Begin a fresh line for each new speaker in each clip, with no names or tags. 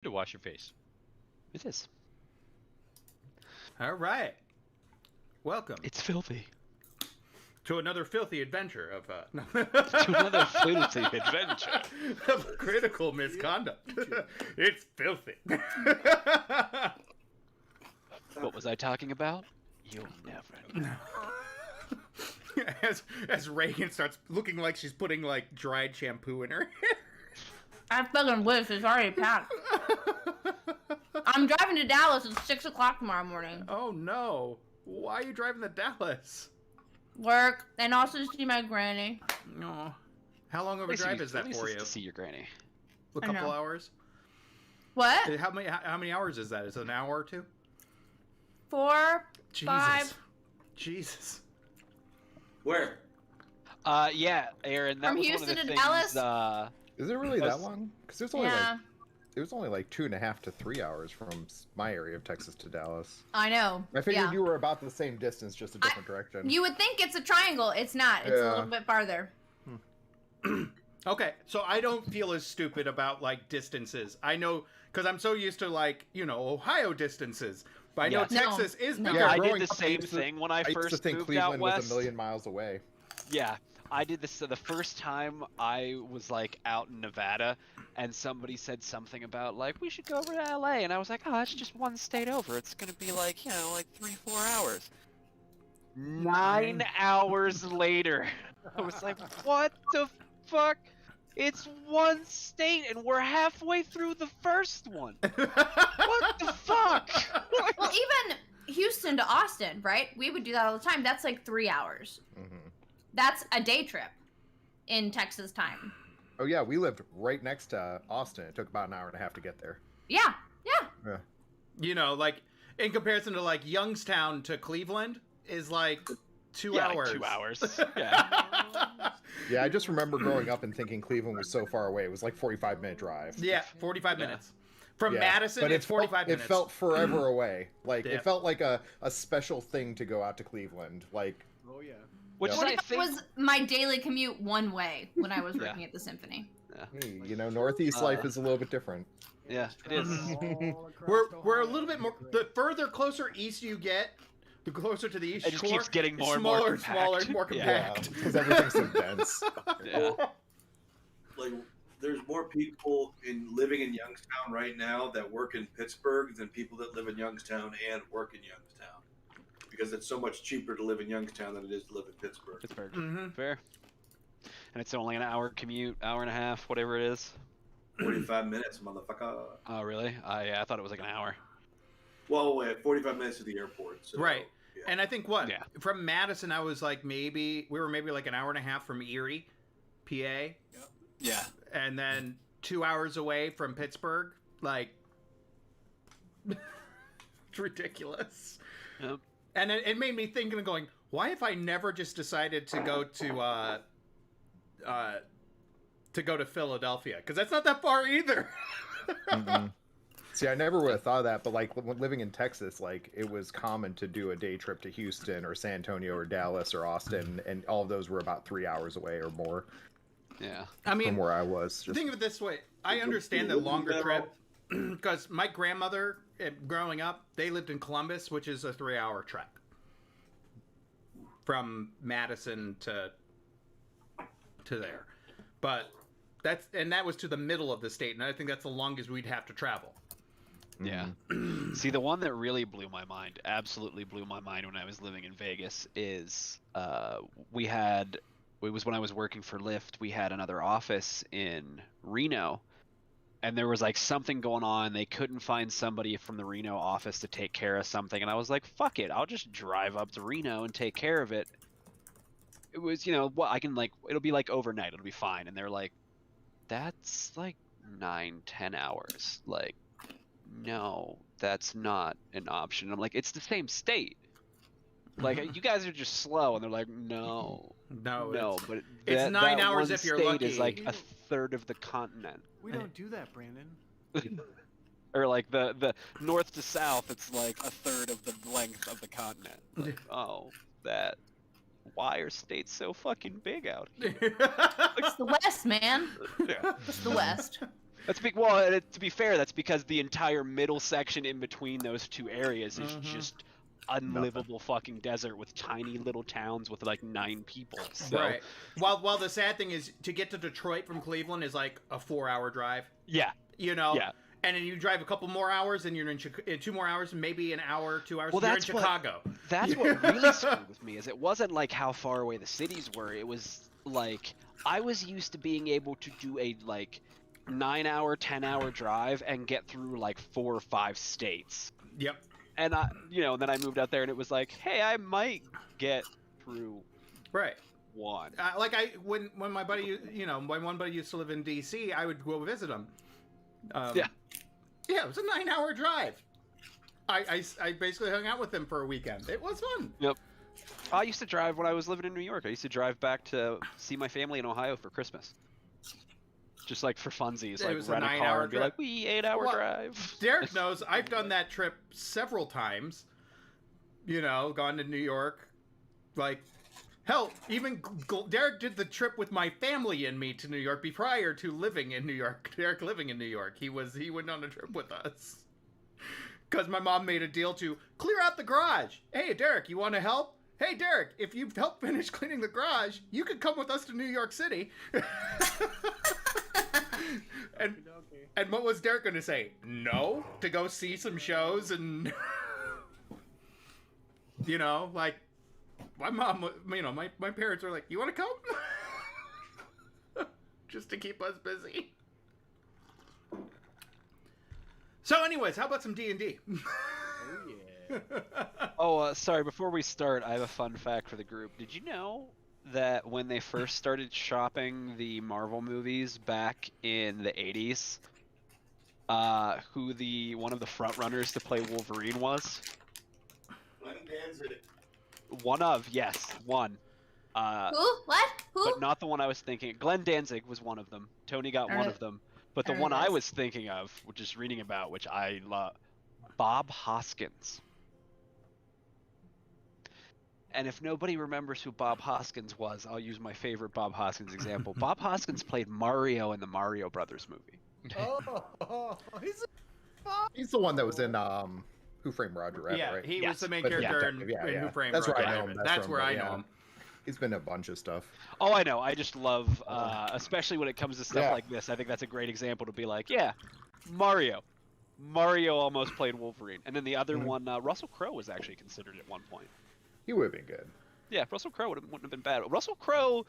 To wash your face.
It is.
All right. Welcome
It's filthy.
to another filthy adventure of
To another filthy adventure.
of critical misconduct. It's filthy.
What was I talking about? You'll never know.
as Reagan starts looking like she's putting like dried shampoo in her hair.
I fucking wish it's already packed. I'm driving to Dallas at 6 o'clock tomorrow morning.
Oh no. Why are you driving to Dallas?
Work, and also to see my granny.
No. How long of a drive is that for you?
To see your granny.
A couple hours?
What?
How many hours is that? Is it an hour or two?
4,
Jesus.
5.
Jesus.
Where?
Yeah, Aaron. That
From
was
Houston
one of the
to
things,
Dallas?
Is it really that long? Because it was only like 2.5 to 3 hours from my area of Texas to Dallas.
I know.
I figured
yeah.
you were about the same distance, just a different direction.
You would think it's a triangle. It's not. It's a
Yeah.
little bit farther.
Okay, so I don't feel as stupid about like distances. I know because I'm so used to like Ohio distances, but I know
Yeah.
Texas is
No.
bigger.
I did
growing
the
up,
same thing when I
used to
first
think
moved
Cleveland
out west.
was a million miles away.
Yeah, I did this. So the first time I was like out in Nevada, and somebody said something about like we should go over to LA, and I was like, oh, it's just one state over. It's gonna be like 3-4 hours. 9 hours later, I was like, what the fuck? It's one state, and we're halfway through the first one. What the fuck?
Well, even Houston to Austin, right? We would do that all the time. That's like 3 hours.
hmm
That's a day trip in Texas time.
Oh yeah, we lived right next to Austin. It took about an hour and a half to get there.
Yeah, yeah.
Yeah.
Like in comparison to like Youngstown to Cleveland is like 2
Yeah,
hours.
like 2 hours. Yeah.
Yeah, I just remember growing up and thinking Cleveland was so far away. It was like 45-minute drive.
Yeah, 45
Yeah.
minutes. From
Yeah,
Madison,
but
it's 45 minutes.
It felt forever away. Like
Yeah.
it felt like a special thing to go out to Cleveland. Like
Oh yeah.
Which
Yeah.
is, I
45
think,
was my daily commute one way when I was
Yeah.
working at the Symphony.
hey, Northeast life is a little bit different.
yeah, it is.
We're a little bit more. The further closer east you get, the closer to the east
It just
shore,
keeps getting more and
smaller,
more
smaller,
compact.
more
Yeah.
compact.
Because everything's so dense.
Yeah.
Like, there's more people living in Youngstown right now that work in Pittsburgh than people that live in Youngstown and work in Youngstown, because it's so much cheaper to live in Youngstown than it is to live in Pittsburgh.
Pittsburgh.
Mhm.
Fair. And it's only an hour commute, hour and a half, whatever it is.
45 minutes, motherfucker.
Oh, really? I thought it was like an hour.
Well, wait, 45 minutes to the airport. So,
Right.
Yeah.
And I think what
Yeah.
from Madison, I was like we were maybe like an hour and a half from Erie, PA,
Yeah.
and then 2 hours away from Pittsburgh. Like, it's ridiculous.
Yep.
And it made me thinking and going, why have I never just decided to go to Philadelphia? Because that's not that far either.
Mhm. See, I never would have thought of that, but like when living in Texas, like it was common to do a day trip to Houston or San Antonio or Dallas or Austin, and all of those were about 3 hours away or more
Yeah.
I mean,
from where I was. Just,
think of it this way. I understand the longer trip because my grandmother, growing up, they lived in Columbus, which is a 3-hour trek from Madison to there. But that was to the middle of the state, and I think that's the longest we'd have to travel.
Yeah. See, the one that really blew my mind, absolutely blew my mind when I was living in Vegas is it was when I was working for Lyft, we had another office in Reno, and there was like something going on. They couldn't find somebody from the Reno office to take care of something, and I was like, fuck it, I'll just drive up to Reno and take care of it. It was, what I can it'll be like overnight, it'll be fine. And they're like, that's like 9-10 hours. Like, no, that's not an option. I'm like, it's the same state. Like, you guys are just slow. And they're like, no,
No,
but
it's
that
9 hours
one
if you're
state
lucky.
is like a third of the continent.
We don't do that, Brandon.
Or like the north to south, it's like a third of the length of the continent. Like, why are states so fucking big out here?
It's the West, man.
Yeah.
It's the West.
To be fair, that's because the entire middle section in between those two areas is just unlivable fucking desert with tiny little towns with like 9 people. So.
Right. While the sad thing is, to get to Detroit from Cleveland is like a 4-hour drive.
Yeah.
You know.
Yeah.
And then you drive a couple more hours, and you're in 2 more hours, maybe an hour, 2 hours.
Well,
you're in
that's
Chicago.
That's what really screwed with me. Is it wasn't like how far away the cities were. It was like I was used to being able to do a like 9-hour, 10-hour drive and get through like 4 or 5 states.
Yep.
And then I moved out there, and it was like, hey, I might get through
Right.
one.
When my buddy, my one buddy used to live in D.C., I would go visit him.
Yeah.
Yeah, it was a 9-hour drive. I basically hung out with him for a weekend. It was fun.
Yep. I used to drive when I was living in New York. I used to drive back to see my family in Ohio for Christmas. Just like for funsies,
It
like
was a
rent a
9-hour
car and be
drive.
like, 8-hour
Well,
drive.
Derek knows I've done that trip several times. Gone to New York. Like, hell, even Derek did the trip with my family and me to New York prior to living in New York. Derek living in New York. He went on a trip with us. Because my mom made a deal to clear out the garage. Hey, Derek, you want to help? Hey, Derek, if you help finish cleaning the garage, you could come with us to New York City. And what was Derek going to say? No? To go see some shows and... like... My mom, my parents were like, you want to come? Just to keep us busy. So anyways, how about some D&D?
Oh yeah.
Sorry, before we start, I have a fun fact for the group. Did you know that when they first started shopping the Marvel movies back in the 80s, who one of the front runners to play Wolverine was?
Glenn Danzig.
One.
Who? What? Who?
But not the one I was thinking. Glenn Danzig was one of them. Tony got one
Alright.
of them. But the
Alright,
one I
guys.
was thinking of, which is reading about, which I love, Bob Hoskins. And if nobody remembers who Bob Hoskins was, I'll use my favorite Bob Hoskins example. Bob Hoskins played Mario in the Mario Brothers movie.
Oh,
He's the one that was in Who Framed Roger Rabbit,
Yeah,
right?
he was
Yes.
the main
But
character
yeah,
in
yeah.
Who Framed
That's where
Roger
I know him.
Rabbit.
That's
That's
from,
where I
yeah.
know him.
He's been in a bunch of stuff.
Oh, I know. I just love, especially when it comes to stuff
Yeah.
like this. I think that's a great example to be like, yeah, Mario. Mario almost played Wolverine. And then the other one, Russell Crowe was actually considered at one point.
He would have been good.
Yeah, Russell Crowe wouldn't have been bad. Russell Crowe,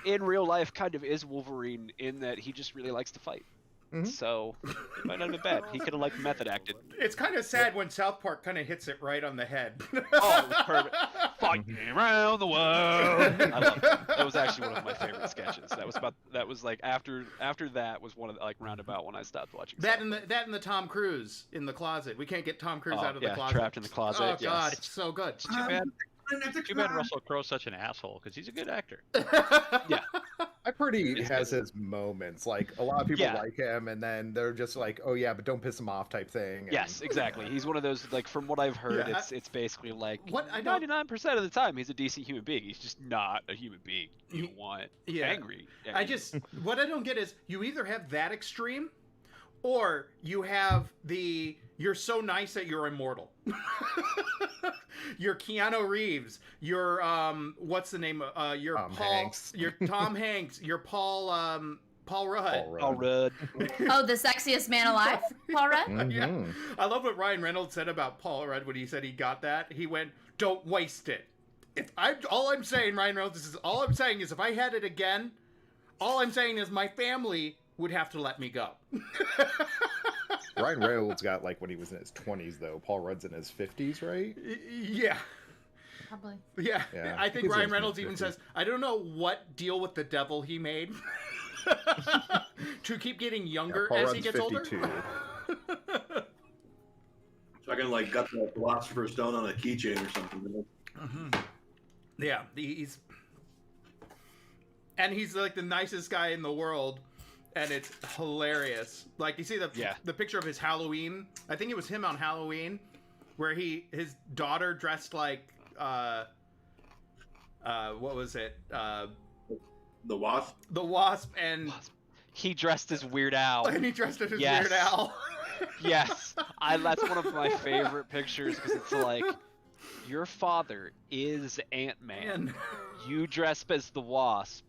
in real life, kind of is Wolverine in that he just really likes to fight.
Mhm.
So it might not have been bad. He could have method acted.
It's kind of sad when South Park kind of hits it right on the head.
Oh, it was perfect. Fighting around the world. I love it. That was actually one of my favorite sketches. That was like after that was one of the, like roundabout when I stopped watching.
That
South
and the Tom Cruise in the closet. We can't get Tom Cruise
Oh,
out of
yeah,
the closet.
trapped in the closet,
Oh god,
yes.
it's so good.
Too bad Russell Crowe's such an asshole because he's a good actor.
Yeah.
I pretty has his moments. Like a lot of people
Yeah.
like him, and then they're just like, "Oh yeah, but don't piss him off," type thing. And
Yes, exactly. He's one of those, like, from what I've heard,
Yeah,
it's basically like
What I don't-
99% of the time he's a decent human being. He's just not a human being you want
Yeah.
angry.
I just what I don't get is you either have that extreme, or you have the you're so nice that you're immortal. You're Keanu Reeves. You're what's the name? You're
Tom
Paul.
Hanks.
You're Tom Hanks. You're Paul Rudd.
Paul Rudd.
All Rudd.
Oh, the sexiest man alive, Paul Rudd?
Yeah.
Mhm.
I love what Ryan Reynolds said about Paul Rudd when he said he got that. He went, "Don't waste it." All I'm saying, Ryan Reynolds, is all I'm saying is if I had it again, all I'm saying is my family would have to let me go.
Ryan Reynolds got like when he was in his 20s though. Paul Rudd's in his 50s, right?
Yeah.
Probably.
Yeah,
Yeah,
I think
he's
Ryan
in
Reynolds
his
even
50s.
says, I don't know what deal with the devil he made to keep getting younger
Paul
as he
Rudd's
gets
52.
older.
So I can like gut the Philosopher's Stone on a keychain or something.
Yeah, he's like the nicest guy in the world, and it's hilarious. Like you see the picture of his Halloween. I think it was him on Halloween, where his daughter dressed like what was it?
The Wasp.
The Wasp, and
He dressed as Weird Al.
And he dressed as
Yes.
Weird Al.
Yes, that's one of my favorite pictures because it's like, your father is Ant-Man.
Man.
You dress up as the Wasp,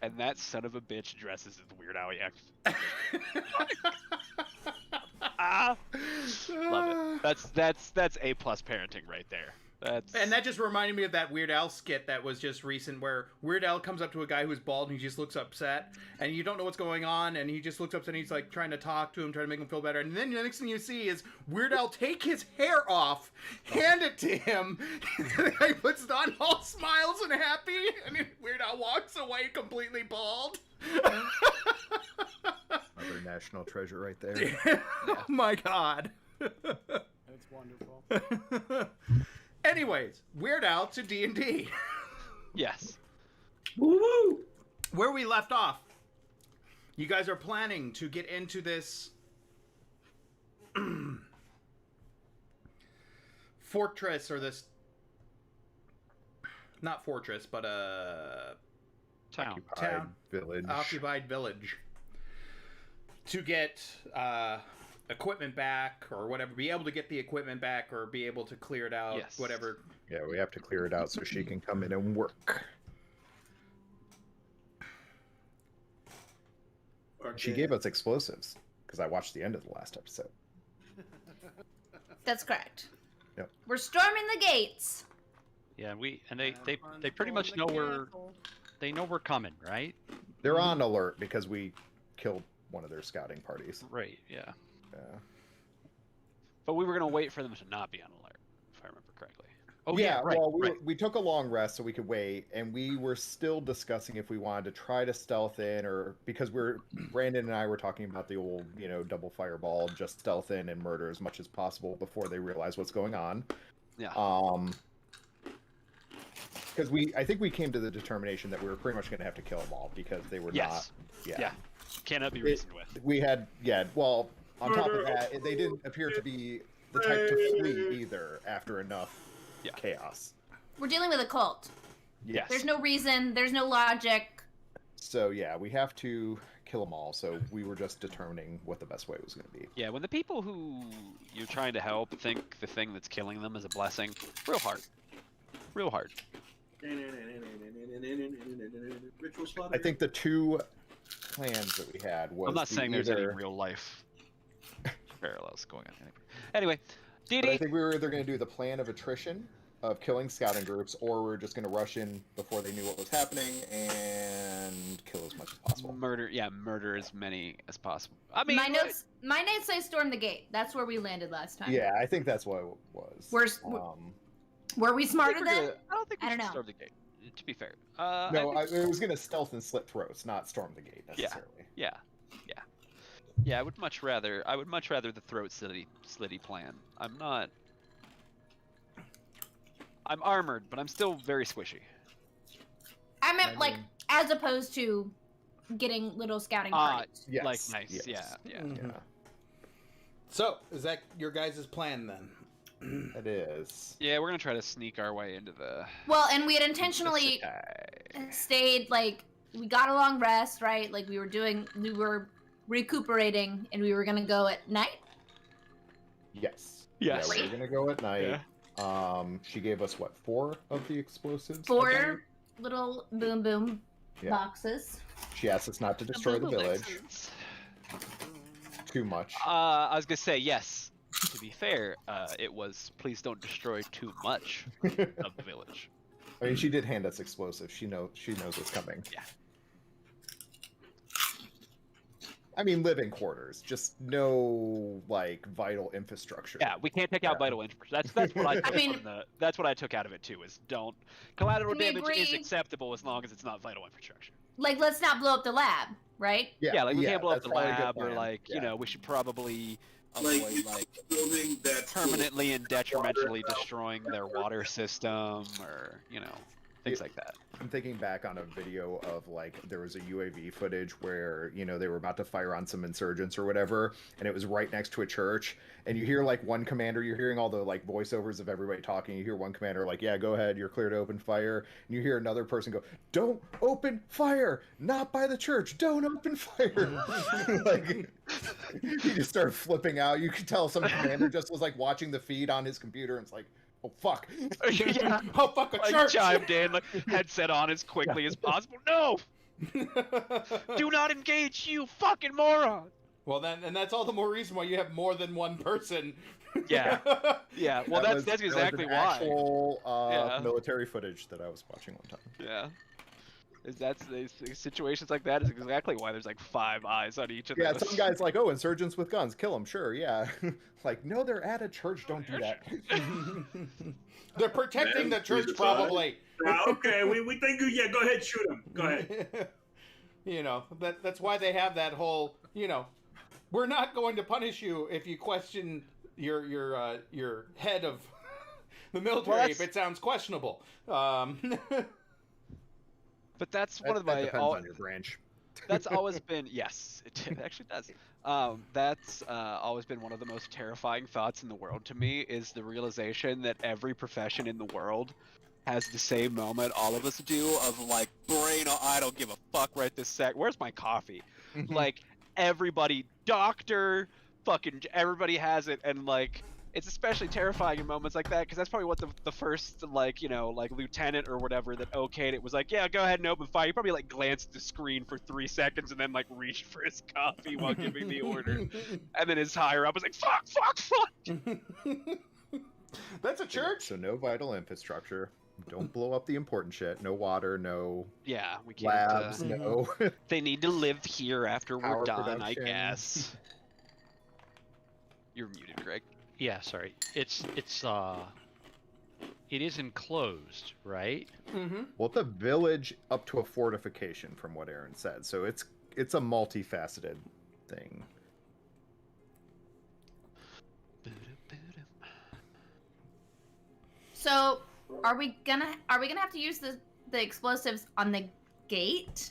and that son of a bitch dresses as Weird Al Yankovic. Love it. That's A+ parenting right there.
And that just reminded me of that Weird Al skit that was just recent where Weird Al comes up to a guy who's bald and he just looks upset and you don't know what's going on and he just looks upset and he's like trying to talk to him, trying to make him feel better. And then the next thing you see is Weird Al take his hair off, hand it to him, the guy puts it on all smiles and happy, and then Weird Al walks away completely bald.
Another national treasure right there.
Oh my god.
That's wonderful.
Anyways, Weird Al to D&D.
Yes.
Woo!
Where we left off, you guys are planning to get into this fortress, or this, not fortress, but
Town.
Occupied village.
occupied village, to get equipment back or whatever, be able to get the equipment back or be able to clear it out,
Yes.
whatever.
Yeah, we have to clear it out so she can come in and work. She gave us explosives because I watched the end of the last episode.
That's correct.
Yep.
We're storming the gates.
Yeah, they pretty much know we're coming, right?
They're on alert because we killed one of their scouting parties.
Right. Yeah.
Yeah.
But we were gonna wait for them to not be on alert, if I remember correctly.
Oh
yeah,
right.
well,
right.
we took a long rest so we could wait, and we were still discussing if we wanted to try to stealth in, or because Brandon and I were talking about the old, double fireball, just stealth in and murder as much as possible before they realize what's going on.
Yeah.
Because I think we came to the determination that we were pretty much going to have to kill them all because they were
Yes.
not.
Yeah. Cannot be reasoned with.
We had, well, on top of that, they didn't appear to be the type to flee either after enough chaos.
We're dealing with a cult.
Yes.
There's no reason. There's no logic.
So yeah, we have to kill them all. So we were just determining what the best way was going to be.
Yeah, when the people who you're trying to help think the thing that's killing them is a blessing, real hard. Real hard.
Ritual slaughter.
I think the two plans that we had was
I'm not saying there's any
either,
real life parallels going on. Anyway,
but I
DD.
think we were either going to do the plan of attrition of killing scouting groups, or we're just going to rush in before they knew what was happening and kill as much as possible.
Murder as many as possible. I mean,
My notes say storm the gate. That's where we landed last time.
Yeah, I think that's what it was.
Were we smarter then?
I don't think we
I don't
should
know.
storm the gate. To be fair.
No, it was going to stealth and slit throats, not storm the gate necessarily.
Yeah, I would much rather the throat slitty plan. I'm armored, but I'm still very squishy.
I meant as opposed to getting little scouting parties.
Yes,
Like nice.
yes.
Yeah.
Mhm.
Yeah,
So, is that your guys' plan then?
it is.
Yeah, we're gonna try to sneak our way into the.
Well, and we had intentionally stayed we got a long rest, right? Like we were recuperating, and we were gonna go at night.
Yes.
Yes.
Yeah, we're going to go at night. She gave us, 4 of the explosives?
4 little boom boom
Yeah.
boxes.
She asked us not to destroy the village too much.
I was gonna say yes. To be fair, it was please don't destroy too much of the village.
I mean, she did hand us explosives. She knows what's coming.
Yeah.
I mean, living quarters, just no vital infrastructure.
Yeah, we can't take out vital infrastructure. That's what I took
I mean-
from that's what I took out of it too. Is don't collateral
Can we
damage is
agree?
acceptable as long as it's not vital infrastructure.
Let's not blow up the lab, right?
Yeah, we can't blow up
that's
the
probably a good
lab, or
plan.
we should probably
Like,
avoid
building that
permanently and detrimentally destroying their water system, or things like that.
I'm thinking back on a video of like there was a UAV footage where they were about to fire on some insurgents or whatever, and it was right next to a church, and you hear like one commander, you're hearing all the like voiceovers of everybody talking. You hear one commander like, "Yeah, go ahead, you're clear to open fire," and you hear another person go, "Don't open fire, not by the church, don't open fire." Like he just started flipping out. You could tell some commander just was like watching the feed on his computer, and it's like, "Oh fuck!"
Yeah.
Oh fuck, a
Like
church!
chimed in, like headset on as quickly as possible. No, do not engage, you fucking moron.
Well, then, and that's all the more reason why you have more than one person.
Yeah, yeah. Well, that's exactly
an
why.
Actual
Yeah.
military footage that I was watching one time.
Yeah. That's situations like that is exactly why there's like 5 eyes on each of
Yeah,
those.
some guy's like, "Oh, insurgents with guns, kill them." Sure, yeah. Like, no, they're at a church. Don't do that.
They're protecting the church, probably.
Okay, we think yeah. Go ahead, shoot him. Go ahead.
That's why they have that whole. We're not going to punish you if you question your head of the military if it sounds questionable.
But that's one of
That
my
depends on your branch.
that's always been yes, it actually does. That's always been one of the most terrifying thoughts in the world to me is the realization that every profession in the world has the same moment all of us do of like, brain, I don't give a fuck right this sec. Where's my coffee? Like everybody, doctor, fucking everybody has it, and like it's especially terrifying in moments like that because that's probably what the first like lieutenant or whatever that okayed it was like, yeah, go ahead and open fire. He probably like glanced at the screen for 3 seconds and then like reached for his coffee while giving the order, and then his higher up was like, fuck.
That's a church.
So no vital infrastructure. Don't blow up the important shit. No water. No
Yeah, we can't.
labs. No.
They need to live here after we're
Power
done,
production.
I guess. You're muted, Greg.
Yeah, sorry. It is enclosed, right?
Mm-hmm.
Well, it's a village up to a fortification, from what Aaron said. So it's a multifaceted thing.
So, are we gonna have to use the explosives on the gate?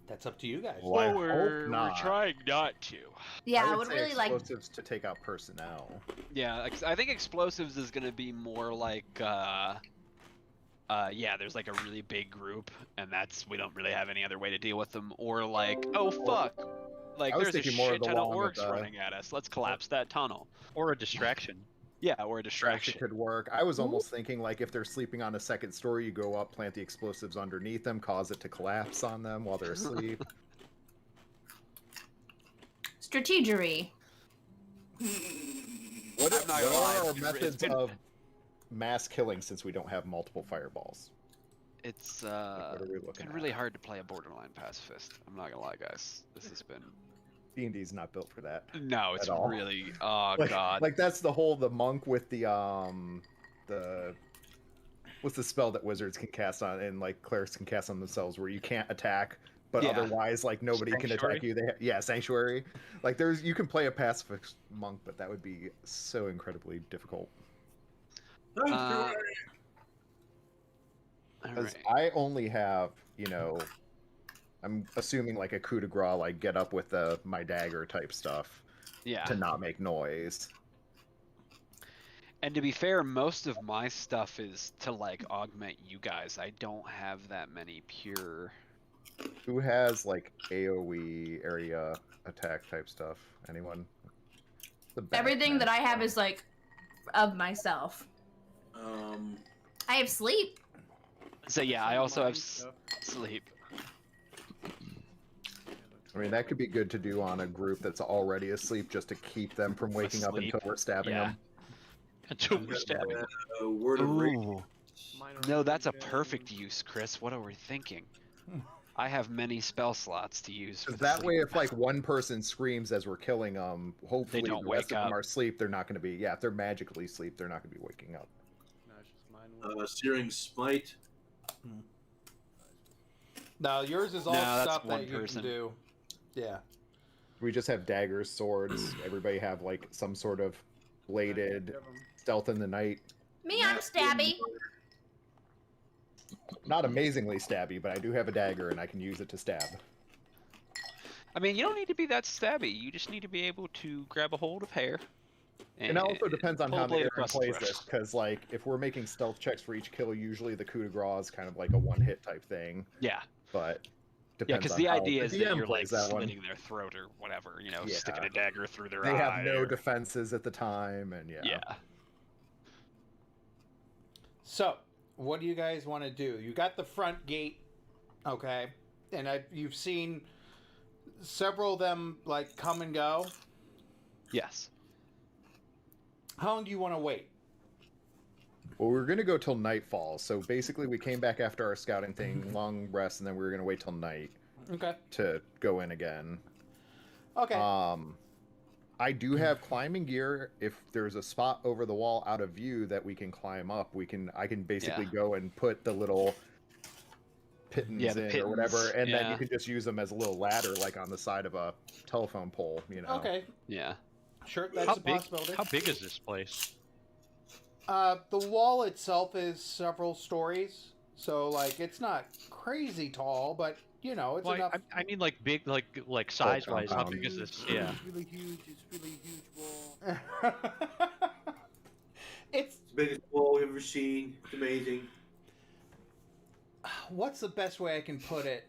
That's up to you guys.
Well, I
we're
hope not.
trying not to.
Yeah, I
would
would
say
really like.
explosives to take out personnel.
Yeah, I think explosives is gonna be more like, yeah, there's like a really big group, and we don't really have any other way to deal with them, or like, oh fuck, like
I was
there's a
thinking more
shit
of the
ton of
long of
orcs
the-
running at us. Let's collapse that tunnel.
Or a distraction.
Yeah, or a
Distraction
distraction.
could work. I was almost thinking like if they're sleeping on a second story, you go up, plant the explosives underneath them, cause it to collapse on them while they're asleep.
Strategery.
What
I'm not gonna lie,
are our
it's
methods
been-
of mass killing since we don't have multiple fireballs?
It's
What are we looking
been
at?
really hard to play a borderline pacifist. I'm not gonna lie, guys. This has been
D&D's not built for that.
no, it's
At all.
really oh
Like,
god.
like that's the monk with the what's the spell that wizards can cast on and like clerics can cast on themselves where you can't attack, but
Yeah.
otherwise like nobody can attack
Sanctuary?
you. Yeah, sanctuary. Like you can play a pacifist monk, but that would be so incredibly difficult.
All
Because
right.
I only have, I'm assuming like a coup de grace, like get up with my dagger type stuff
Yeah.
to not make noise.
And to be fair, most of my stuff is to like augment you guys. I don't have that many pure.
Who has like AoE area attack type stuff? Anyone?
Everything that I have is like of myself. I have sleep.
So yeah, I also have
Stuff.
sleep.
I mean, that could be good to do on a group that's already asleep, just to keep them from waking up
Asleep.
until we're stabbing
Yeah.
them.
Until we're stabbing.
Word of rage.
Ooh.
Minor
No, that's a
illusion.
perfect use, Chris. What are we thinking? I have many spell slots to use. For
'Cause
the
that
sleep.
way, if like one person screams as we're killing them, hopefully
don't
the rest
wake
of them
up.
are asleep. They're not going to be. Yeah, if they're magically asleep, they're not going to be waking up.
No, it's just mine.
Searing Smite.
Now yours is all
No, that's
stuff
one
that you
person.
can do. Yeah.
We just have daggers, swords. Everybody have like some sort of bladed
Give 'em.
stealth in the night.
Me, I'm stabby.
Not amazingly stabby, but I do have a dagger and I can use it to stab.
I mean, you don't need to be that stabby. You just need to be able to grab a hold of hair.
And it also depends on
pull
how
a blade
Aaron
across the
plays
throat.
this, because like if we're making stealth checks for each kill, usually the coup de grace is kind of like a one-hit type thing.
Yeah.
But
Yeah,
depends
because
on
the
how
idea is
the
that
DM
you're like
plays that one.
slitting their throat or whatever, you know,
Yeah.
sticking a dagger through their
They
eye.
have no
or-
defenses at the time, and
Yeah.
So, what do you guys want to do? You got the front gate, okay, and you've seen several of them like come and go.
Yes.
How long do you want to wait?
Well, we're gonna go till nightfall. So basically, we came back after our scouting thing, long rest, and then we were gonna wait till night
Okay.
to go in again.
Okay.
I do have climbing gear. If there's a spot over the wall out of view that we can climb up, I can basically
Yeah.
go and put the little pittons
Yeah, the
in
pittons,
or whatever, and then
yeah.
you can just use them as a little ladder, like on the side of a telephone pole. You know.
Okay.
Yeah.
Sure, that's
How
a
big?
possibility.
How big is this place?
The wall itself is several stories, so like it's not crazy tall, but you know it's
Well,
enough.
I mean, like big, like size-wise. How
compound.
big is this? Yeah.
It's really huge. It's really huge wall.
It's
It's the biggest wall we've ever seen. It's amazing.
what's the best way I can put it?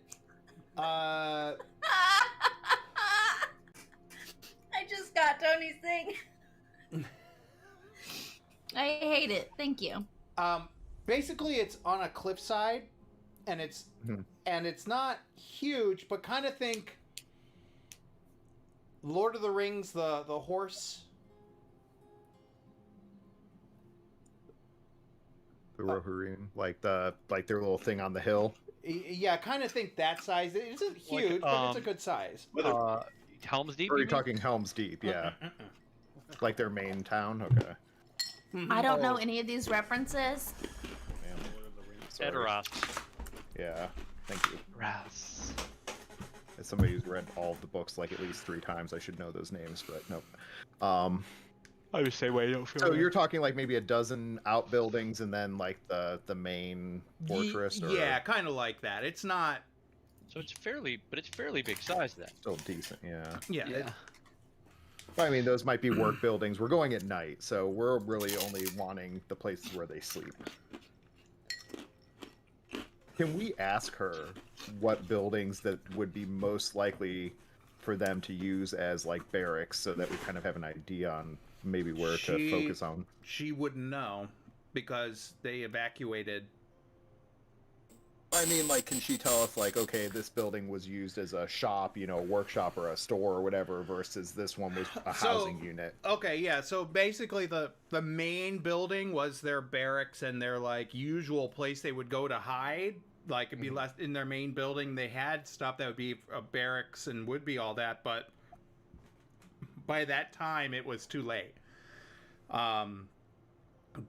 I just got Tony's thing. I hate it. Thank you.
Basically it's on a cliffside, and it's
Mhm.
not huge, but kind of think Lord of the Rings, the horse.
The Rohirrim, like their little thing on the hill.
Yeah, kind of think that size. It isn't
Like,
huge, but it's a good size.
Helm's Deep.
Or are
you
you
mean?
talking Helm's Deep? Yeah, like their main town. Okay.
I don't know any of these references.
Sorry.
Edoras.
Yeah. Thank you.
Rouse.
As somebody who's read all of the books like at least 3 times, I should know those names, but nope.
I would say, wait, don't feel
So you're talking like maybe a dozen outbuildings and then like the main fortress, or
Yeah, kind of like that. It's not.
So it's fairly big size then.
still decent, yeah.
Yeah.
Yeah.
But, I mean, those might be work buildings. We're going at night, so we're really only wanting the places where they sleep. Can we ask her what buildings that would be most likely for them to use as like barracks, so that we kind of have an idea on maybe where to focus on?
She wouldn't know because they evacuated.
I mean, like, can she tell us, like, okay, this building was used as a shop, you know, a workshop or a store or whatever, versus this one was a housing unit?
Okay, yeah. So basically, the main building was their barracks and their like usual place they would go to hide. Like it'd be less in their main building. They had stuff that would be a barracks and would be all that, but by that time it was too late.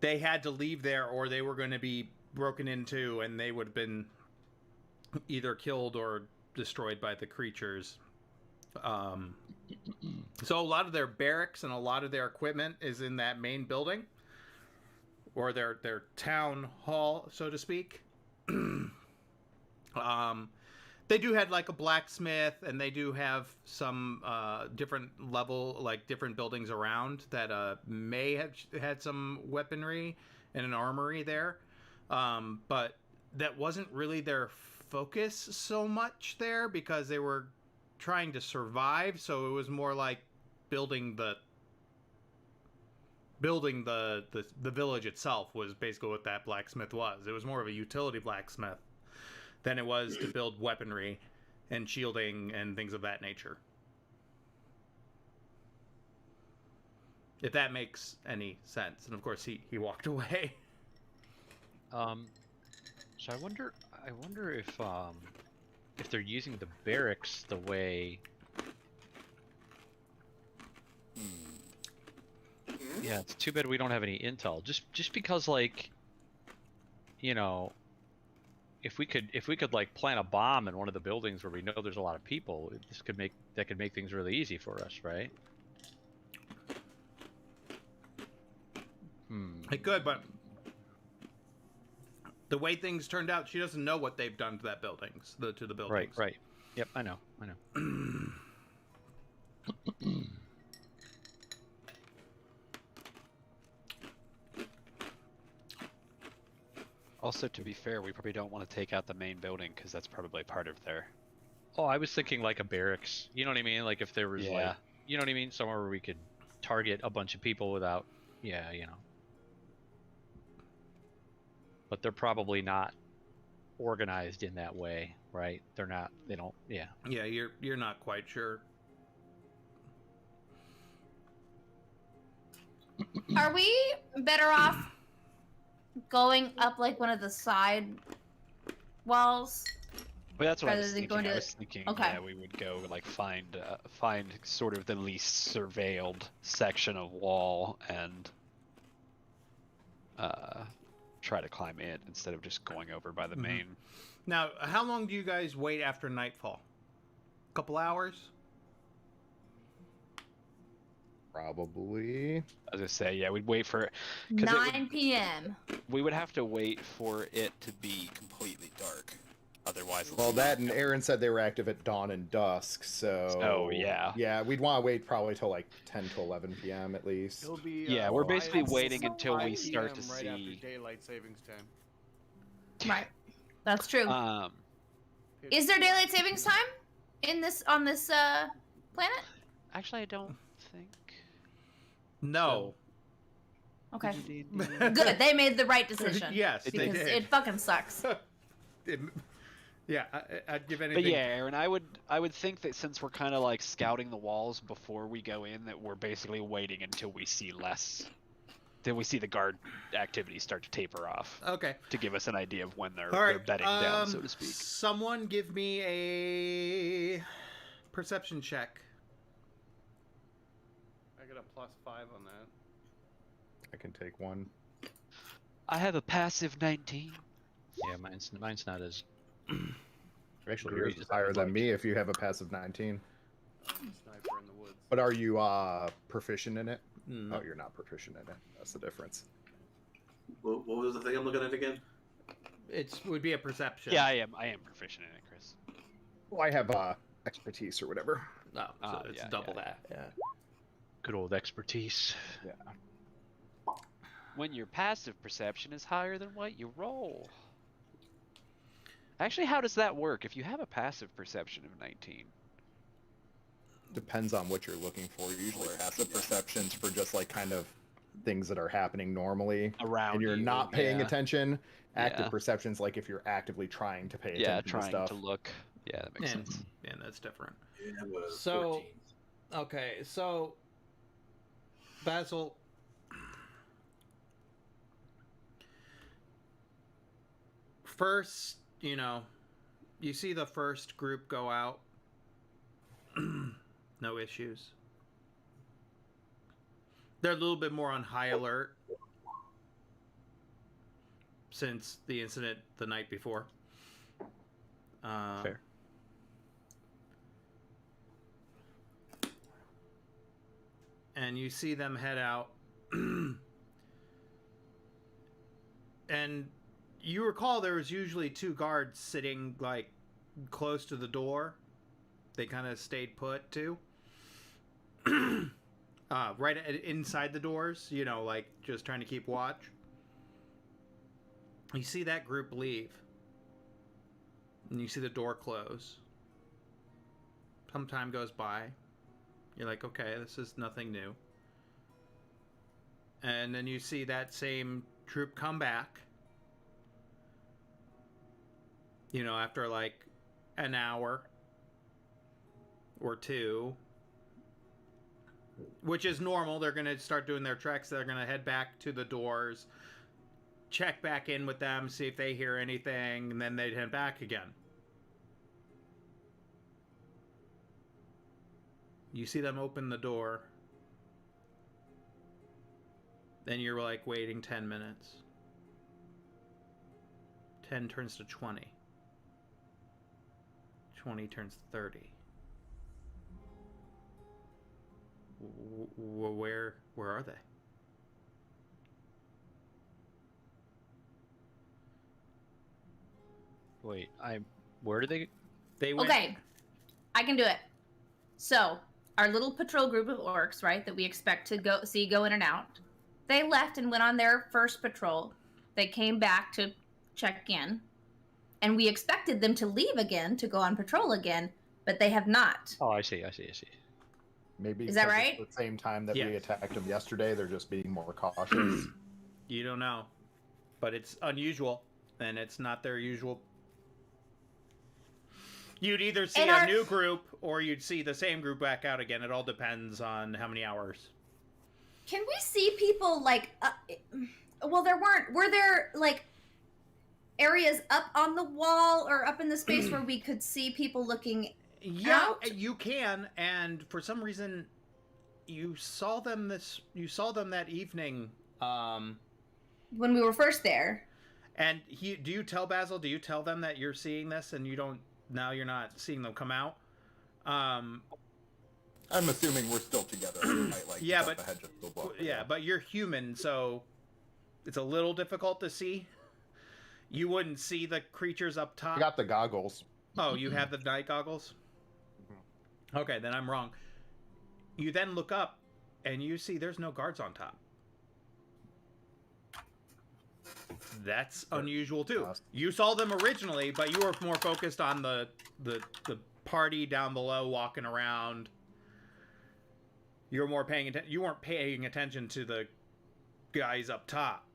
They had to leave there, or they were going to be broken into, and they would have been either killed or destroyed by the creatures. So a lot of their barracks and a lot of their equipment is in that main building, or their town hall, so to speak. They do have like a blacksmith, and they do have some different level, like different buildings around that may have had some weaponry and an armory there, but that wasn't really their focus so much there, because they were trying to survive. So it was more like building the village itself was basically what that blacksmith was. It was more of a utility blacksmith than it was to build weaponry and shielding and things of that nature. If that makes any sense. And of course he walked away.
So I wonder if they're using the barracks the way. Yeah, it's too bad we don't have any intel. Just because, like, you know, if we could like plant a bomb in one of the buildings where we know there's a lot of people, that could make things really easy for us, right?
It could, but The way things turned out, she doesn't know what they've done to that buildings, to the buildings.
Right, right. Yep, I know.
Also, to be fair, we probably don't want to take out the main building because that's probably part of their.
Oh, I was thinking like a barracks. You know what I mean? Like if there was
Yeah.
like, you know what I mean? Somewhere where we could target a bunch of people without, yeah, you know. But they're probably not organized in that way, right? They're not. They don't. Yeah.
Yeah, you're not quite sure.
Are we better off going up like one of the side walls?
But that's what I
Rather
was
than
thinking.
going
I
to-
was thinking,
okay.
yeah, we would go like find sort of the least surveilled section of wall and try to climb it instead of just going over by the
Mhm.
main.
Now, how long do you guys wait after nightfall? A couple hours?
Probably.
I was gonna say, yeah, we'd wait for 'cause it would-
9 p.m.
we would have to wait for it to be completely dark. Otherwise,
Well, that and Aaron said they were active at dawn and dusk, so.
Oh, yeah.
Yeah, we'd want to wait probably till like 10 to 11 p.m. at least.
It'll be.
Yeah, we're basically
5
waiting until we
5
start to
PM right
see.
after daylight savings time.
Right. That's true. Is there daylight savings time in this on this planet?
Actually, I don't think.
No.
Okay.
D&D.
Good. They made the right decision.
Yes, they
Because
did.
it fucking sucks.
Yeah, I'd give anything.
But yeah, Aaron, I would think that since we're kind of like scouting the walls before we go in, that we're basically waiting until we see the guard activity start to taper off
Okay.
to give us an idea of when they're,
All right.
they're bedding down, so to speak.
Someone give me a perception check.
I got a +5 on that.
I can take one.
I have a passive 19.
Yeah, mine's not as.
Actually,
Great.
yours is higher than me if you have a passive 19.
Sniper in the woods.
But are you proficient in it?
No.
Oh, you're not proficient in it. That's the difference.
What was the thing I'm looking at again?
It would be a perception.
Yeah, I am proficient in it, Chris.
Well, I have expertise or whatever.
No, so
Ah,
it's
yeah,
double
yeah,
that.
Yeah.
Good old expertise.
Yeah.
When your passive perception is higher than what you roll. Actually, how does that work? If you have a passive perception of 19,
Depends on what you're looking for. Usually passive perceptions for just like kind of things that are happening normally
around
and you're
you,
not paying
yeah.
attention. Active
Yeah.
perceptions like if you're actively trying to pay
Yeah,
attention to
trying
stuff.
to look. Yeah, that makes sense.
Yeah, that's different.
You have a
So-
14.
Okay, so Basil, first, you see the first group go out. No issues. They're a little bit more on high alert since the incident the night before.
Fair.
And you see them head out. And you recall there was usually two guards sitting like close to the door. They kind of stayed put too. Right inside the doors, like just trying to keep watch. You see that group leave. And you see the door close. Some time goes by. You're like, okay, this is nothing new. And then you see that same troop come back. After like an hour or two. Which is normal. They're going to start doing their treks. They're going to head back to the doors. Check back in with them. See if they hear anything. And then they'd head back again. You see them open the door. Then you're like waiting 10 minutes. 10 turns to 20. 20 turns to 30. Where are they?
Wait, where do
They went.
Okay, I can do it. So, our little patrol group of orcs, right, that we expect to go in and out, they left and went on their first patrol. They came back to check in, and we expected them to leave again to go on patrol again, but they have not.
Oh, I see.
Maybe
Is that
because it's
right?
the same time that we
Yes.
attacked them yesterday, they're just being more cautious.
You don't know, but it's unusual, and it's not their usual. You'd either see
And
a
our-
new group or you'd see the same group back out again. It all depends on how many hours.
Can we see people like? Well, were there like areas up on the wall or up in the space where we could see people looking?
Yeah,
Out?
you can, and for some reason, you saw them that evening.
When we were first there.
And do you tell Basil? Do you tell them that you're seeing this, and you don't? Now you're not seeing them come out.
I'm assuming we're still together. We might, like,
Yeah,
cut
but-
the hedge of the book.
Yeah, but you're human, so it's a little difficult to see. You wouldn't see the creatures up top.
I got the goggles.
Oh, you have the night goggles? Okay, then I'm wrong. You then look up, and you see there's no guards on top. That's unusual too. You saw them originally, but you were more focused on the party down below walking around. You were more paying attention. You weren't paying attention to the guys up top.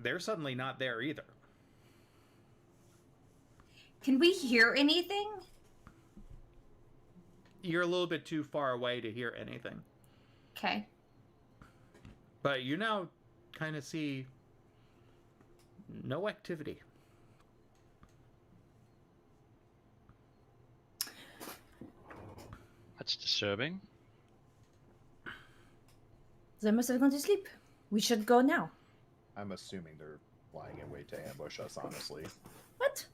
They're suddenly not there either.
Can we hear anything?
You're a little bit too far away to hear anything.
Okay.
But you now kind of see no activity.
That's disturbing.
They must have gone to sleep. We should go now.
I'm assuming they're lying in wait to ambush us, honestly.
What?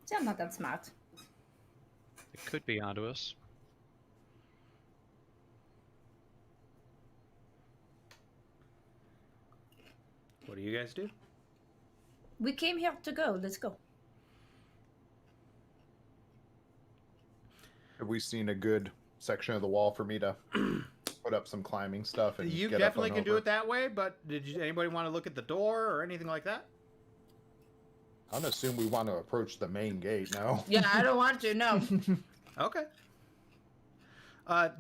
See, I'm not that smart.
It could be onto us.
What do you guys do?
We came here to go. Let's go.
Have we seen a good section of the wall for me to put up some climbing stuff and
You
get
definitely
up
can
on
do
over?
it that way, but anybody want to look at the door or anything like that?
I'm gonna assume we want to approach the main gate now.
Yeah, I don't want to. No.
Okay.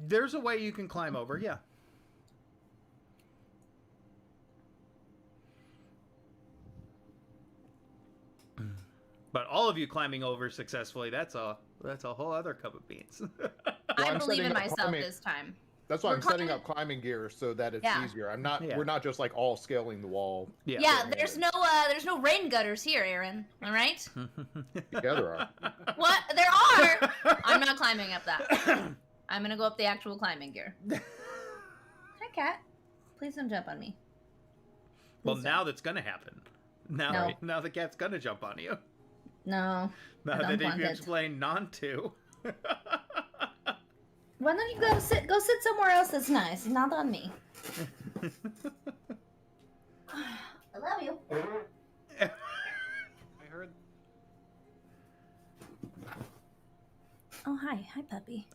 There's a way you can climb over, yeah. But all of you climbing over successfully, that's a whole other cup of beans.
I
I'm
believe
setting
in
up
myself
climbing-
this time.
That's why
We're
I'm setting
climbing-
up climbing gear so that it's
Yeah.
easier. I'm not.
Yeah.
We're not just like all scaling the wall
Yeah, there's no rain gutters here, Aaron. All right?
together.
What? There are. I'm not climbing up that. I'm gonna go up the actual climbing gear. Hi, cat. Please don't jump on me.
Well,
Please
now that's gonna happen. Now the cat's gonna jump on you.
No.
Now
I don't
that
want
you
it.
explained not to.
Why don't you go sit somewhere else that's nice, not on me. I love you.
I heard.
Oh, hi, puppy.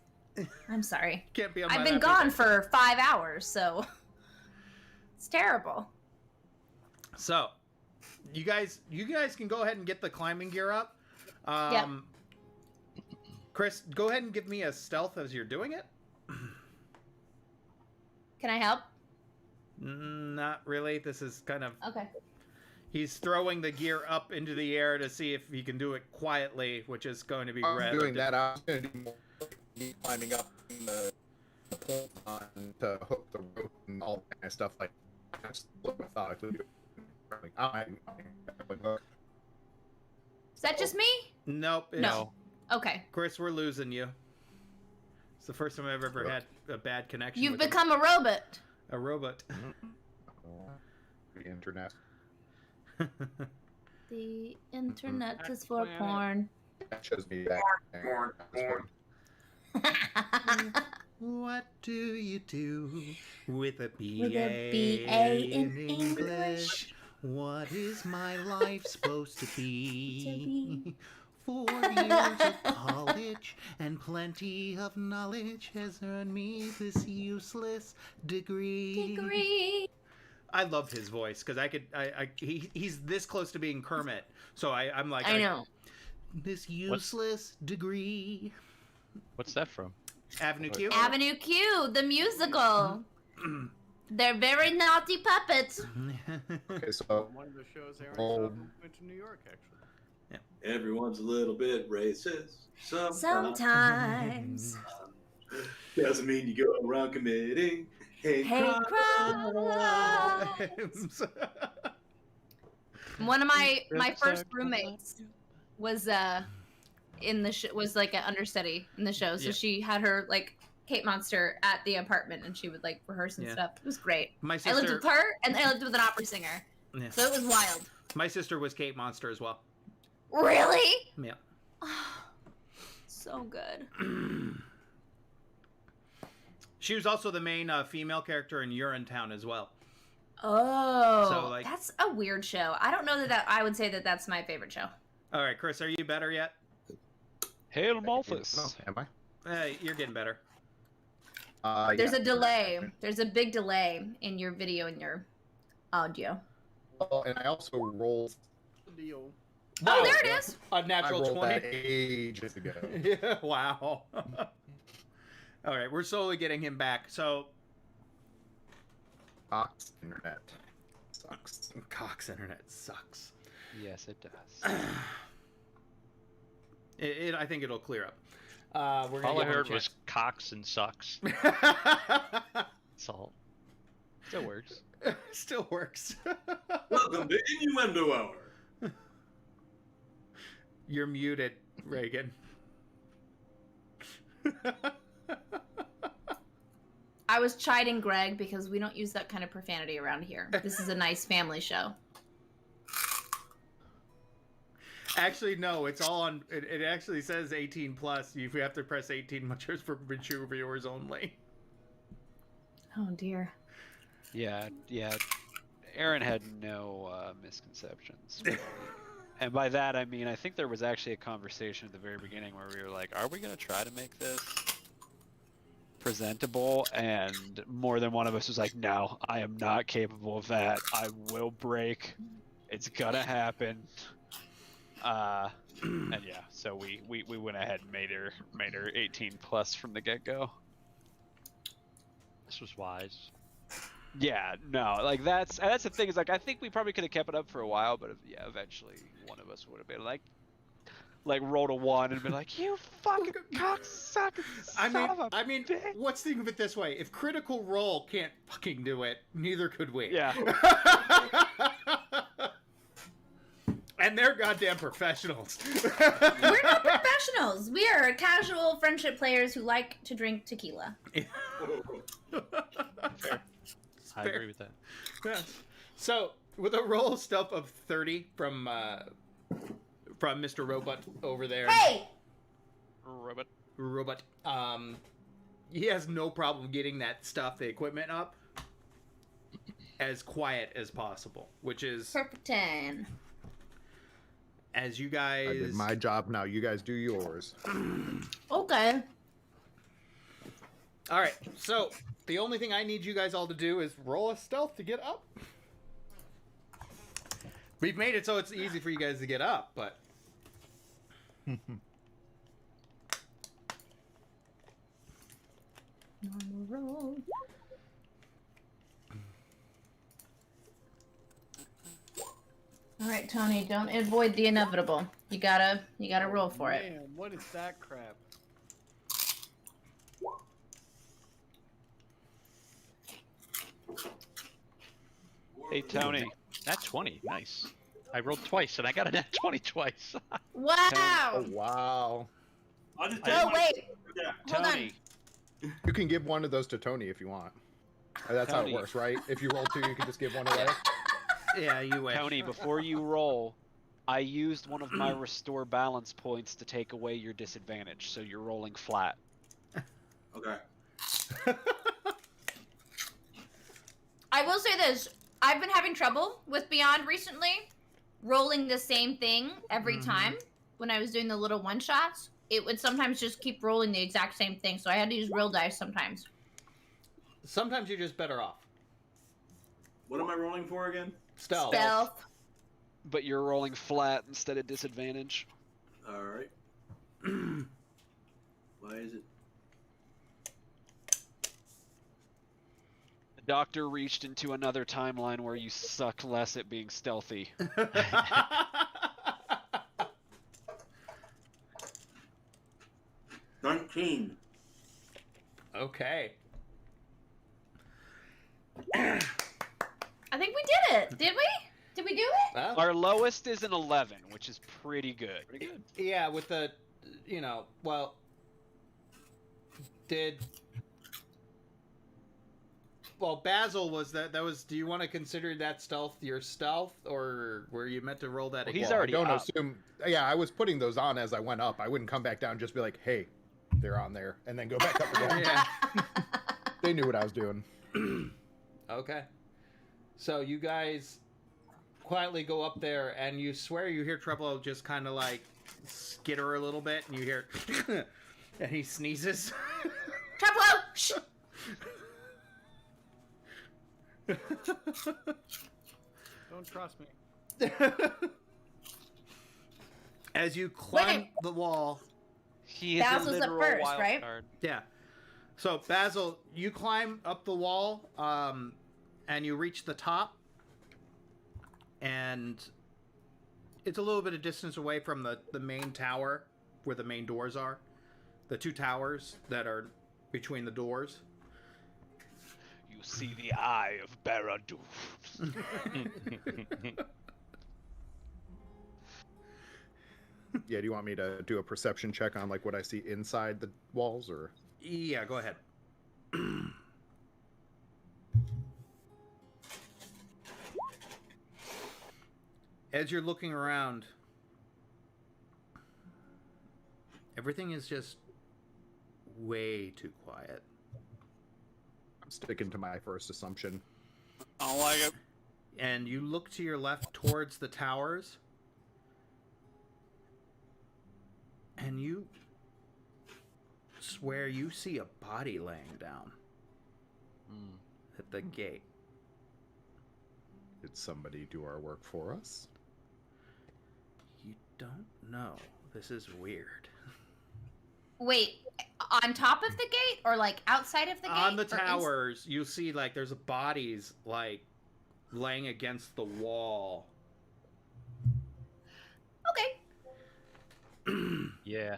I'm sorry.
Can't be on my
I've been
lap
gone
either.
for 5 hours, so it's terrible.
So, you guys can go ahead and get the climbing gear up.
Yep.
Chris, go ahead and give me a stealth as you're doing it.
Can I help?
Not really. This is kind of
Okay.
he's throwing the gear up into the air to see if he can do it quietly, which is going to be
I'm
rather
doing that. I'm gonna do more me climbing up the pole on to hook the rope and all that kind of stuff. Like, just methodically.
Is that just me?
Nope. it's-
No. Okay.
Chris, we're losing you. It's the first time I've ever had a bad connection.
You've
with a-
become a robot.
a robot.
The internet.
The internet is for porn.
That shows me that.
What do you do with a BA,
With a BA in English?
What is my life supposed to be? 4 years of college and plenty of knowledge has earned me this useless degree. I love his voice because he's this close to being Kermit. So I'm like,
I know.
This useless degree.
What's that from?
Avenue Q?
Avenue Q, the musical. They're very naughty puppets.
Okay, so
One of the shows Aaron
Oh.
went to New York, actually.
Everyone's a little bit racist.
Sometimes.
Doesn't mean you go around committing hate
Hate
crimes.
crimes. One of my first roommates was in the was like an understudy in the show, so
Yeah.
she had her like Kate Monster at the apartment, and she would like rehearse and
Yeah.
stuff. It was great.
My
I lived
sister,
with her, and I lived with an opera singer,
Yeah.
so it was wild.
my sister was Kate Monster as well.
Really?
Yeah.
So good.
She was also the main female character in Urinetown as well.
Oh,
So, like-
that's a weird show. I don't know that I would say that that's my favorite show.
All right, Chris, are you better yet?
Hail Malthus.
No, am I?
You're getting better.
There's
Yeah.
a delay. There's a big delay in your video and your audio.
Oh, and I also rolled.
Deal.
Oh, there it is.
A
I
natural
rolled
20.
that ages ago.
Yeah, wow. All right, we're slowly getting him back. So,
Cox internet sucks.
Cox Internet sucks.
Yes, it does.
I think it'll clear up. We're gonna
All I
give him a
heard was
chance.
cocks and sucks. That's all. Still works.
Still works.
Welcome to Innuendo Hour.
You're muted, Reagan.
I was chiding Greg because we don't use that kind of profanity around here. This is a nice family show.
Actually, no, it's all on. It actually says 18 plus. You have to press 18 just for mature viewers only.
Oh dear.
Yeah. Aaron had no misconceptions. Really. And by that, I mean, I think there was actually a conversation at the very beginning where we were like, are we going to try to make this presentable? And more than one of us was like, no, I am not capable of that. I will break. It's going to happen. And yeah, so we went ahead and made her 18 plus from the get-go.
This was wise.
Yeah, no, like that's the thing is like I think we probably could have kept it up for a while, but yeah, eventually one of us would have been like rolled a 1 and been like, you fucking cocksucker.
I mean, let's think of it this way: if Critical Role can't fucking do it, neither could we.
Yeah.
And they're goddamn professionals.
We're not professionals. We are casual friendship players who like to drink tequila.
I agree with that.
Yeah. So, with a roll stuff of 30 from Mr. Robot over there.
Hey!
Robot.
He has no problem getting that stuff, the equipment up, as quiet as possible, which is
Perfect 10.
as you
I
guys.
did my job. Now you guys do yours.
Okay.
All right, so the only thing I need you guys all to do is roll a stealth to get up. We've made it so it's easy for you guys to get up, but
Normal roll. All right, Tony, don't avoid the inevitable. You gotta roll for it.
Man, what is that crap?
Hey Tony.
Nat 20, nice. I rolled twice and I got a nat 20 twice.
Wow!
Oh wow!
I'll just
Oh wait,
Yeah.
hold on.
Tony.
You can give one of those to Tony if you want. That's how it
Tony.
works, right? If you roll 2, you can just give one away.
yeah, you wish.
Tony, before you roll, I used one of my restore balance points to take away your disadvantage, so you're rolling flat.
Okay.
I will say this. I've been having trouble with Beyond recently, rolling the same thing every time. When I was doing the little one shots, it would sometimes just keep rolling the exact same thing, so I had to use real dice sometimes.
Sometimes you're just better off.
What am I rolling for again?
Stealth.
Stealth.
But you're rolling flat instead of disadvantage.
All right. Why is it?
The doctor reached into another timeline where you suck less at being stealthy.
19.
Okay.
I think we did it. Did we? Did we do it?
Well,
Our lowest is an 11, which is pretty good.
Pretty good.
yeah, with the, you know, well, well, Basil was that was, do you want to consider that stealth your stealth, or were you meant to roll that
Well,
again?
he's
Well,
already
I don't
up.
assume. Yeah, I was putting those on as I went up. I wouldn't come back down and just be like, "Hey, they're on there," and then go back up again.
Yeah.
They knew what I was doing.
Okay. So you guys quietly go up there, and you swear you hear Treblo just kind of like skitter a little bit, and you hear, and he sneezes.
Traplo! Shh!
Don't trust me.
As you climb
Wait.
the wall,
He is
Basil's
a
up
literal
first,
wild
right?
card.
yeah. So Basil, you climb up the wall, and you reach the top, and it's a little bit of distance away from the main tower where the main doors are. The two towers that are between the doors.
You see the eye of Barad-dûr.
Yeah, do you want me to do a perception check on like what I see inside the walls, or?
Yeah, go ahead. As you're looking around, everything is just way too quiet.
I'm sticking to my first assumption.
I don't like it.
And you look to your left towards the towers, and you swear you see a body laying down at the gate.
Did somebody do our work for us?
You don't know. This is weird.
Wait, on top of the gate or like outside of the gate?
On the
or
towers, you see like there's bodies like laying against the wall.
Okay.
Yeah.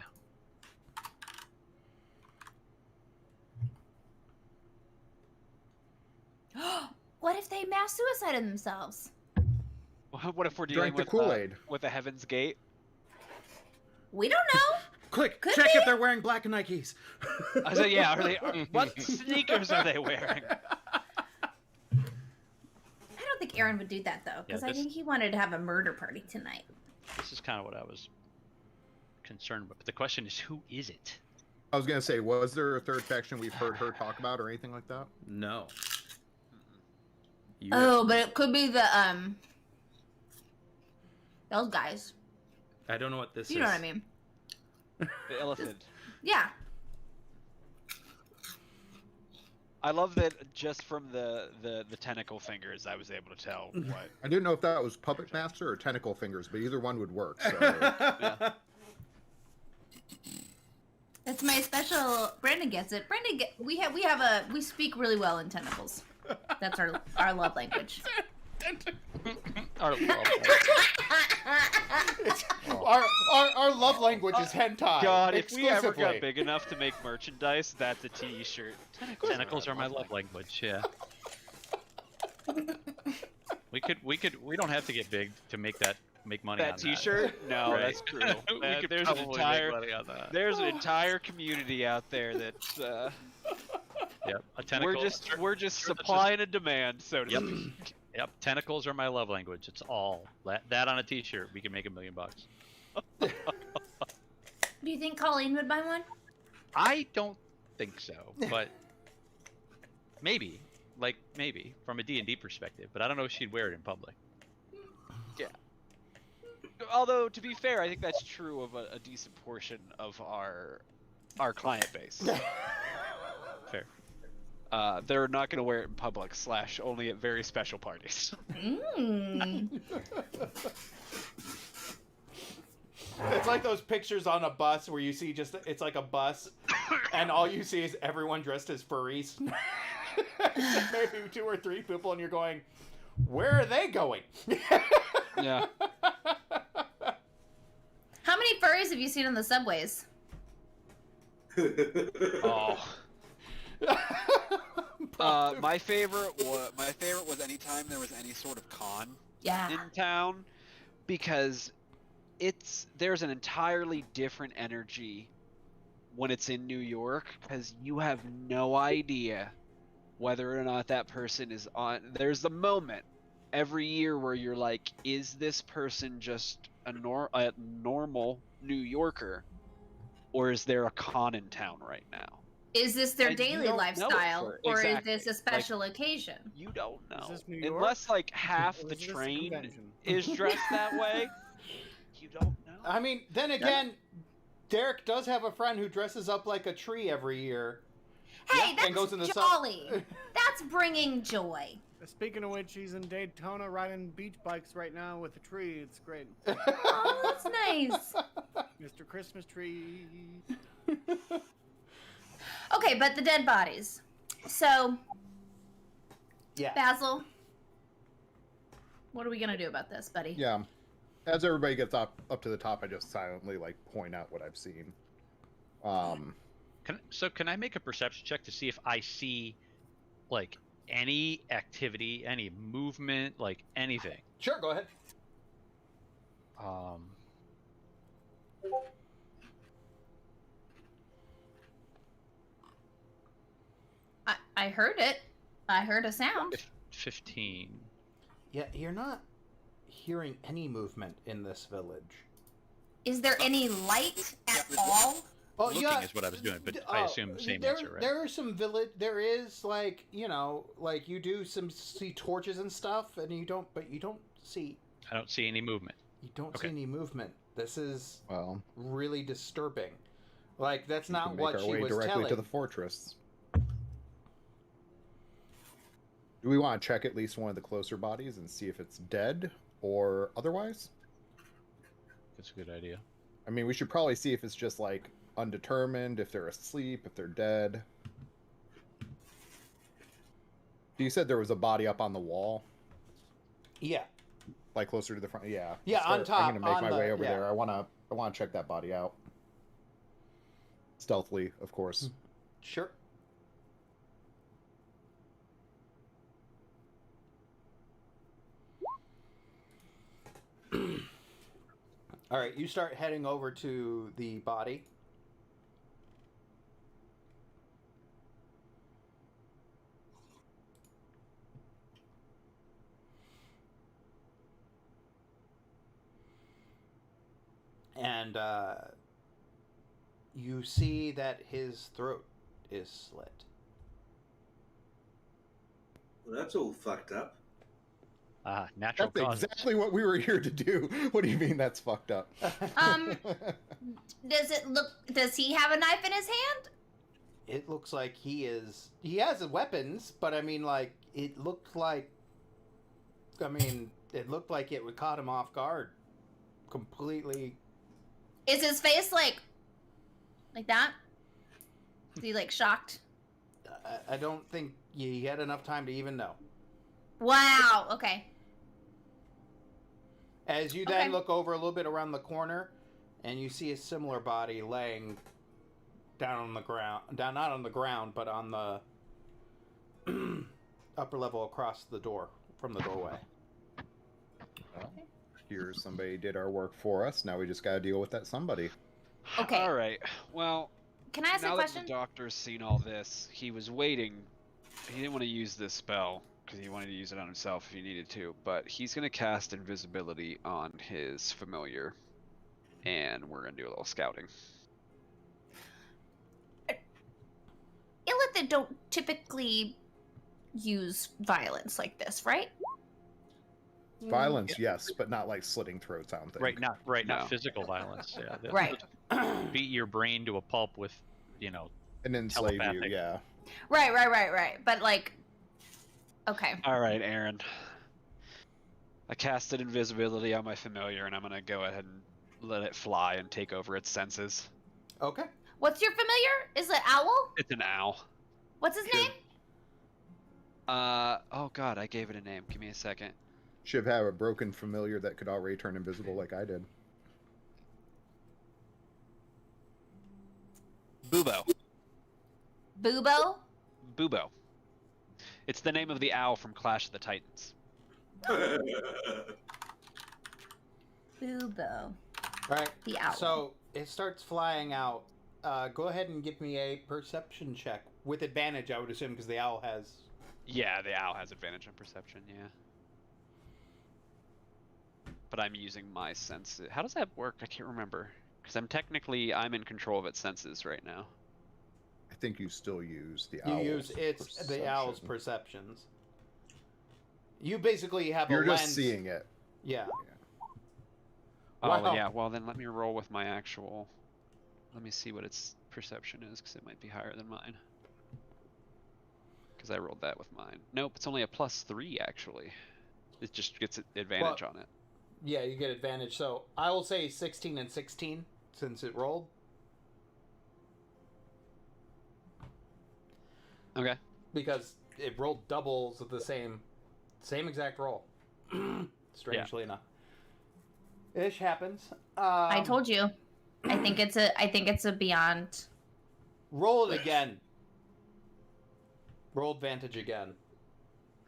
What if they mass suicided themselves?
What if we're dealing
Drank the
with
Kool-Aid.
with a Heaven's Gate?
We don't know.
Quick,
Could
check
be.
if they're wearing black Nikes.
I said, yeah. What sneakers are they wearing?
I don't think Aaron would do that though, because I
this-
think he wanted to have a murder party tonight.
This is kind of what I was concerned about. But the question is, who is it?
I was gonna say, was there a third faction we've heard her talk about or anything like that?
No. You
Oh, but it could be the those guys.
I don't know what this
You
is.
know what I mean?
The elephant.
Yeah.
I love that just from the tentacle fingers, I was able to tell what.
I didn't know if that was Puppet Master or Tentacle Fingers, but either one would work. So
Yeah.
That's my special. Brandon gets it. We speak really well in tentacles. That's our love language.
Our love.
our love language is hentai.
God, if we ever
exclusively.
got big enough to make merchandise, that's a T-shirt.
Tentacles are my love language. Yeah. We don't have to get big to make money on
That T-shirt? No,
Right.
that's true.
We could
There's an
probably make
entire
money on that.
there's an entire community out there that's
Yep. A tentacle.
we're just
sure, that's
supply and demand, so to
Yep.
speak.
Yep. Tentacles are my love language. It's all that on a T-shirt. We can make $1 million.
Do you think Colleen would buy one?
I don't think so, but maybe. like maybe from a D&D perspective, but I don't know if she'd wear it in public.
Although, to be fair, I think that's true of a decent portion of our client base.
Fair.
They're not going to wear it in public / only at very special parties.
It's like those pictures on a bus where you see it's like a bus, and all you see is everyone dressed as furries. Maybe 2 or 3 people, and you're going, where are they going?
Yeah.
How many furries have you seen on the subways?
Oh. My favorite was anytime there was any sort of con
Yeah.
in town, because there's an entirely different energy when it's in New York, because you have no idea whether or not that person is on. There's the moment every year where you're like, is this person just a normal New Yorker, or is there a con in town right now?
Is this their
And you
daily
don't know
lifestyle,
for-
or
exactly.
is this a special occasion?
You don't know.
this New York?
Unless like half
Or
the
is this a
train
convention?
is dressed that way, you don't know.
I mean, then again, Derek does have a friend who dresses up like a tree every year.
Hey,
and goes in the
that's
sun.
jolly. That's bringing joy.
Speaking of which, he's in Daytona riding beach bikes right now with a tree. It's great.
Oh, that's nice.
Mr. Christmas Tree.
Okay, but the dead bodies. So,
Yeah.
Basil, what are we gonna do about this, buddy?
Yeah. As everybody gets up to the top, I just silently like point out what I've seen.
Can I make a perception check to see if I see like any activity, any movement, like anything?
Sure, go ahead.
I heard it. I heard a sound.
15.
Yeah, you're not hearing any movement in this village.
Is there any light at all?
Oh,
Looking is what I was doing, but I assume the same answer, right?
There are some village. There is like like you do see torches and stuff, and you don't see.
I don't see any movement.
You don't
Okay.
see any movement. This is
Well,
really disturbing. Like that's
we
not
can make
what
our
she
way
was
directly
telling.
to the fortress. Do we want to check at least one of the closer bodies and see if it's dead or otherwise?
That's a good idea.
I mean, we should probably see if it's just like undetermined, if they're asleep, if they're dead. You said there was a body up on the wall,
Yeah.
like closer to the front. Yeah.
Yeah, on top,
I'm gonna make
on
my way
the-
over
yeah.
there. I wanna check that body out. Stealthily, of course.
Sure. All right, you start heading over to the body. And you see that his throat is slit.
Well, that's all fucked up.
Natural
That's
causes.
exactly what we were here to do. What do you mean that's fucked up?
Does he have a knife in his hand?
It looks like he has weapons, but I mean, like, it looked like it would caught him off guard. Completely.
Is his face like that? Is he like shocked?
I don't think you had enough time to even know.
Wow. Okay.
As you then
Okay.
look over a little bit around the corner, and you see a similar body laying down on the ground. Not on the ground, but on the upper level across the door from the doorway.
Well, here's somebody did our work for us. Now we just got to deal with that somebody.
Okay.
All right. Well,
Can I ask
now
a
that
question?
the doctor's seen all this, he was waiting. He didn't want to use this spell because he wanted to use it on himself if he needed to. But he's gonna cast invisibility on his familiar, and we're gonna do a little scouting.
Illithid don't typically use violence like this, right?
Violence, yes, but not like slitting throats. I don't think.
Right,
No.
not physical violence. Yeah,
Right.
Beat your brain to a pulp with, you know.
And enslave you.
Telepathic.
Yeah.
Right. But like, okay.
All right, Aaron. I casted invisibility on my familiar, and I'm gonna go ahead and let it fly and take over its senses.
Okay.
What's your familiar? Is it Owl?
It's an owl.
What's his
Sure.
name?
Oh god, I gave it a name. Give me a second.
Should have a broken familiar that could already turn invisible like I did.
Bubo.
Bubo?
Bubo. It's the name of the owl from Clash of the Titans.
Bubo.
Right.
The owl.
So it starts flying out. Go ahead and give me a perception check with advantage, I would assume, because the owl has.
Yeah, the owl has advantage on perception, yeah. But I'm using my senses. How does that work? I can't remember. Because I'm in control of its senses right now.
I think you still use the
You
owl's
use the owl's
perception.
perceptions. You basically have
You're
a
just
lens.
seeing it.
Yeah.
Oh,
Wow.
yeah, well then let me roll with my actual... Let me see what its perception is, because it might be higher than mine. Because I rolled that with mine. Nope, it's only a +3, actually. It just gets advantage on it.
Yeah, you get advantage. So I will say 16 and 16 since it rolled.
Okay.
Because it rolled doubles of the same exact roll. Strangely enough. Ish happens.
I told you. I think it's a beyond.
Roll it again. Roll advantage again.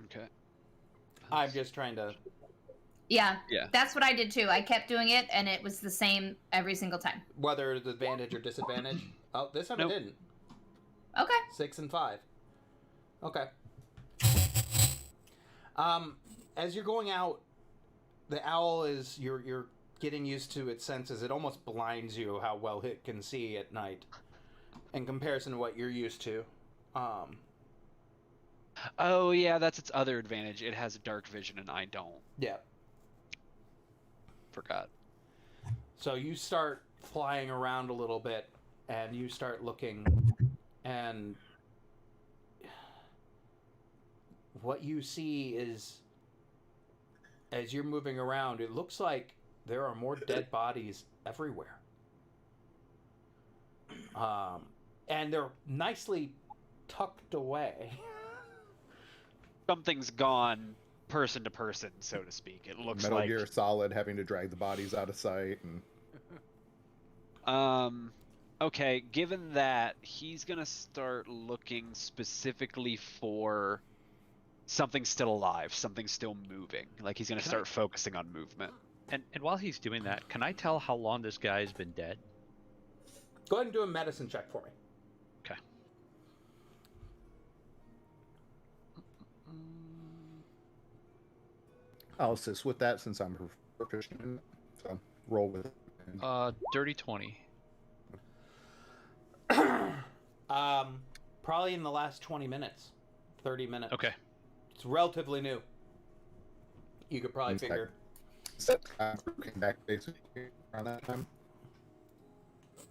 Okay.
I'm just trying to.
Yeah.
Yeah.
That's what I did too. I kept doing it, and it was the same every single time.
Whether it's advantage or disadvantage. Oh, this time
Nope.
it didn't.
Okay.
6 and 5. Okay. As you're going out, the owl is you're getting used to its senses. It almost blinds you how well it can see at night, in comparison to what you're used to.
Oh, yeah, that's its other advantage. It has dark vision, and I don't.
Yeah.
Forgot.
So you start flying around a little bit, and you start looking, and what you see is, as you're moving around, it looks like there are more dead bodies everywhere. And they're nicely tucked away.
Something's gone person to person, so to speak. It looks
Metal
like...
Gear Solid having to drag the bodies out of sight. And
Okay, given that, he's gonna start looking specifically for something still alive, something still moving. Like he's gonna start focusing on movement.
And while he's doing that, can I tell how long this guy's been dead?
Go ahead and do a medicine check for me.
Okay.
I'll assist with that since I'm proficient in it. So roll with it.
Dirty 20.
Probably in the last 20 minutes, 30 minutes.
Okay.
It's relatively new. You could probably
It's
figure.
Set time came back basically around that time.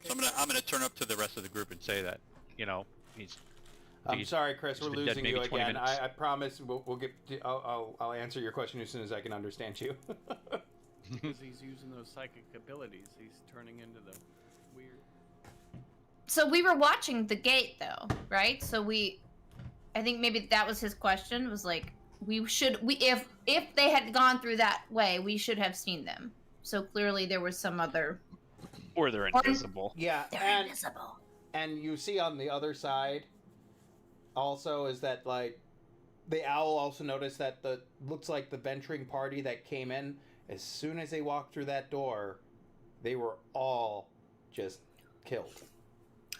So I'm gonna turn up to the rest of the group and say that, you know, he's.
I'm sorry, Chris. We're
been dead
losing
maybe
you
20
again.
minutes.
I promise we'll get. I'll answer your question as soon as I can understand you.
Because he's using those psychic abilities, he's turning into the weird.
So we were watching the gate though, right? So I think maybe that was his question, was like if they had gone through that way, we should have seen them. So clearly there was some other.
Or they're invisible.
Yeah,
They're invisible.
and you see on the other side, also is that like, the owl also noticed that looks like the venturing party that came in. As soon as they walked through that door, they were all just killed.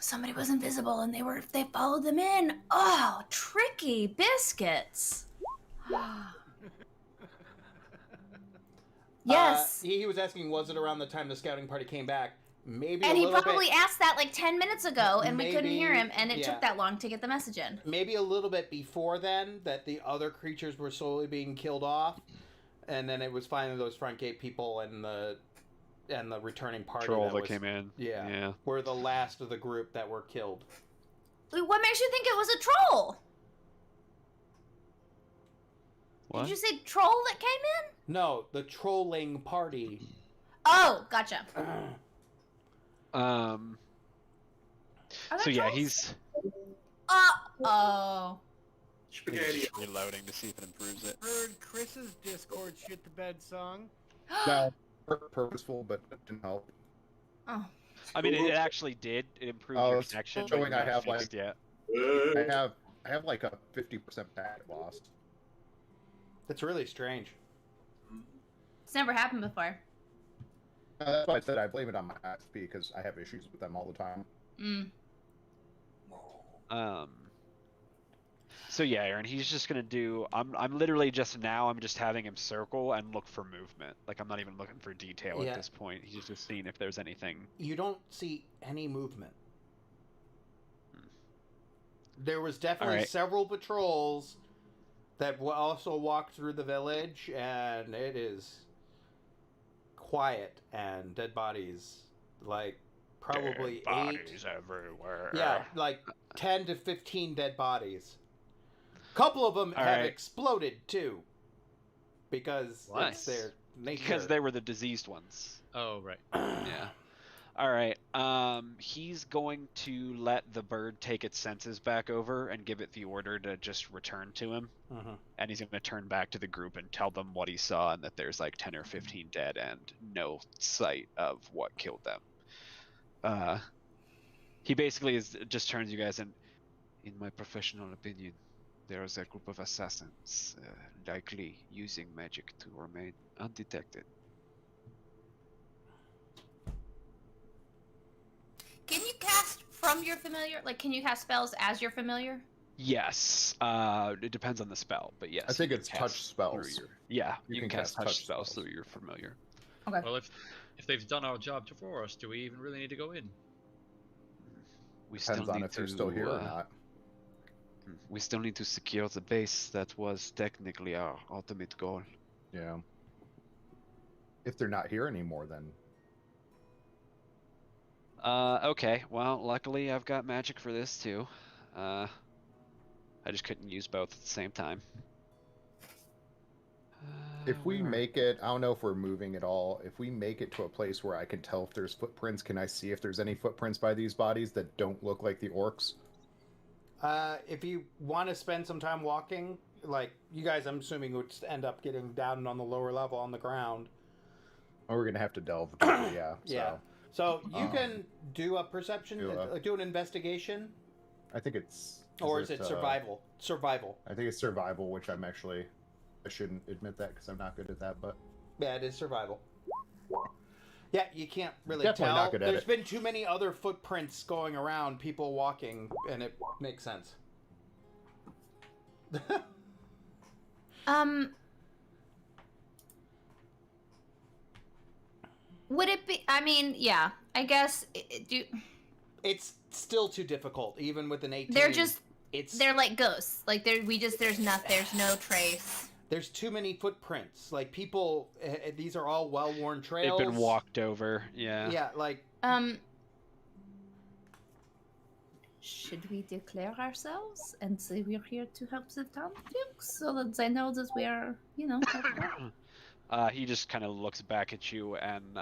Somebody was invisible and they followed them in. Oh, tricky biscuits. Yes.
He was asking, was it around the time the scouting party came back?
Maybe
And
a
he
little
probably
bit,
asked that like 10 minutes ago, and we couldn't hear
Maybe,
him, and it
yeah.
took that long to get the message in.
maybe a little bit before then that the other creatures were slowly being killed off, and then it was finally those front gate people and the returning party
Troll that
was,
came in.
Yeah.
Yeah.
were the last of the group that were killed.
Wait, what makes you think it was a troll?
What?
Did you say troll that came in?
No, the trolling party.
Oh, gotcha.
Are
Are
So
there
yeah,
trolls?
he's
Oh.
Spaghetti.
reloading to see if it improves it.
Heard Chris's Discord shit the bed song.
No, purposeful, but it didn't help.
Oh.
I mean, it actually did. It improved
Oh,
your
it's
connection.
showing
but
I
not
have,
fixed
like-
yet.
I have like a 50% packet lost.
That's really strange.
It's never happened before.
That's why I said I blame it on my ISP because I have issues with them all the time.
Mm.
So yeah, Aaron, he's just gonna do. I'm literally just now. I'm just having him circle and look for movement. Like I'm not even looking for detail
Yeah.
at this point. He's just seeing if there's anything.
You don't see any movement. There was definitely
Alright.
several patrols that also walked through the village, and it is quiet and dead bodies, like probably
Dead
8.
bodies everywhere.
Yeah, like 10 to 15 dead bodies. A couple of them have
Alright.
exploded too, because
What?
it's their nature.
Because they were the diseased ones.
Oh, right.
Yeah. All right. He's going to let the bird take its senses back over and give it the order to just return to him.
Mhm.
And he's going to turn back to the group and tell them what he saw and that there's like 10 or 15 dead and no sight of what killed them. He basically just turns to you guys and, in my professional opinion, there is a group of assassins, likely using magic to remain undetected.
Can you cast from your familiar? Like, can you cast spells as your familiar?
Yes. It depends on the spell, but yes.
I think
you can
it's
cast
touch spells.
through your- yeah, you,
You
can cast touch spells
spells.
through your familiar.
Okay.
Well, if they've done our job for us, do we even really need to go in?
We still
Depends on
need
if they're
to,
still here or not.
We still need to secure the base. That was technically our ultimate goal.
Yeah. If they're not here anymore, then
Okay. Well, luckily I've got magic for this too. I just couldn't use both at the same time.
if we
Where-
make it, I don't know if we're moving at all. If we make it to a place where I can tell if there's footprints, can I see if there's any footprints by these bodies that don't look like the orcs?
If you want to spend some time walking, like you guys, I'm assuming would end up getting down on the lower level on the ground.
Oh, we're gonna have to delve deeper, yeah. So
Yeah. So you
Um,
can do a perception, do an investigation,
I think it's.
or is it survival? Survival.
I think it's survival, which I'm actually. I shouldn't admit that because I'm not good at that, but
Yeah, it is survival. Yeah, you can't really
Definitely
tell.
not good at
There's
it.
been too many other footprints going around, people walking, and it makes sense.
Would it be? I mean, yeah. I guess.
It's still too difficult, even with an 18.
They're just.
It's
They're like ghosts. Like there's no trace.
there's too many footprints. Like people, these are all well-worn trails.
They've been walked over. Yeah.
Yeah, like
Should we declare ourselves and say we're here to help the town folks so that they know that we are,
He just kind of looks back at you and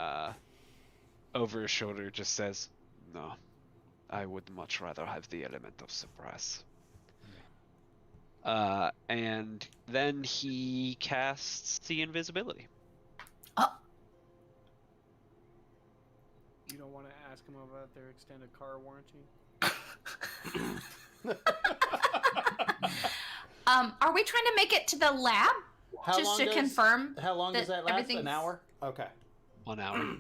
over his shoulder just says, "No, I would much rather have the element of surprise." And then he casts the invisibility.
you don't want to ask them about their extended car warranty.
Are we trying to make it to the lab just to confirm?
How long
that
does that last? An
everything's-
hour? Okay.
1 hour.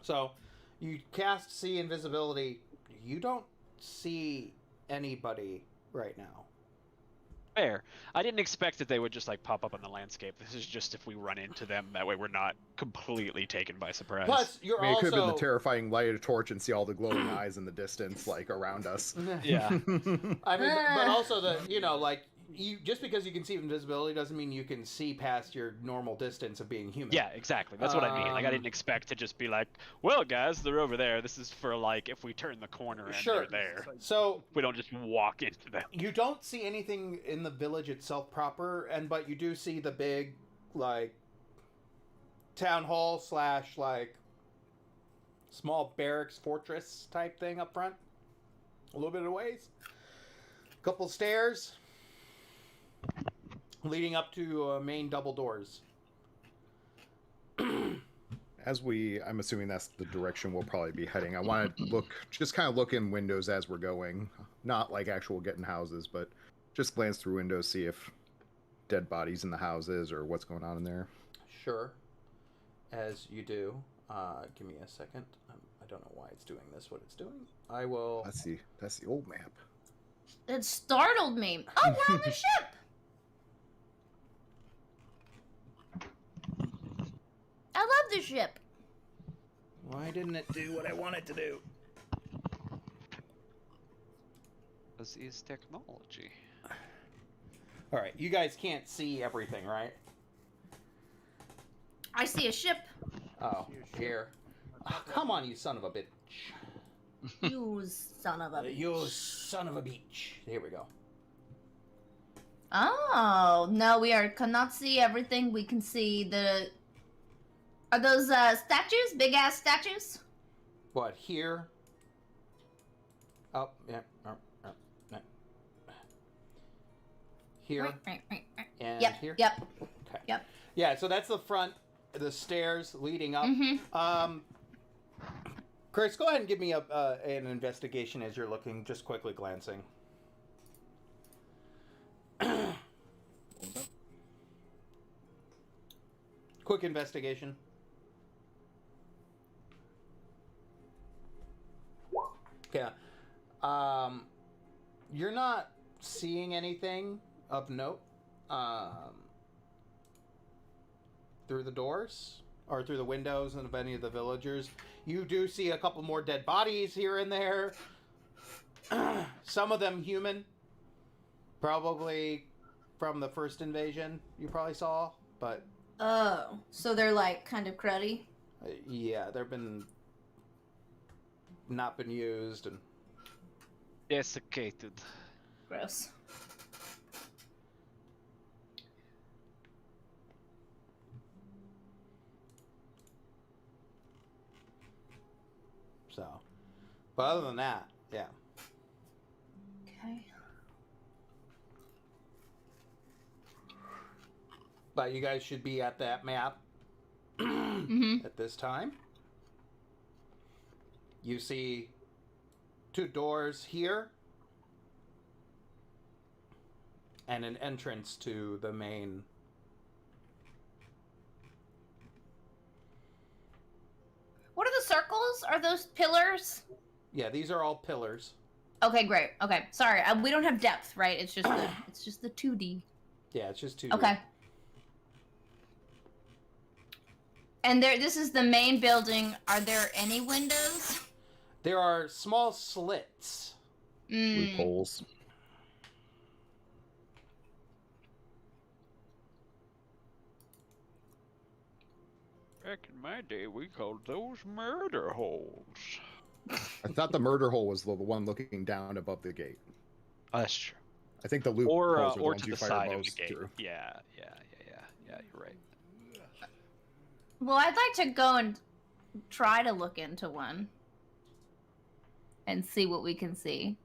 So, you cast see invisibility. You don't see anybody right now.
Fair. I didn't expect that they would just like pop up on the landscape. This is just if we run into them. That way we're not completely taken by surprise.
Plus, you're
I mean, it could have been
also
the terrifying light of a torch and see all the glowing eyes in the distance, like around us.
Yeah.
I mean, but also like you just because you can see invisibility doesn't mean you can see past your normal distance of being human.
Yeah, exactly. That's what I mean. Like I didn't expect to just be like, well, guys, they're over there. This is for like if we turn the corner and
Sure.
they're there.
So
We don't just walk into them.
you don't see anything in the village itself proper, but you do see the big like town hall / like small barracks fortress type thing up front. A little bit of ways. Couple stairs leading up to main double doors.
I'm assuming that's the direction we'll probably be heading. I want to just kind of look in windows as we're going. Not like actual getting houses, but just glance through windows, see if dead bodies in the houses or what's going on in there.
Sure. As you do. Give me a second. I don't know why it's doing this, what it's doing. I will...
That's the old map.
It startled me. Oh, we're on the ship. I love the ship.
Why didn't it do what I want it to do?
This is technology.
Alright, you guys can't see everything, right?
I see a ship.
Oh, here. Oh, come on, you son of a bitch.
You son of a bitch.
You son of a bitch. Here we go.
Oh, no, we cannot see everything. We can see the... Are those statues? Big-ass statues?
What, here? Oh, yeah. No. Here. And
Yep,
here?
yep.
Okay.
Yep.
Yeah, so that's the front, the stairs leading up.
Mm-hmm.
Chris, go ahead and give me an investigation as you're looking, just quickly glancing. Quick investigation. Yeah. You're not seeing anything of note through the doors or through the windows of any of the villagers. You do see a couple more dead bodies here and there. Some of them human. Probably from the first invasion you probably saw, but...
Oh, so they're like kind of cruddy?
Yeah, they've been... not been used and...
Desiccated.
Gross.
So, but other than that, yeah.
Okay.
But you guys should be at that map
Mm-hmm.
at this time. You see 2 doors here and an entrance to the main.
What are the circles? Are those pillars?
Yeah, these are all pillars.
Okay, great. Okay, sorry. We don't have depth, right? It's just the 2D.
Yeah, it's just 2.
Okay. And this is the main building. Are there any windows?
There are small slits.
Loopholes.
Back in my day, we called those murder holes.
I thought the murder hole was the one looking down above the gate.
Oh, that's true.
I think the loopholes
Or
are the ones
to
you
the
fire
side of the
most
gate.
through.
Yeah, you're right.
Well, I'd like to go and try to look into one and see what we can see.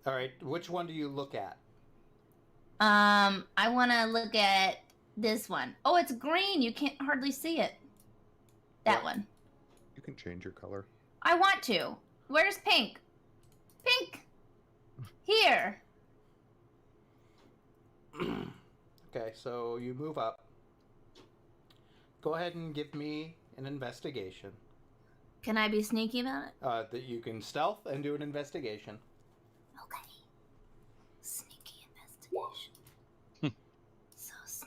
All right, which one do you look at?
I want to look at this one. Oh, it's green. You can't hardly see it. That one.
You can change your color.
I want to. Where's pink? Pink. Here.
Okay, so you move up. Go ahead and give me an investigation.
Can I be sneaky about it?
That you can stealth and do an investigation.
Okay. Sneaky.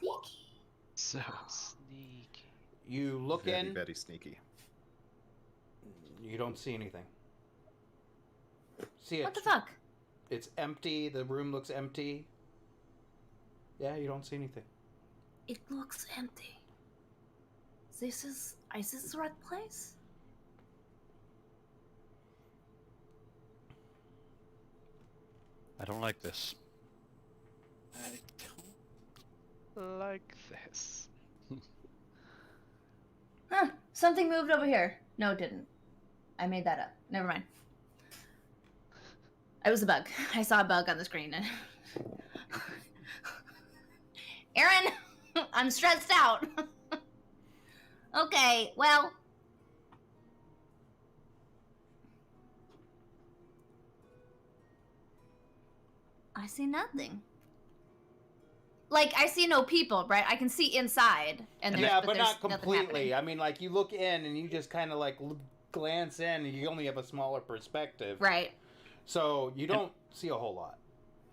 sneaky.
So sneaky.
You look
Very,
in.
very sneaky.
You don't see anything. See it?
What the fuck?
It's empty. The room looks empty. Yeah, you don't see anything.
It looks empty. Is this the right place?
I don't like this.
I don't like this.
Huh, something moved over here. No, it didn't. I made that up. Never mind. It was a bug. I saw a bug on the screen. Aaron, I'm stressed out. Okay, well. I see nothing. Like, I see no people, right? I can see inside. And
Yeah, but
there's
not
nothing
completely.
happening.
I mean, like, you look in and you just kind of like glance in, and you only have a smaller perspective.
Right.
So you don't see a whole lot.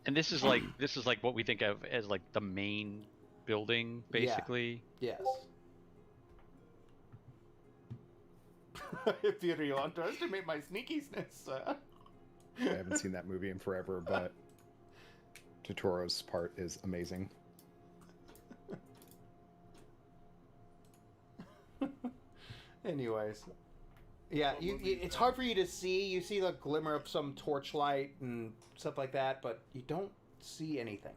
And this is like what we think of as like the main building, basically.
Yes. Peter, you underestimate my sneakiness.
I haven't seen that movie in forever, but Totoro's part is amazing.
Anyways. Yeah, it's hard for you to see. You see the glimmer of some torchlight and stuff like that, but you don't see anything.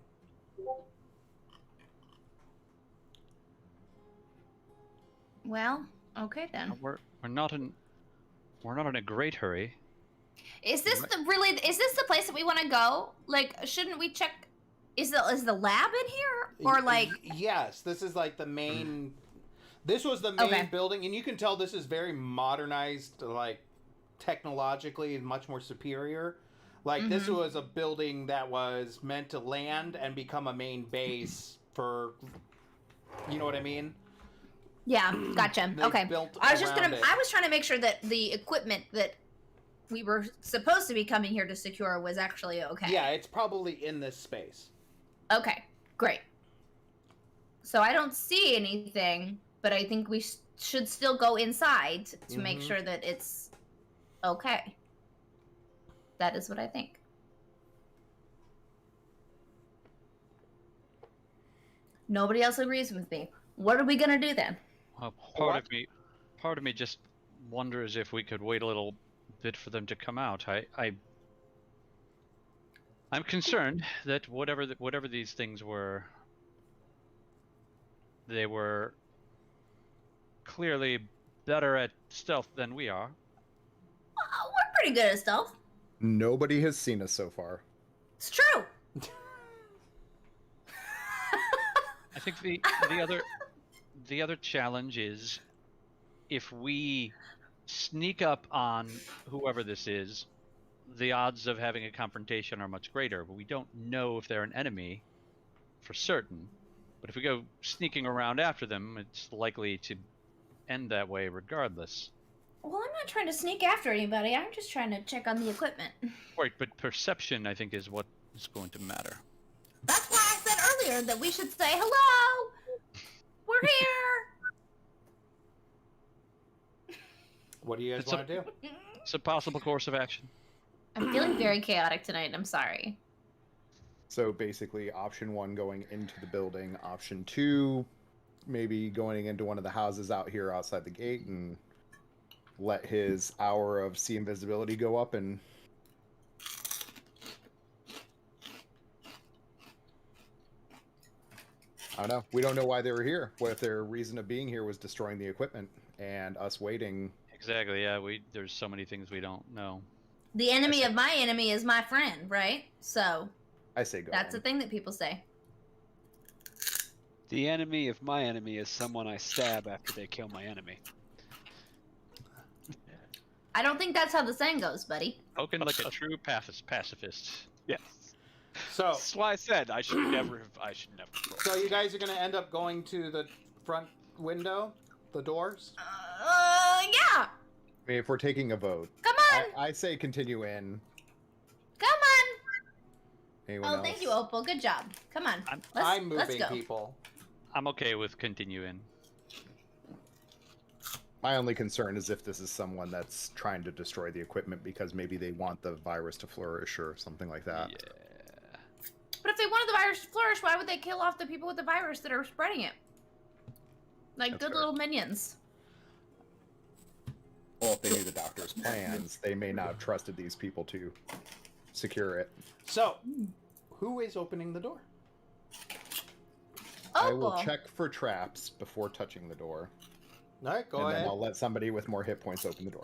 Well, okay then.
We're not in a great hurry.
Is this the place that we want to go? Like, shouldn't we check? Is the lab in here, or like?
Yes, this is like the main. This was the main
Okay.
building, and you can tell this is very modernized, like technologically and much more superior. Like this
Mhm.
was a building that was meant to land and become a main base for. You know what I mean?
Yeah, gotcha.
They
Okay.
built
I was
around it.
I was trying to make sure that the equipment that we were supposed to be coming here to secure was actually okay.
Yeah, it's probably in this space.
Okay. Great. So I don't see anything, but I think we should still go inside to make
Mhm.
sure that it's okay. That is what I think. Nobody else agrees with me. What are we gonna do then?
Part of me just wonders if we could wait a little bit for them to come out. I'm concerned that whatever these things were, they were clearly better at stealth than we are.
We're pretty good at stealth.
Nobody has seen us so far.
It's true.
I think the other challenge is if we sneak up on whoever this is, the odds of having a confrontation are much greater. But we don't know if they're an enemy for certain. But if we go sneaking around after them, it's likely to end that way regardless.
Well, I'm not trying to sneak after anybody. I'm just trying to check on the equipment.
Right, but perception, I think, is what is going to matter.
That's why I said earlier that we should say hello. We're here.
What do you guys
It's a-
want to do?
It's a possible course of action.
I'm feeling very chaotic tonight. I'm sorry.
So basically, option 1 going into the building, option 2 maybe going into one of the houses out here outside the gate and let his hour of see invisibility go up and I don't know. We don't know why they were here. What if their reason of being here was destroying the equipment and us waiting?
Exactly. Yeah. There's so many things we don't know.
The enemy of my enemy is my friend, right? So
I say go.
that's
on.
a thing that people say.
The enemy of my enemy is someone I stab after they kill my enemy.
I don't think that's how the saying goes, buddy.
Spoken like a true pacifist.
Yes.
So,
That's why I said I should never roll.
so you guys are gonna end up going to the front window, the doors.
Yeah.
I mean, if we're taking a vote,
Come on.
I say continue in.
Come on.
Anyone
Oh,
else?
thank you, Opal. Good job. Come on.
I'm-
I'm
Let's
moving
go.
people.
I'm okay with continuing.
My only concern is if this is someone that's trying to destroy the equipment because maybe they want the virus to flourish or something like that.
Yeah.
But if they wanted the virus to flourish, why would they kill off the people with the virus that are spreading it? Like
That's
good
fair.
little minions.
Well, if they knew the doctor's plans, they may not have trusted these people to secure it.
So, who is opening the door?
I will
Opal.
check for traps before touching the door.
All right, go
and
ahead.
then I'll let somebody with more hit points open the door.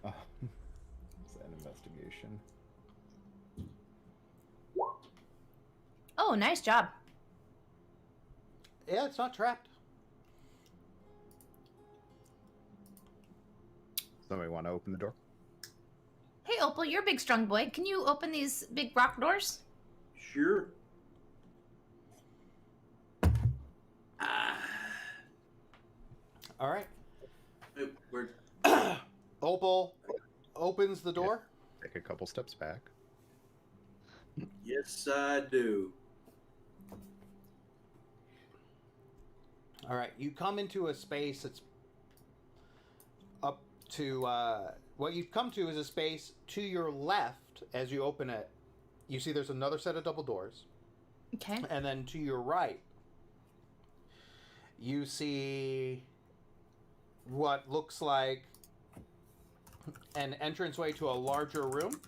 Oh, is that an investigation?
Oh, nice job.
Yeah, it's not trapped.
Somebody want to open the door?
Hey, Opal, you're a big strong boy. Can you open these big rock doors?
Sure. Ah.
All right.
Hey, we're
Opal opens the door.
Take a couple steps back.
yes, I do.
All right, you come into a space that's up to what you've come to is a space to your left. As you open it, you see there's another set of double doors,
Okay.
and then to your right, you see what looks like an entranceway to a larger room.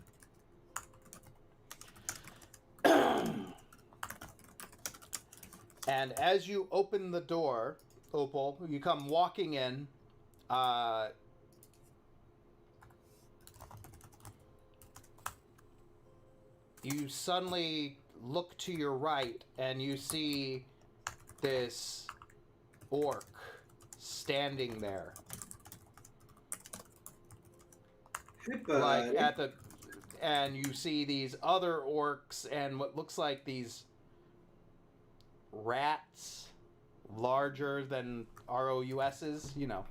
And as you open the door, Opal, you come walking in. You suddenly look to your right and you see this orc standing there.
Hey,
Like
bud.
at the, and you see these other orcs and what looks like these rats larger than ROUS's, you know,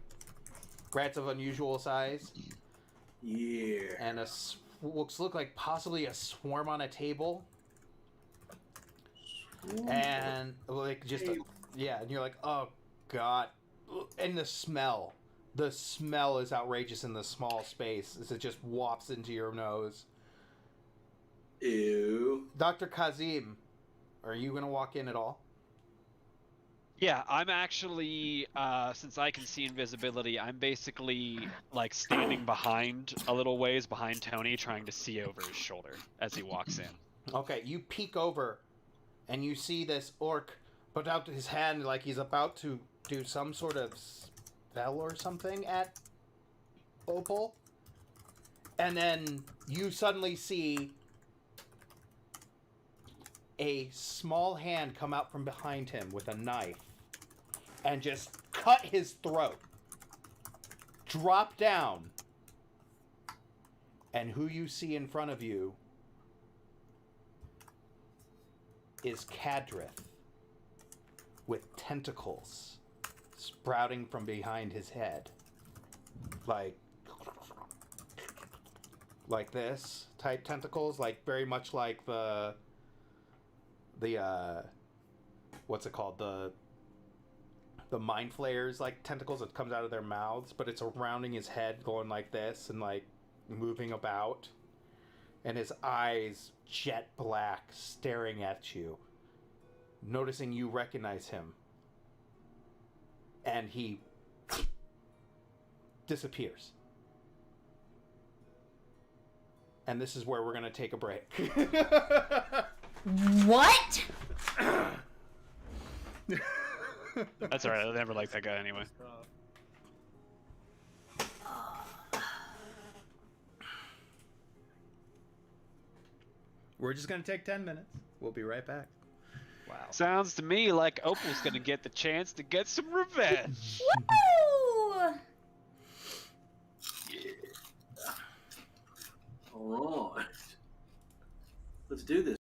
rats of unusual size,
Yeah.
and looks like possibly a swarm on a table, and like just yeah, and you're like, oh god, and the smell is outrageous in the small space as it just wafts into your nose.
Ew.
Dr. Kazim, are you gonna walk in at all?
Yeah, I'm actually, since I can see invisibility, I'm basically like standing behind a little ways behind Tony, trying to see over his shoulder as he walks in.
Okay, you peek over, and you see this orc put out his hand like he's about to do some sort of spell or something at Opal. And then you suddenly see a small hand come out from behind him with a knife and just cut his throat. Drop down. And who you see in front of you is Kadrith with tentacles sprouting from behind his head. Like this type tentacles, like very much like the what's it called, the mind flayers, like tentacles that comes out of their mouths, but it's surrounding his head, going like this and like moving about, and his eyes jet black, staring at you, noticing you recognize him, and he disappears. And this is where we're gonna take a break.
What?
That's alright, I never liked that guy anyway.
We're just gonna take 10 minutes. We'll be right back.
Wow. Sounds to me like Opal's gonna get the chance to get some revenge.
Woo!
All right. Let's do this.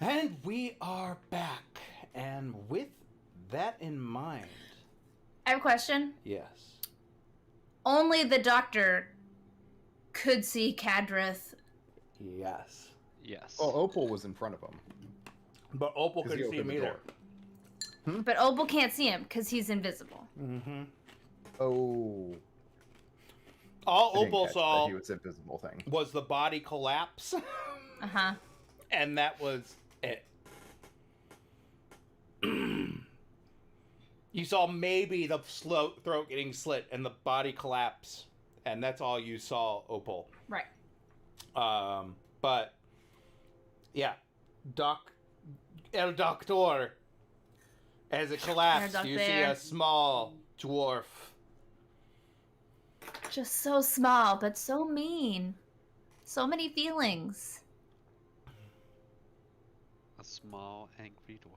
And we are back. And with that in mind,
I have a question.
yes.
Only the doctor could see Kadrith.
Yes.
Yes.
Well, Opal was in front of him.
But Opal
'Cause he
couldn't see him
opened the
either.
door.
But Opal can't see him because he's invisible.
Mm-hmm.
Oh.
All
I didn't
Opal
catch
saw
that he was invisible thing.
was the body collapse.
Uh-huh.
And that was it. You saw maybe the throat getting slit and the body collapse, and that's all you saw, Opal.
Right.
But yeah, El Doctor, as it collapsed, you see a small dwarf.
Just so small, but so mean. So many feelings.
A small, angry dwarf.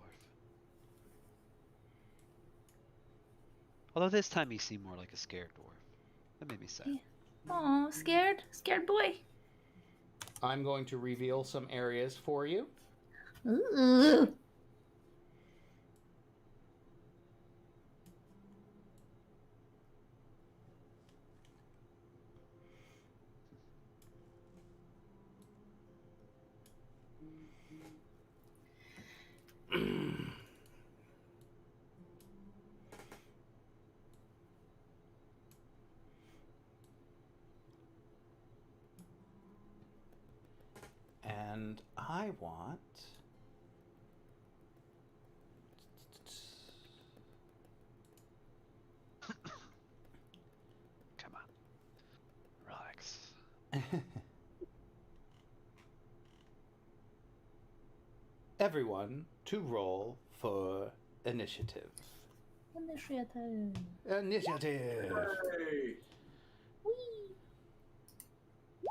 Although this time he seemed more like a scared dwarf. That made me sad.
Yeah. Oh, scared? Scared boy.
I'm going to reveal some areas for you.
Ooh.
And I want...
Come on. Relax.
everyone to roll for initiative.
Initiative.
Initiative.
Hey.
Whee!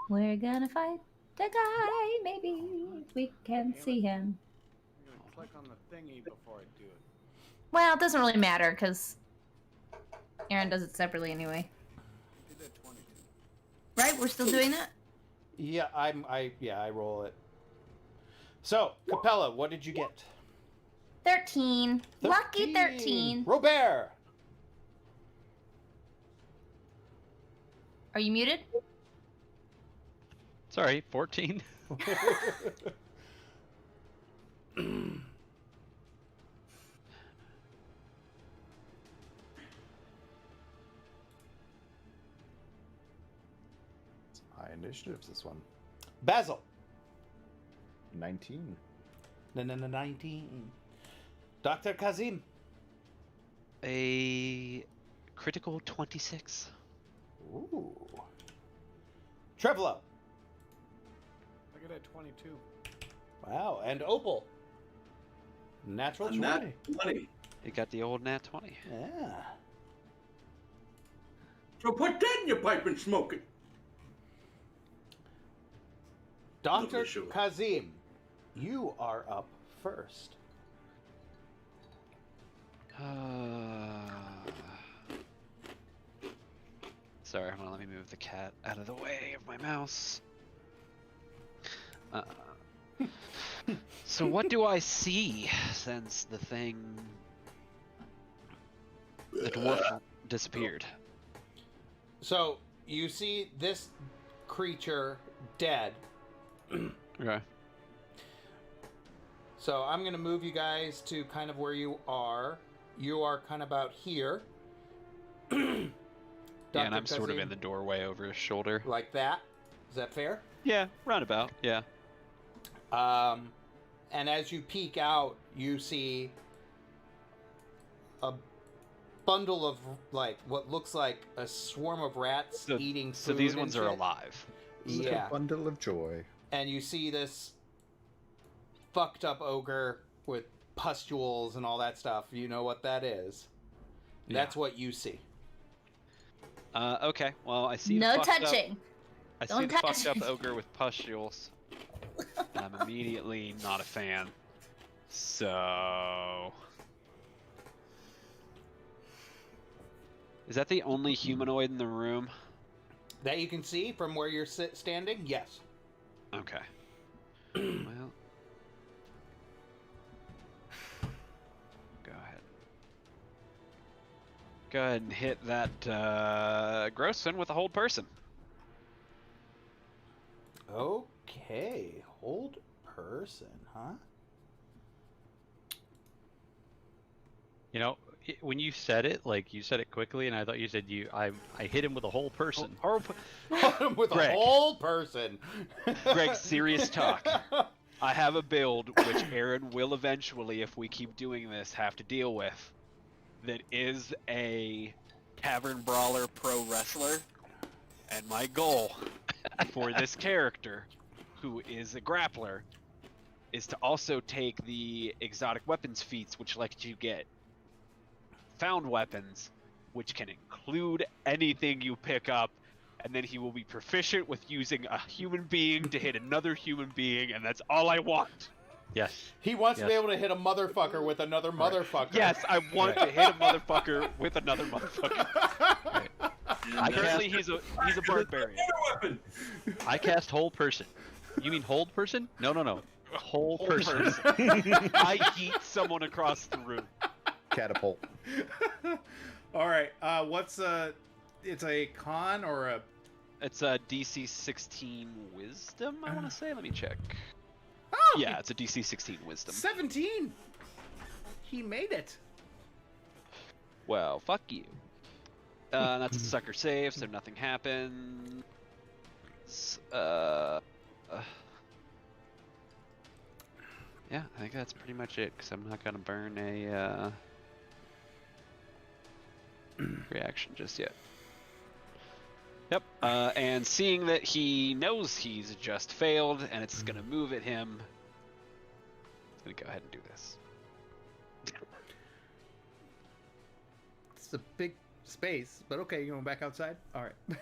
We're gonna fight the guy, maybe, if we can see him.
I'm gonna click on the thingy before I do it.
Well, it doesn't really matter, because Aaron does it separately anyway.
I did that 22.
Right? We're still doing that?
Yeah, I roll it. So, Capella, what did you get?
13. Lucky 13.
Robert!
Are you muted?
Sorry, 14.
High initiatives, this one.
Basil.
19.
19. Dr. Kazim.
A critical 26.
Ooh. Trevolo.
I got a 22.
Wow. And Opal. Natural 20.
Nat 20.
You got the old nat 20.
Yeah.
So put that in your pipe and smoke it.
Dr.
Lovely show.
Kazim, you are up first.
Sorry, hold on, let me move the cat out of the way of my mouse. So what do I see since the dwarf disappeared?
So, you see this creature dead.
Okay.
So, I'm going to move you guys to kind of where you are. You are kind of about here.
Yeah, and I'm
Dr.
sort of
Kazim,
in the doorway over his shoulder.
like that. Is that fair?
Yeah, roundabout, yeah.
And as you peek out, you see a bundle of, like, what looks like a swarm of rats eating food.
So these
and
ones are
shit.
alive.
Yeah.
A bundle of joy.
And you see this fucked up ogre with pustules and all that stuff. You know what that is. That's what you see.
Okay, well, I see
No
the fucked
touching.
Up, I
Don't
see the
touch.
fucked up ogre with pustules. And I'm immediately not a fan. So... Is that the only humanoid in the room?
That you can see from where you're standing? Yes.
Okay. Well... Go ahead. Go ahead and hit that Grossman with a hold person.
Okay. Hold person, huh?
You know, when you said it, like you said it quickly, and I thought you said I hit him with a whole person.
With
Greg.
a whole person.
Greg, serious talk. I have a build which Aaron will eventually, if we keep doing this, have to deal with. that is a Tavern Brawler pro wrestler, and my goal for this character, who is a grappler, is to also take the exotic weapons feats, which let you get found weapons, which can include anything you pick up, and then he will be proficient with using a human being to hit another human being, and that's all I want.
Yes.
He wants to be
Yes.
able to hit a motherfucker with another motherfucker.
Yes, I want to hit a motherfucker with another motherfucker. Currently, he's a barbarian.
Weapon.
I cast hold person. You mean hold person? No. Whole person.
I yeet someone across the room.
Catapult.
All right. What's it's a con or a?
It's a DC 16 Wisdom, I want to say. Let me check.
Oh,
Yeah, it's a DC 16 Wisdom.
17. He made it.
Well, fuck you. That's a sucker save, so nothing happens. Yeah, I think that's pretty much it, because I'm not going to burn a reaction just yet. Yep, and seeing that he knows he's just failed, and it's going to move at him, I'm going to go ahead and do this.
It's a big space, but okay. You going back outside? All right.
Yeah,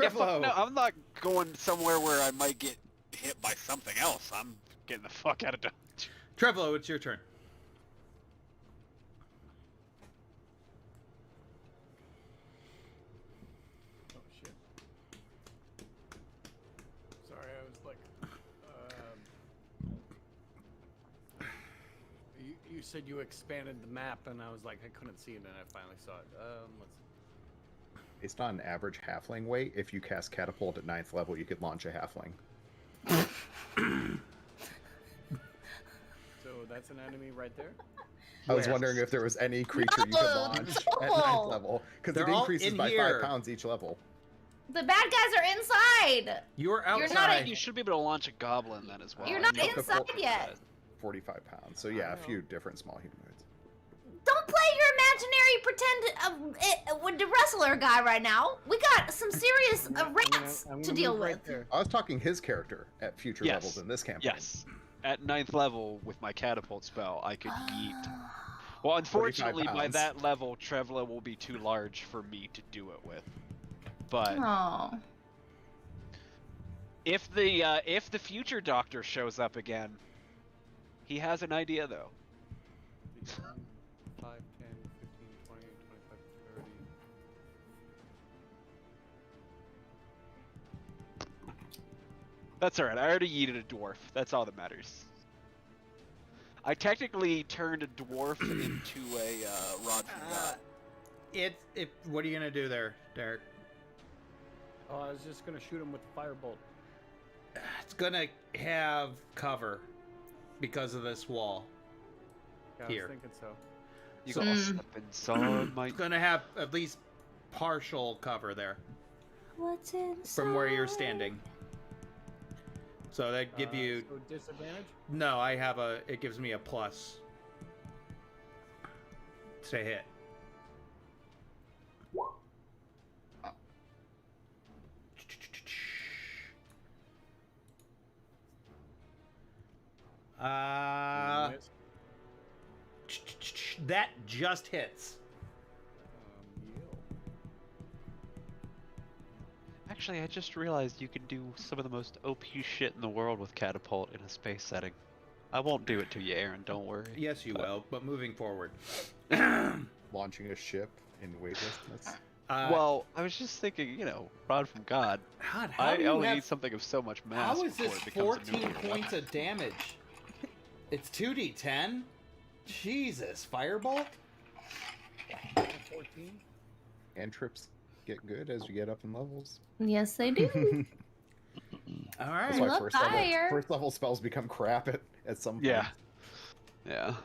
fuck,
Triflo.
no, I'm not going somewhere where I might get hit by something else. I'm getting the fuck out of Dodge.
Trevlo, it's your turn.
Oh shit. Sorry, I was like, you said you expanded the map, and I was like, I couldn't see it, and I finally saw it. Let's.
Based on average halfling weight, if you cast catapult at 9th level, you could launch a halfling.
So that's an enemy right there.
I was
Yes.
wondering if there was any creature you could
No,
launch at
no.
9th level, because
They're
it
all
increases
in
by
here.
5 pounds each level.
The bad guys are inside.
You're outside.
You're not
You should be able to launch a goblin then as well.
You're not
no, the
inside
full-
yet.
45 pounds. So yeah, a few different small humanoids.
Don't play your imaginary pretend with the wrestler guy right now. We got some serious rats
I'm
to
gonna
deal
move
with.
right there.
I was talking his character at future
Yes.
levels in this campaign.
Yes. At 9th level, with my catapult spell, I could yeet. Well, unfortunately, by
pounds.
that level, Trevla will be too large for me to do it with. But
Oh.
if the future doctor shows up again, he has an idea though.
5, 10, 15, 20, 25, 30.
That's alright, I already yeeted a dwarf. That's all that matters. I technically turned a dwarf into a rod from God.
What are you gonna do there, Derek?
Oh, I was just gonna shoot him with the firebolt.
It's gonna have cover because of this wall.
Yeah, I
Here.
was thinking so.
You
So-
gotta step inside my...
It's gonna have at least partial cover there
What's inside?
from where you're standing. So that give you
So disadvantage?
no. I have a. It gives me a plus to hit.
Miss.
That just hits.
Yield.
Actually, I just realized you can do some of the most OP shit in the world with catapult in a space setting. I won't do it to you, Aaron, don't worry.
Yes, you will. But moving forward.
Launching a ship in weightlessness.
Well, I was just thinking, you know, rod from God.
God, how
I
do you
only
have
need something of so much mass
How is
before
this
it becomes a
14
nuclear
points
weapon.
of damage? It's 2d10? Jesus, Firebolt?
14?
Cantrips get good as you get up in levels.
Yes, they do.
All
That's
right.
why
Look higher.
first level spells become crap at some point.
Yeah. Yeah.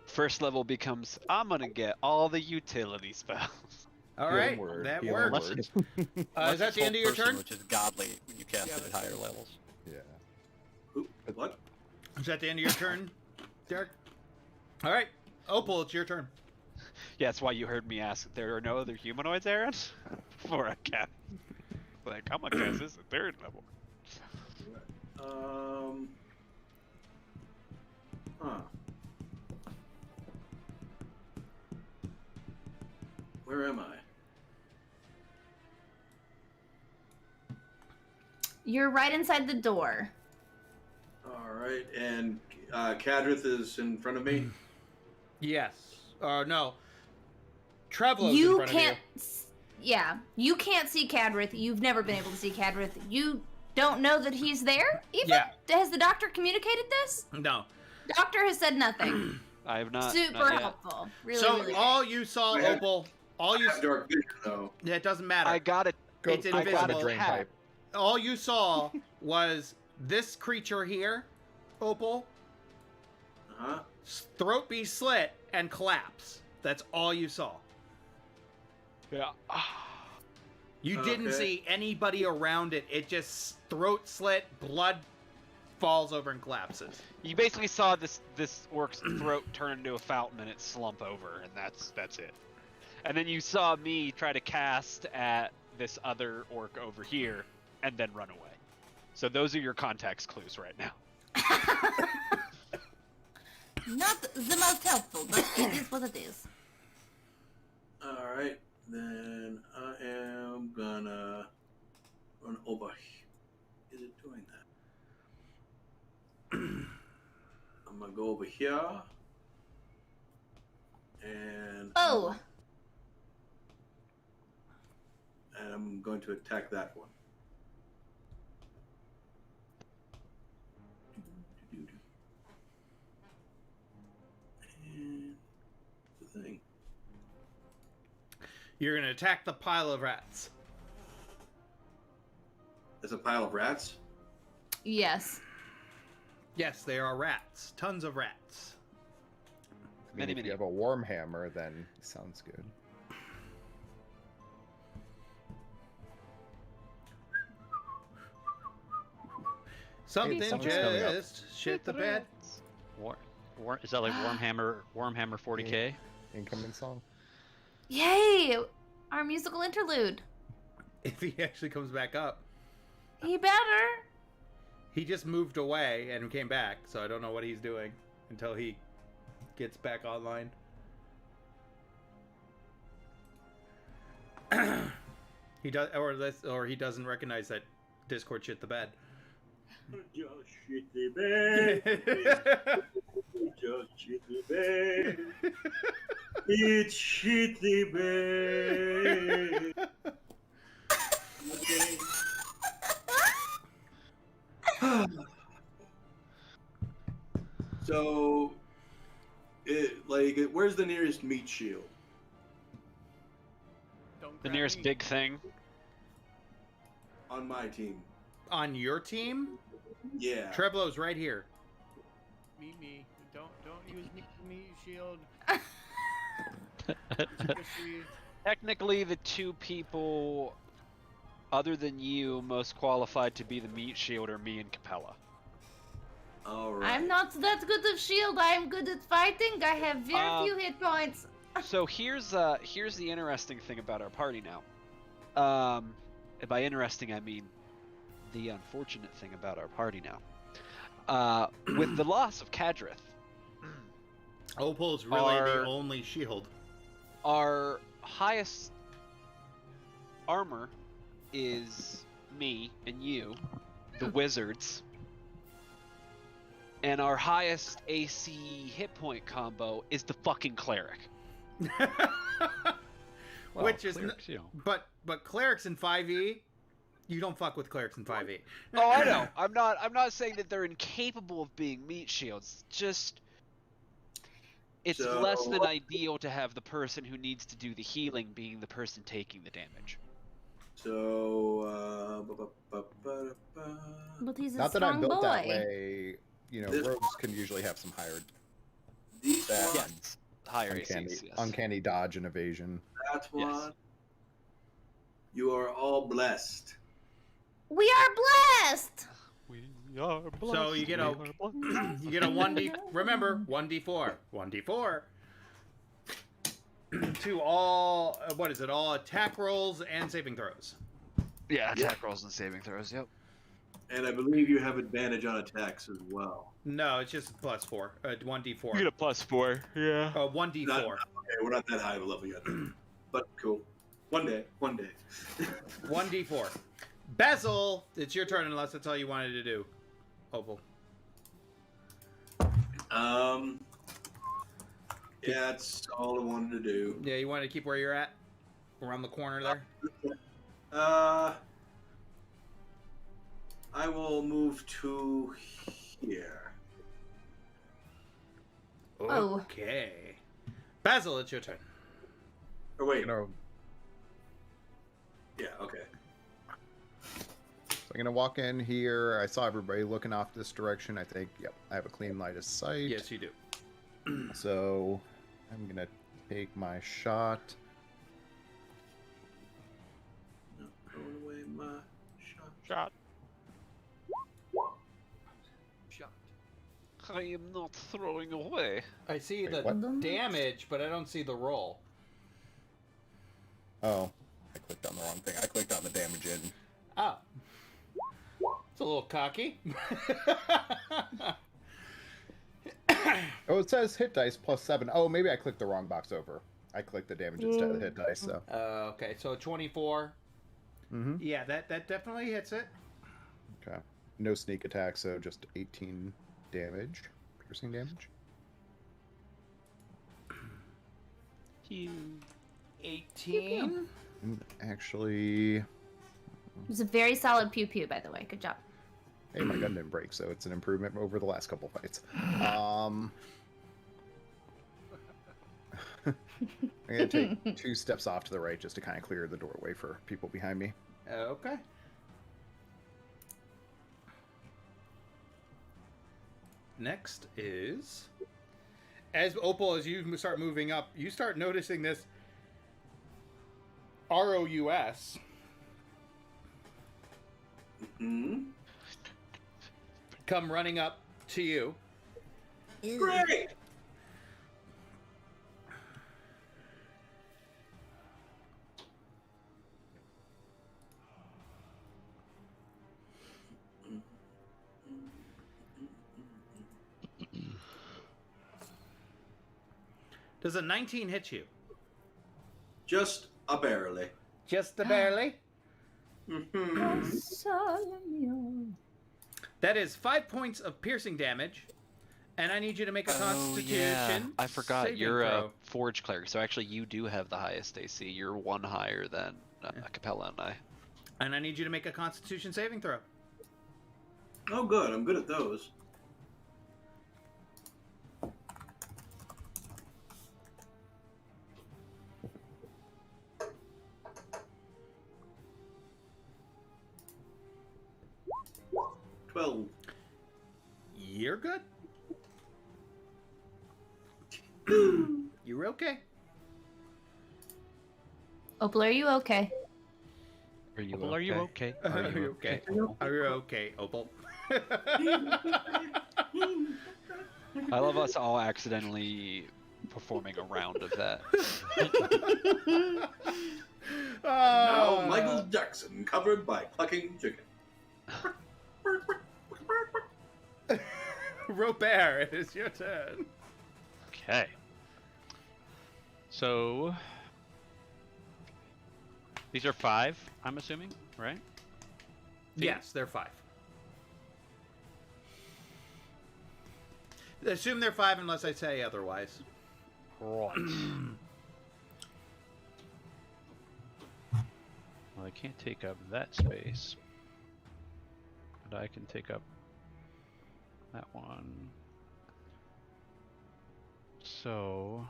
First level becomes, I'm gonna get all the utility spells.
All
Healing
right.
word,
That
healing
works.
word.
Is that the end of your turn?
Which is godly when you cast
Yeah,
it at
that's
higher
it.
levels.
Yeah.
Who? What?
Is that the end of your turn, Derek. All right, Opal, it's your turn.
Yeah, that's why you heard me ask if there are no other humanoids, Aaron? For a cat. Like, I'm gonna guess this is the third level.
Huh. Where am I?
You're right inside the door.
All right, and Kadrith is in front of me.
Yes. No. Trevor's in
You
front
can't.
of
Yeah, you can't see Kadrith. You've never been able to see Kadrith. You don't know that he's there. Even
Yeah.
Has the doctor communicated this?
you. No.
Doctor has said nothing.
I have not.
Super
not yet.
helpful. Really,
So
really.
all you saw,
I have-
Opal, all
I
you.
have dark vision though.
Yeah, it doesn't matter.
I got it.
Go,
It's
go find
invisible.
a drain
Hat.
pipe.
All you saw was this creature here, Opal,
Huh?
throat be slit and collapse. That's all you saw.
Yeah.
You didn't
Okay.
see anybody around it. It just throat slit, blood falls over and collapses.
You basically saw this orc's throat turn into a fountain and it slump over, and that's it. And then you saw me try to cast at this other orc over here, and then run away. So those are your context clues right now.
Not the most helpful, but it is what it is.
All right, then I am gonna run over. Is it doing that? I'm gonna go over here, and
Oh,
and I'm going to attack that one. And the thing.
You're gonna attack the pile of rats.
There's a pile of rats.
yes.
Yes, they are rats. Tons of rats.
I mean,
Many,
if
many.
you have a worm hammer, then it sounds good.
Something
something's coming up.
just shit the bed.
Is that like Wormhammer 40k?
Incoming song.
Yay! Our musical interlude.
If he actually comes back up.
He better.
He just moved away and came back, so I don't know what he's doing until he gets back online. He does, or he doesn't recognize that Discord shit the bed.
Just shit the bed. Just shit the bed. It's shit the bed. Okay.
So, where's the nearest meat shield?
Don't
The
grab
nearest
me.
big thing.
On my team.
On your team,
Yeah.
Treblo's right here.
Meet me. Don't use me shield.
Technically, the two people, other than you, most qualified to be the meat shield are me and Capella.
All right.
I'm not that good of shield. I am good at fighting. I have very few hit points.
So here's the interesting thing about our party now. And by interesting, I mean the unfortunate thing about our party now. With the loss of Kadrith,
Opal's really the
Our-
only shield.
our highest armor is me and you, the wizards. And our highest AC hit point combo is the fucking cleric.
Well,
Which is,
clerics, you know.
but clerics in 5e, you don't fuck with clerics in 5e.
Oh, I know. I'm not saying that they're incapable of being meat shields. Just it's
So-
less than ideal to have the person who needs to do the healing being the person taking the damage.
So,
But he's a
Not that
strong
I'm built
boy.
that way. You know,
This-
rogues can usually have some higher
these
that
one,
Higher
uncanny,
ACs, yes.
uncanny dodge and evasion.
that
Yes.
one. You are all blessed.
We are blessed.
So you get a you get a 1d. Remember 1d4, 1d4 to all. What is it? All attack rolls and saving throws.
Yeah, attack rolls and saving throws. Yep.
And I believe you have advantage on attacks as well.
No, it's just +4. 1d4.
You get a +4. Yeah.
1d4.
Okay, we're not that high of a level yet. But cool. One day.
1d4. Basil, it's your turn unless that's all you wanted to do. Opal.
Yeah, that's all I wanted to do.
Yeah, you wanted to keep where you're at? Around the corner there?
I will move to here.
Oh.
Okay. Basil, it's your turn.
Or wait.
You know,
Yeah, okay.
so I'm gonna walk in here. I saw everybody looking off this direction. I think, yep, I have a clean line of sight.
Yes, you do.
So I'm gonna take my shot.
No, throwing away my shot.
Shot. I am not throwing away.
I see
Wait,
the
what?
damage, but I don't see the roll.
Oh, I clicked on the wrong thing. I clicked on the damage in.
Oh. It's a little cocky.
Oh, it says hit dice +7. Oh, maybe I clicked the wrong box over. I clicked the damage instead of hit dice, so.
Okay, so 24.
Mm-hmm.
Yeah, that definitely hits it.
Okay. No sneak attack, so just 18 damage. Piercing damage.
18.
And actually,
It was a very solid pew pew, by the way. Good job.
hey, my gun didn't break, so it's an improvement over the last couple fights. I'm gonna take 2 steps off to the right just to kind of clear the doorway for people behind me.
Okay.
Next is, as Opal, as you start moving up, you start noticing this ROUS
Hmm.
come running up to you.
Great.
Does a 19 hit you?
Just a barely.
Just a barely.
Mhm.
That is 5 points of piercing damage, and I need you to make a
Oh
Constitution.
yeah, I forgot.
saving
You're a
throw.
forge cleric, so actually you do have the highest AC. You're 1 higher than Capella and I.
And I need you to make a Constitution saving throw.
Oh, good. I'm good at those.
You're good. You're okay.
Opal, are you okay?
Are you
Opal, are you okay?
Are you okay? Are you okay, Opal?
I love us all accidentally performing a round of that.
Now, Michael Jackson, covered by Clucking Chicken.
Robert, it is your turn.
Okay. So these are 5, I'm assuming, right?
Yes, they're 5. Assume they're 5 unless I say otherwise.
Right. Well, I can't take up that space, but I can take up that one. So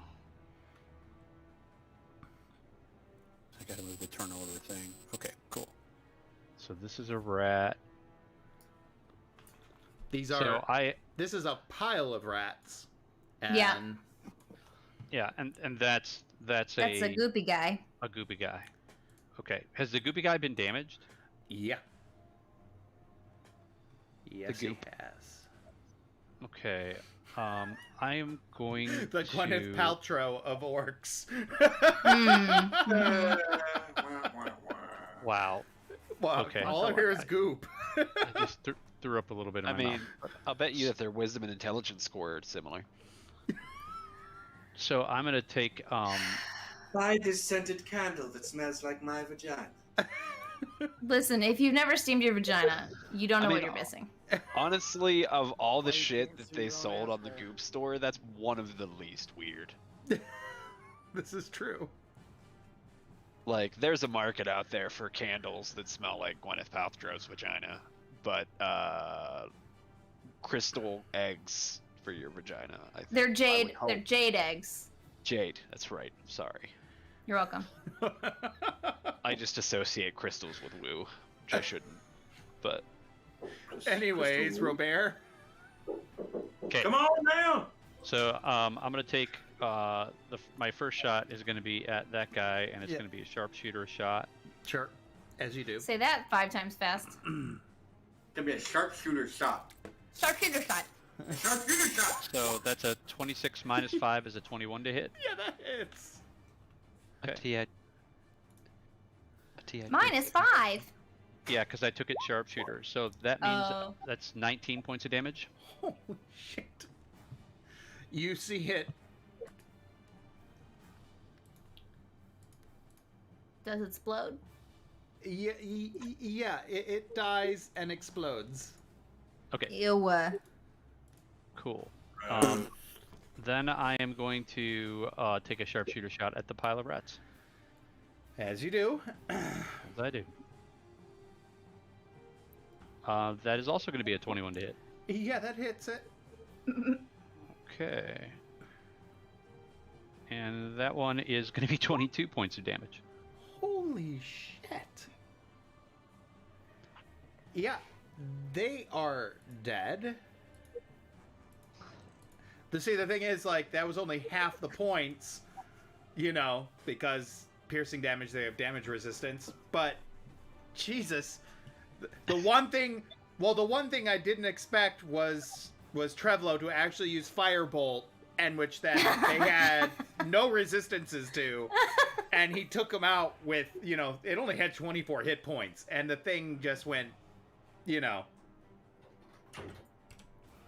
I gotta move the turnover thing. Okay, cool.
So this is a rat.
These are.
So
This is a pile of rats. And
Yeah.
yeah, and that's
That's a goopy guy.
a goopy guy. Okay, has the goopy guy been damaged?
Yeah. Yes,
goop.
he has.
Okay. I am going
The
to.
Gwyneth Paltrow of orcs.
Wow.
Well,
Okay.
all I hear is goop.
I just threw up a little bit in
I
my
mean,
mouth.
I'll bet you that their wisdom and intelligence score are similar.
So I'm gonna take.
Buy this scented candle that smells like my vagina.
Listen, if you've never steamed your vagina, you don't know
I
what
mean,
you're missing.
Honestly, of all the
Why you
shit
can't
that
see
they
your own
sold
ass
on the
there.
Goop store, that's one of the least weird.
This is true.
Like, there's a market out there for candles that smell like Gwyneth Paltrow's vagina, but crystal eggs for your vagina.
They're jade.
hope.
They're jade eggs.
Jade. That's right. I'm sorry.
You're welcome.
I just associate crystals with woo, which I shouldn't. But
Anyways,
Crystal-
Robert.
Okay.
Come on now.
So I'm gonna take my first shot is gonna be at that guy, and it's
Yeah.
gonna be a sharpshooter shot.
Sure. As you do.
Say that 5 times fast.
Gonna be a sharpshooter shot.
Sharpshooter shot.
Sharpshooter shot.
So that's a 26 minus 5 is a 21 to hit.
Yeah, that hits.
Okay.
Minus 5.
Yeah, because I took it sharpshooter. So that means
Oh.
that's 19 points of damage.
Holy shit. You see it.
Does it explode?
Yeah, it dies and explodes.
Okay,
Ew.
cool. Then I am going to take a sharpshooter shot at the pile of rats.
As you do.
As I do. That is also going to be a 21 to hit.
Yeah, that hits it.
Okay. And that one is going to be 22 points of damage.
Holy shit. Yeah, they are dead. The thing is, like, that was only half the points, you know, because piercing damage, they have damage resistance. But, Jesus, the one thing I didn't expect was Trevlo to actually use Firebolt, and which then they had no resistances to, and he took them out with, you know, it only had 24 hit points, and the thing just went, you know.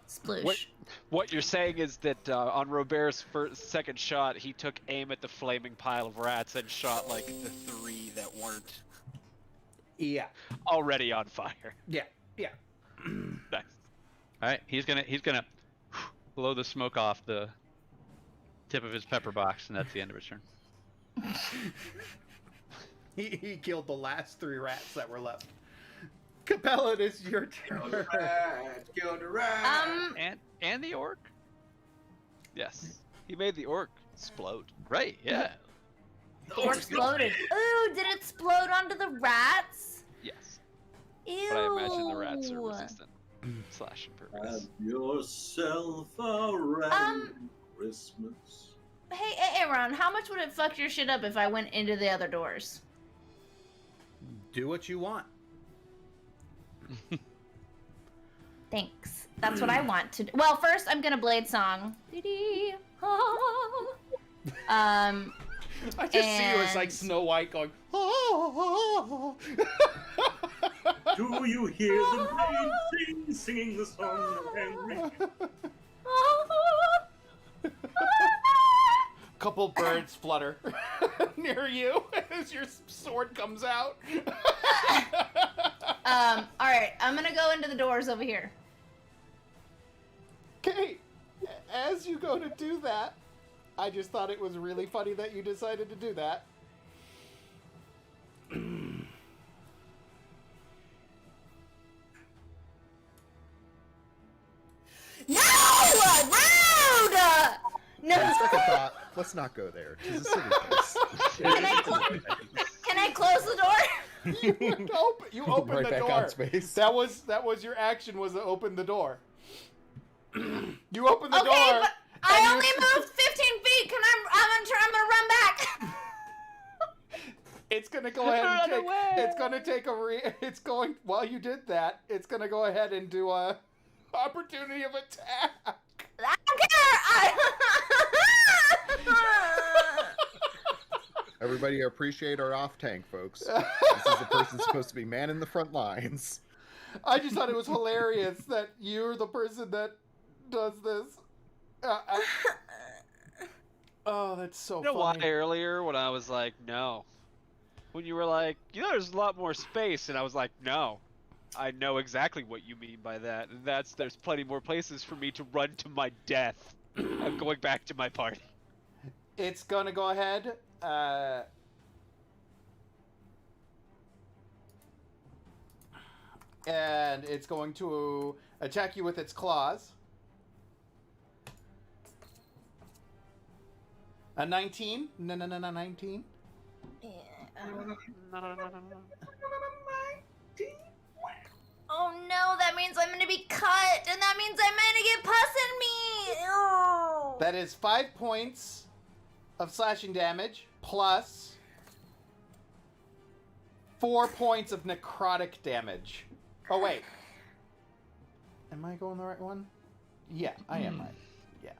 Sploosh.
what you're saying is that on Robert's second shot, he took aim at the flaming pile of rats and shot like the 3 that weren't
Yeah.
already on fire.
Yeah.
Nice.
All right, he's gonna blow the smoke off the tip of his pepper box, and that's the end of his turn.
He killed the last 3 rats that were left. Capella, it is your
Kill the
turn.
rat. Kill the rat.
And the orc.
Yes. He made the orc explode.
Right? Yeah.
Or exploded. Ooh, did it explode onto the rats?
Yes.
Ew.
But I imagine the rats are resistant. Slash impervious.
Have yourself a random Christmas.
Hey, Aaron, how much would it fuck your shit up if I went into the other doors?
Do what you want.
Thanks. That's what I want to do. Well, first I'm gonna blade song. Dee-dee, ah.
I just see you as like
And-
Snow White going, oh.
Do you hear the rain singing the song of Henry?
Couple birds flutter near you as your sword comes out.
Alright, I'm gonna go into the doors over here.
Okay, as you go to do that, I just thought it was really funny that you decided to do that.
No! Rude! No!
On second thought, let's not go there. It's a city place.
Can I close the door?
You open
Right
the
back
door.
on space.
That was your action, was to open the door. You open the
Okay,
door.
but I
and
only
you-
moved 15 feet. I'm gonna run back.
It's gonna go ahead and
Run
take.
away!
It's gonna take a. It's going. While you did that, it's gonna go ahead and do a opportunity of attack.
I don't care.
Everybody appreciate our off tank, folks. This is the person supposed to be manning the front lines.
I just thought it was hilarious that you're the person that does this. Oh, that's so
You know why
funny.
earlier when I was like, no. When you were like, there's a lot more space, and I was like, no. I know exactly what you mean by that. And there's plenty more places for me to run to my death. I'm going back to my party.
It's gonna go ahead. And it's going to attack you with its claws. A 19? No, 19.
Oh no, that means I'm gonna be cut, and that means I'm gonna get pus in me. Oh.
That is 5 points of slashing damage plus 4 points of necrotic damage. Oh wait, am I going the right one? Yeah, I am right. Yeah.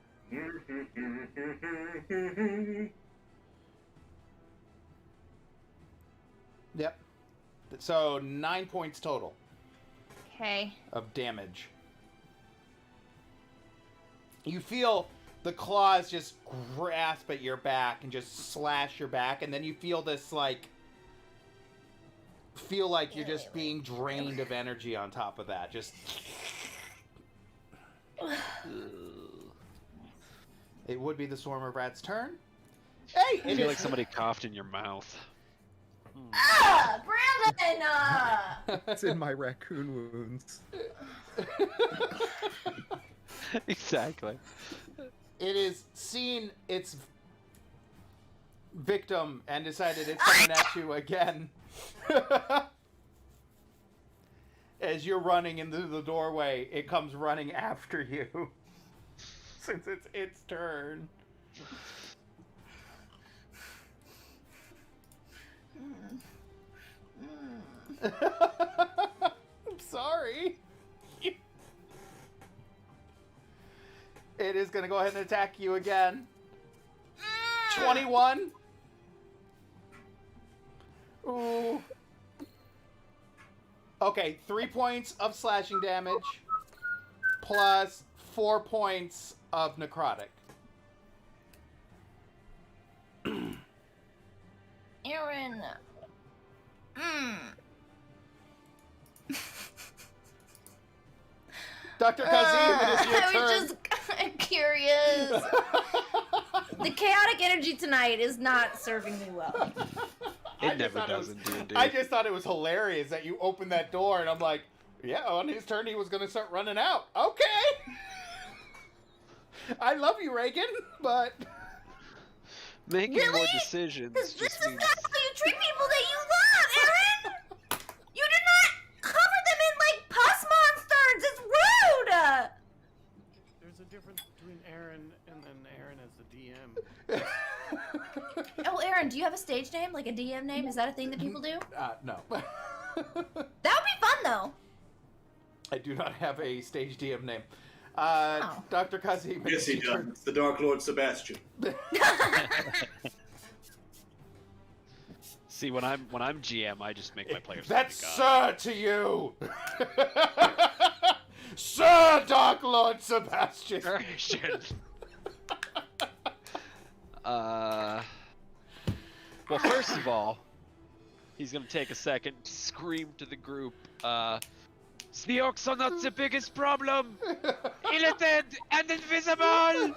Yep. So 9 points total
Okay.
of damage. You feel the claws just grasp at your back and just slash your back, and then you feel this like you're just being drained of energy on top of that. Just it would be the Swarm of Rats' turn. Hey,
I feel like somebody coughed in your mouth.
Ah, Brandon!
It's in my raccoon wounds.
Exactly.
It is seen its victim and decided it's coming at you again. As you're running into the doorway, it comes running after you. Since it's its turn. I'm sorry. It is going to go ahead and attack you again. 21. Ooh. Okay, 3 points of slashing damage plus 4 points of necrotic.
Aaron.
Dr. Kazim, it is your
I
turn.
was just curious. The chaotic energy tonight is not serving me well.
It never does in D&D.
I just thought it was hilarious that you opened that door, and I'm like, yeah, on his turn he was going to start running out. Okay. I love you, Reagan, but...
Making
Really?
more decisions
This
just
is
means...
not how you treat people that you love, Aaron! You do not cover them in, like, pus monsters! It's rude!
There's a difference between Aaron and then Aaron as the DM.
Oh, Aaron, do you have a stage name? Like a DM name? Is that a thing that people do?
No.
That would be fun, though.
I do not have a stage DM name.
Oh.
Dr. Kazim,
Yes, he does. It's the Dark Lord Sebastian.
See, when I'm GM, I just make my players.
That's
like God.
Sir to you! Sir Dark Lord Sebastian!
Well, first of all, he's gonna take a second to scream to the group, the orcs are not the biggest problem! Illithid and invisible!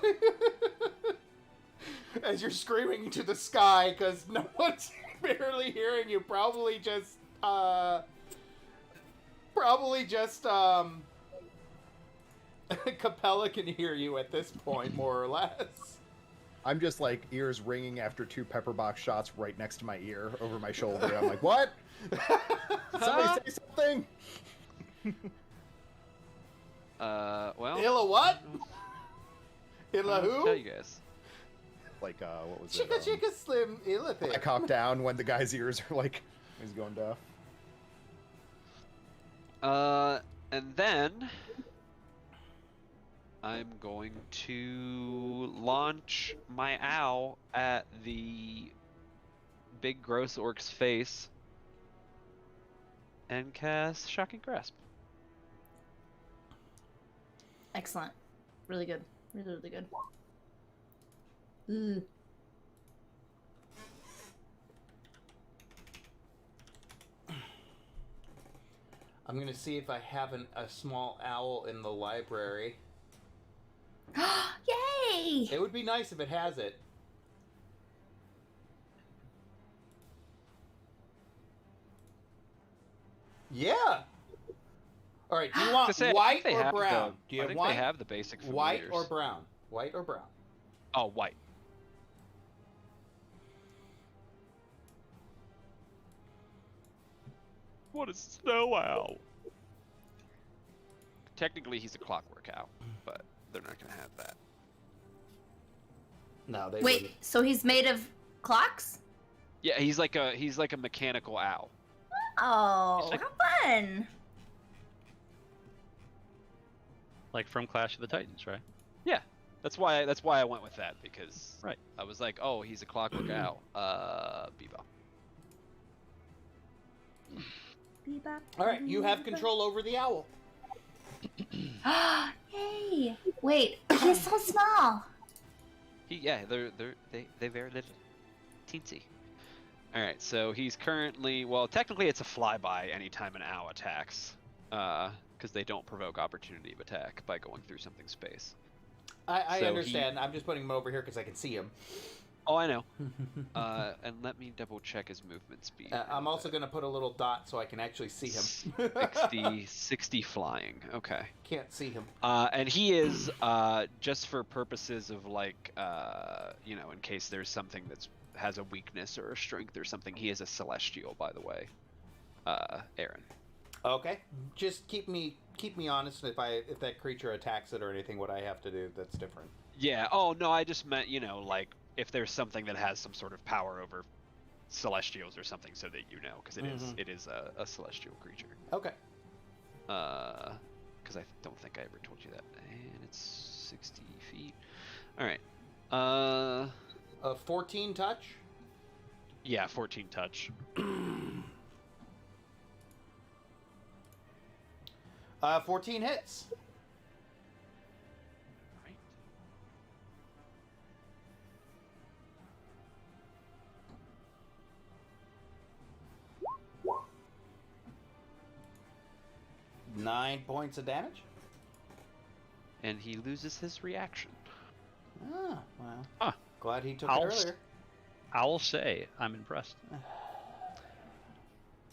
As you're screaming to the sky, because no one's barely hearing you, probably just Capella can hear you at this point, more or less.
I'm just like ears ringing after 2 pepper box shots right next to my ear over my shoulder. I'm like, what? Somebody say something.
Well,
Illa what? Illa
I'll
who?
tell you guys.
like what was
Chicka
it?
chicka slim illithid.
Black Hawk Down when the guy's ears are like he's going deaf.
And then I'm going to launch my owl at the big gross orc's face and cast Shocking Grasp.
Excellent. Really good. Really, really good. Ooh.
I'm gonna see if I have a small owl in the library.
Yay!
It would be nice if it has it. Yeah. All right. Do you want white or brown? Do you
I
have
think
white?
they have the basic
White
familiars.
or brown? White or brown?
Oh, white. What is Snow Owl? Technically, he's a Clockwork Owl, but they're not gonna have that.
No, they
Wait,
wouldn't.
so he's made of clocks?
Yeah, he's like a mechanical owl.
Oh,
It's like-
how fun!
Like from Clash of the Titans, right?
Yeah, that's why I went with that, because
Right.
I was like, oh, he's a Clockwork Owl. Bebop.
Bebop.
All right, you have control over the owl.
Yay! Wait, he's so small.
They very little, teensy. All right, so he's currently, well, technically it's a flyby anytime an owl attacks, because they don't provoke opportunity of attack by going through something space.
I
So
understand. I'm just putting him over here because I can see him.
Oh, I know. And let me double check his movement speed.
I'm also going to put a little dot so I can actually see him.
60 flying. Okay.
Can't see him.
And he is, just for purposes of like, in case there's something that's has a weakness or a strength or something, he is a celestial, by the way. Aaron.
Okay. Just keep me honest. If that creature attacks it or anything, what I have to do that's different.
Yeah. Oh no, I just meant like if there's something that has some sort of power over celestials or something, so that you know, because it is a celestial creature.
Okay.
Because I don't think I ever told you that. And it's 60 feet. All right.
14 touch.
Yeah, 14 touch.
14 hits.
Right.
Nine points of damage.
And he loses his reaction.
Ah, well.
Huh.
Glad he took
I'll
it earlier.
I'll say I'm impressed.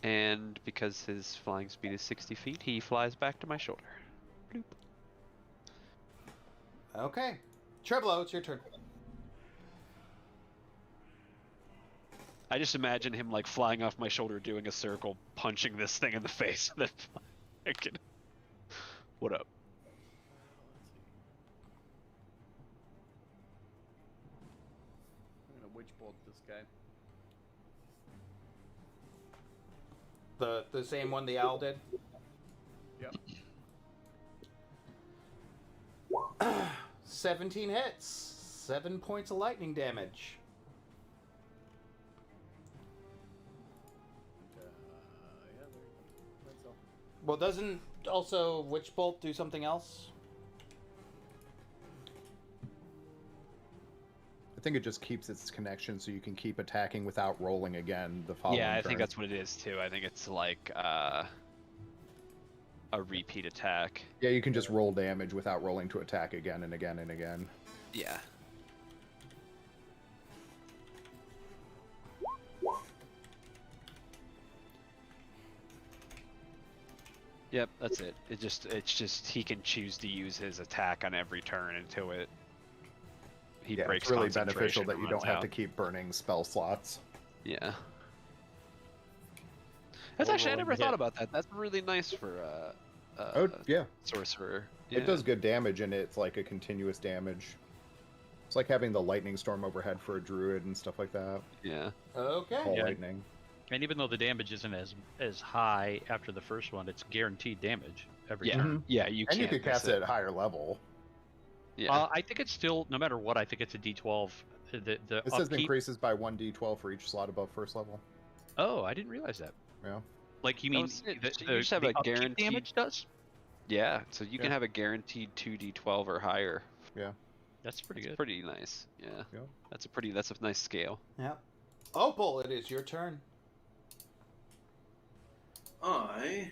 And because his flying speed is 60 feet, he flies back to my shoulder. Bloop.
Okay. Treblo, it's your turn.
I just imagine him like flying off my shoulder, doing a circle, punching this thing in the face. And then fucking... What up?
I'm gonna witch bolt this guy.
The same one the owl did?
Yep.
17 hits. 7 points of lightning damage.
Yeah, there you go. That's all.
Well, doesn't also Witch Bolt do something else?
I think it just keeps its connection so you can keep attacking without rolling again the following
Yeah, I
turn.
think that's what it is too. I think it's like a repeat attack.
Yeah, you can just roll damage without rolling to attack again and again and again.
Yeah. Yep, that's it. It's just he can choose to use his attack on every turn until he
Yeah,
breaks
it's really
concentration
beneficial that
and
you
runs
don't have
out.
to keep burning spell slots.
Yeah. That's
Or
actually I
rolling
never
to
thought
hit.
about that. That's really nice for
Oh, yeah.
sorcerer.
It does good damage, and it's like a continuous damage. It's like having the lightning storm overhead for a druid and stuff like that.
Yeah.
Okay.
Ball
Yeah.
lightning.
And even though the damage isn't as high after the first one, it's guaranteed damage every
Yeah.
turn.
Yeah, you
And you
can't
could cast
miss
it at higher level.
Yeah.
I think it's still, no matter what, I think it's a D12. The
It says
upkeep.
increases by 1d12 for each slot above first level.
Oh, I didn't realize that.
Yeah.
Like, you
That
mean
was it.
the,
So you
the,
just have
the
a
upkeep
guaranteed-
damage does?
Yeah, so you can
Yeah.
have a guaranteed 2d12 or higher.
That's pretty
It's
good.
pretty nice. Yeah.
Yeah.
That's a nice scale.
Yep. Opal, it is your turn.
I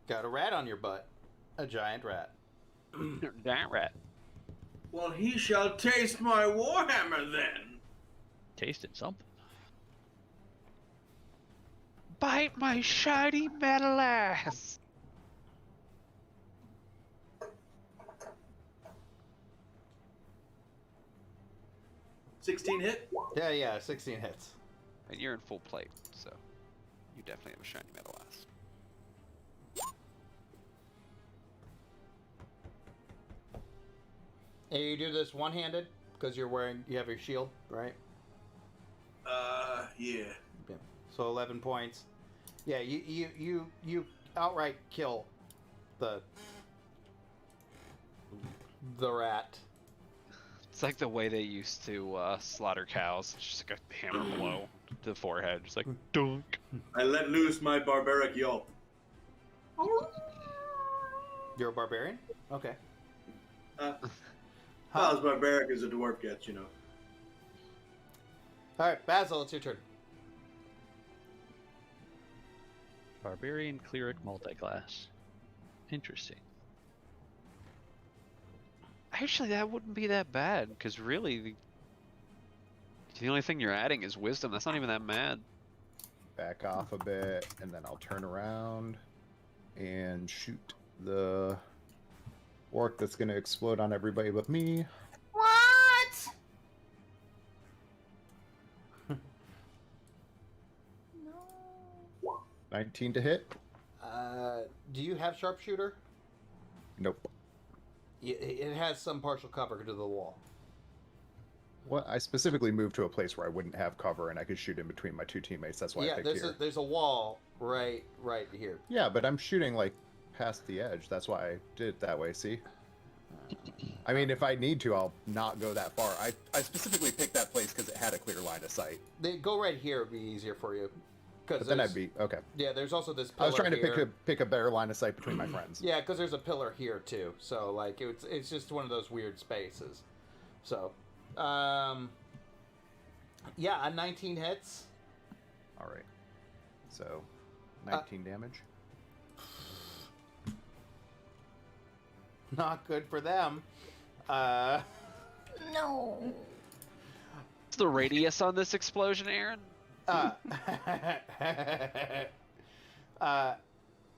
Got a rat on your butt. A giant rat.
That rat.
well, he shall taste my warhammer then.
Tasted something.
Bite my shiny metal ass.
$16 hit.
Yeah, 16 hits.
And you're in full plate, so you definitely have a shiny metal ass.
And you do this one-handed because you have your shield, right?
Yeah.
Yeah. So 11 points. Yeah, you outright kill the rat.
It's like the way they used to slaughter cows. It's just like a hammer blow to the forehead. Just like dunk.
I let loose my barbaric yelp.
You're a barbarian? Okay.
Well, as barbaric as a dwarf gets, you know.
All right, Basil, it's your turn.
Barbarian cleric multiclass. Interesting.
Actually, that wouldn't be that bad, because really, the only thing you're adding is wisdom. That's not even that bad.
Back off a bit, and then I'll turn around and shoot the orc that's going to explode on everybody but me.
What? No.
19 to hit?
Do you have sharpshooter?
Nope.
It has some partial cover to the wall.
Well, I specifically moved to a place where I wouldn't have cover and I could shoot in between my two teammates. That's why I
Yeah,
picked
there's
here.
there's a wall right here.
Yeah, but I'm shooting like past the edge. That's why I did it that way, see? I mean, if I need to, I'll not go that far. I specifically picked that place because it had a clear line of sight.
They go right here would be easier for you.
But then I'd be... Okay.
Yeah, there's also this pillar
I was trying to
here.
pick a better line of sight between my friends.
Yeah, because there's a pillar here too. So like it's just one of those weird spaces. So, yeah, a 19 hits.
All right. So, 19 damage.
Not good for them.
No.
What's the radius on this explosion, Aaron?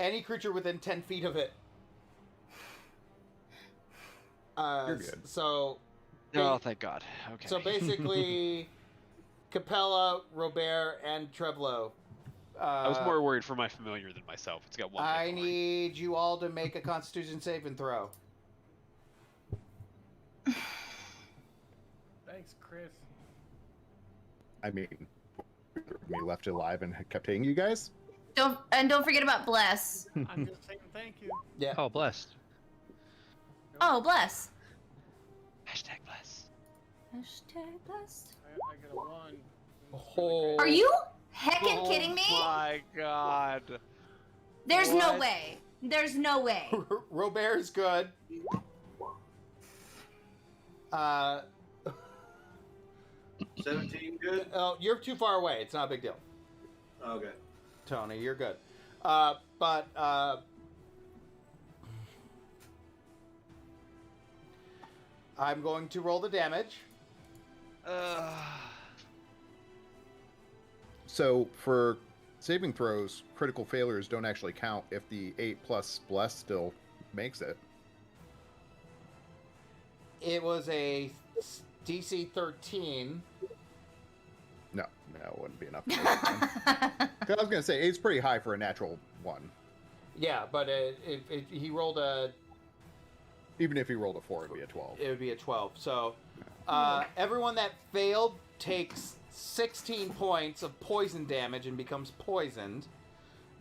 Any creature within 10 feet of it.
You're good.
So,
Oh, thank God. Okay.
so basically, Capella, Robert, and Treblo.
I was more worried for my familiar than myself. It's got one.
I
hit point.
need you all to make a Constitution saving throw.
Thanks, Chris.
I mean, me left alive and kept hitting you guys?
Don't forget about bless.
I'm just saying thank you.
Yeah.
Oh, blessed.
Oh, bless.
Hashtag bless.
Hashtag blessed.
I got a 1.
Oh.
Are you heckin' kidding me?
My God.
There's no
What?
way. There's no way.
Robert is good.
17 good?
Oh, you're too far away. It's not a big deal.
Okay.
Tony, you're good. But I'm going to roll the damage.
So, for saving throws, critical failures don't actually count if the 8+ bless still makes it.
It was a DC 13.
No, it wouldn't be enough. 'Cause I was going to say, 8's pretty high for a natural 1.
Yeah, but he rolled a
Even if he rolled a 4, it'd be a 12.
It would be a 12. So, everyone that failed takes 16 points of poison damage and becomes poisoned.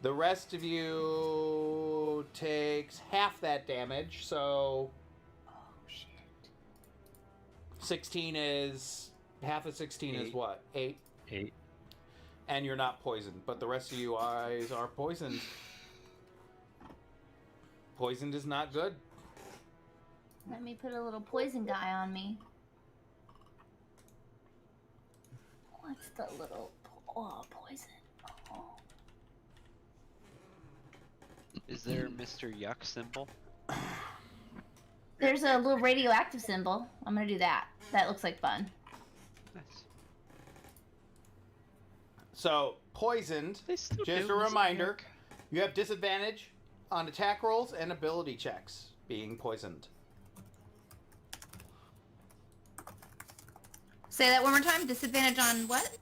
The rest of you takes half that damage, so
Oh shit.
16 is half of 16 is
8.
what? 8.
8.
And you're not poisoned, but the rest of you guys are poisoned. Poisoned is not good.
Let me put a little poison guy on me. What's the little poison? Oh.
Is there a Mr. Yuck symbol?
There's a little radioactive symbol. I'm gonna do that. That looks like fun.
Nice.
So, poisoned,
They still
just
do
a
Mr.
reminder,
Yuck.
you have disadvantage on attack rolls and ability checks being poisoned.
Say that one more time. Disadvantage on what?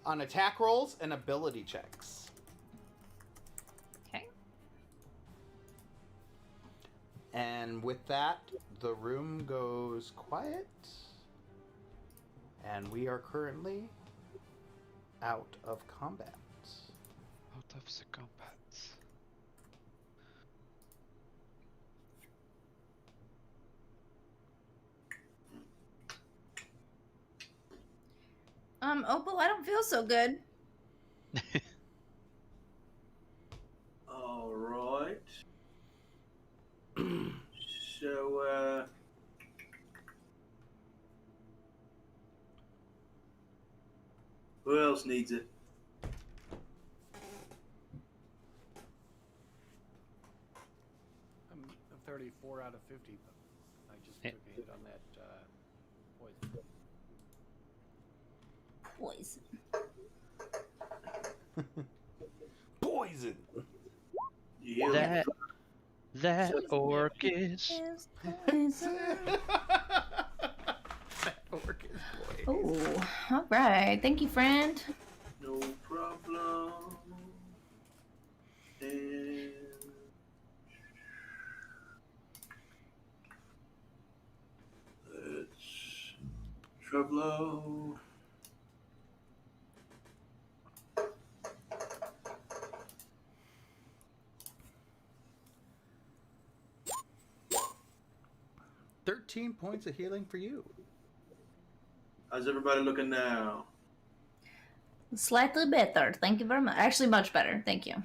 On attack rolls and ability checks.
Okay.
And with that, the room goes quiet. And we are currently out of combat.
Out of the combat.
Opal, I don't feel so good.
All right. So, who else needs it?
I'm a 34 out of 50, but I just
Eh.
took a hit on that poison.
Poison.
Poison!
You heal
That that orc is.
Is poison.
That orc is poison.
Oh, all right. Thank you, friend.
no problem. And let's Treblo.
$13 points of healing for you.
How's everybody looking now?
Slightly better. Thank you very much. Actually, much better. Thank you.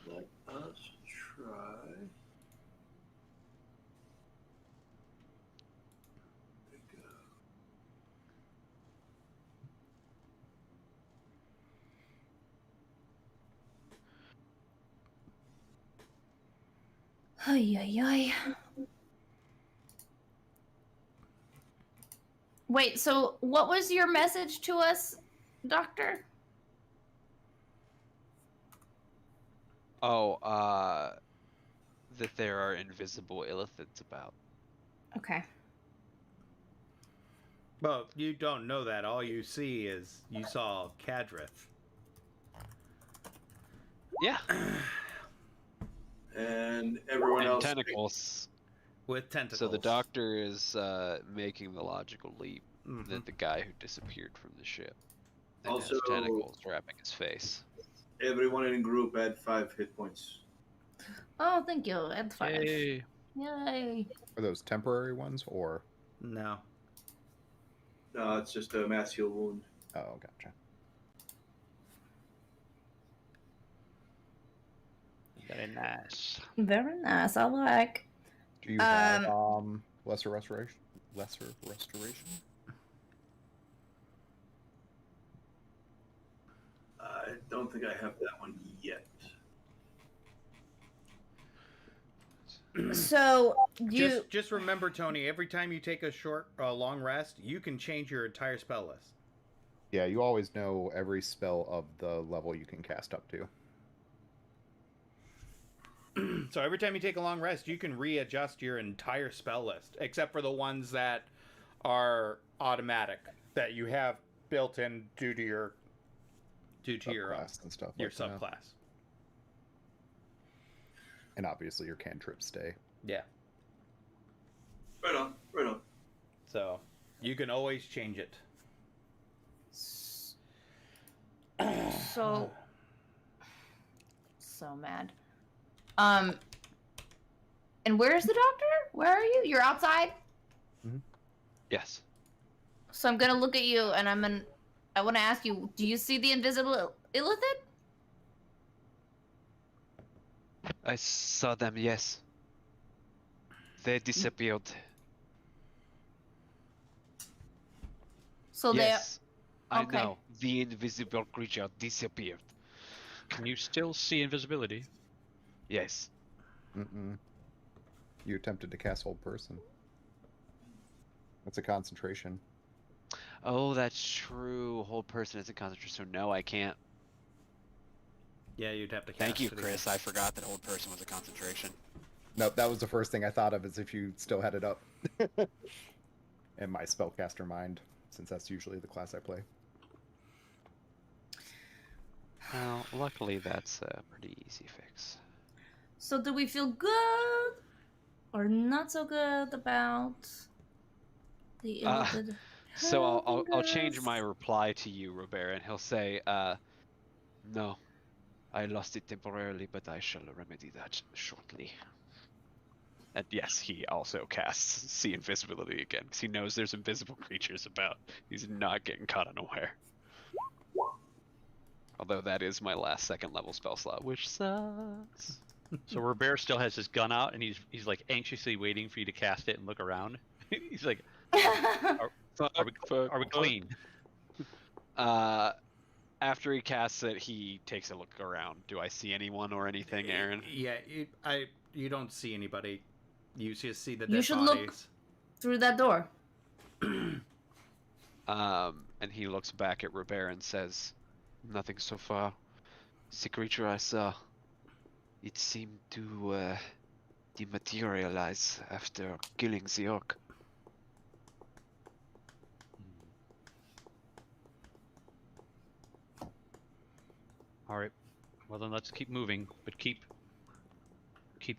Let us try. There we go.
Ay, ay, ay. Wait, so what was your message to us, Doctor?
Oh, that there are invisible illithids about.
Okay.
Well, you don't know that. All you see is you saw Kadrith.
Yeah.
And everyone
And
else.
tentacles.
With tentacles.
So the doctor is making the logical leap
Mhm.
that the guy who disappeared from the ship and
Also-
has tentacles wrapping his face.
Everyone in group had 5 hit points.
Oh, thank you. That's fine.
Yay.
Yay.
Are those temporary ones or?
No.
No, it's just a mass heal wound.
Oh, gotcha.
Very nice.
Very nice. I like.
Do you have lesser restoration? Lesser restoration?
I don't think I have that one yet.
So you.
Just remember, Tony, every time you take a long rest, you can change your entire spell list.
Yeah, you always know every spell of the level you can cast up to.
So every time you take a long rest, you can readjust your entire spell list, except for the ones that are automatic that you have built in due to your
Subclass and stuff
your
like that.
subclass.
And obviously your cantrips stay.
Yeah.
Right on. Right on.
So you can always change it.
So mad. And where's the doctor? Where are you? You're outside?
Yes.
So I'm gonna look at you and I wanna ask you, do you see the invisible illithid?
I saw them, yes. They disappeared.
So
Yes. I
okay.
know. The invisible creature disappeared.
Can you still see invisibility?
Yes.
Mm-mm. You attempted to cast Hold Person. That's a concentration.
Oh, that's true. Hold person is a concentration, so no, I can't.
Yeah, you'd have to cast
Thank you,
it again.
Chris. I forgot that hold person was a concentration.
Nope, that was the first thing I thought of, is if you still had it up. In my spellcaster mind, since that's usually the class I play.
Well, luckily that's a pretty easy fix.
So do we feel good or not so good about the illithid?
So I'll
helping
change
us?
my reply to you, Robert, and he'll say, no, I lost it temporarily, but I shall remedy that shortly. And yes, he also casts See Invisibility again, because he knows there's invisible creatures about. He's not getting caught unaware. Although that is my last second level spell slot, which sucks.
So Robert still has his gun out, and he's like anxiously waiting for you to cast it and look around. He's like, are we clean?
After he casts it, he takes a look around. Do I see anyone or anything, Aaron?
Yeah, you don't see anybody. You just see the
You
dead
should
bodies.
look through that door.
And he looks back at Robert and says, nothing so far. The creature I saw, it seemed to dematerialize after killing the orc.
All right. Well, then let's keep moving, but keep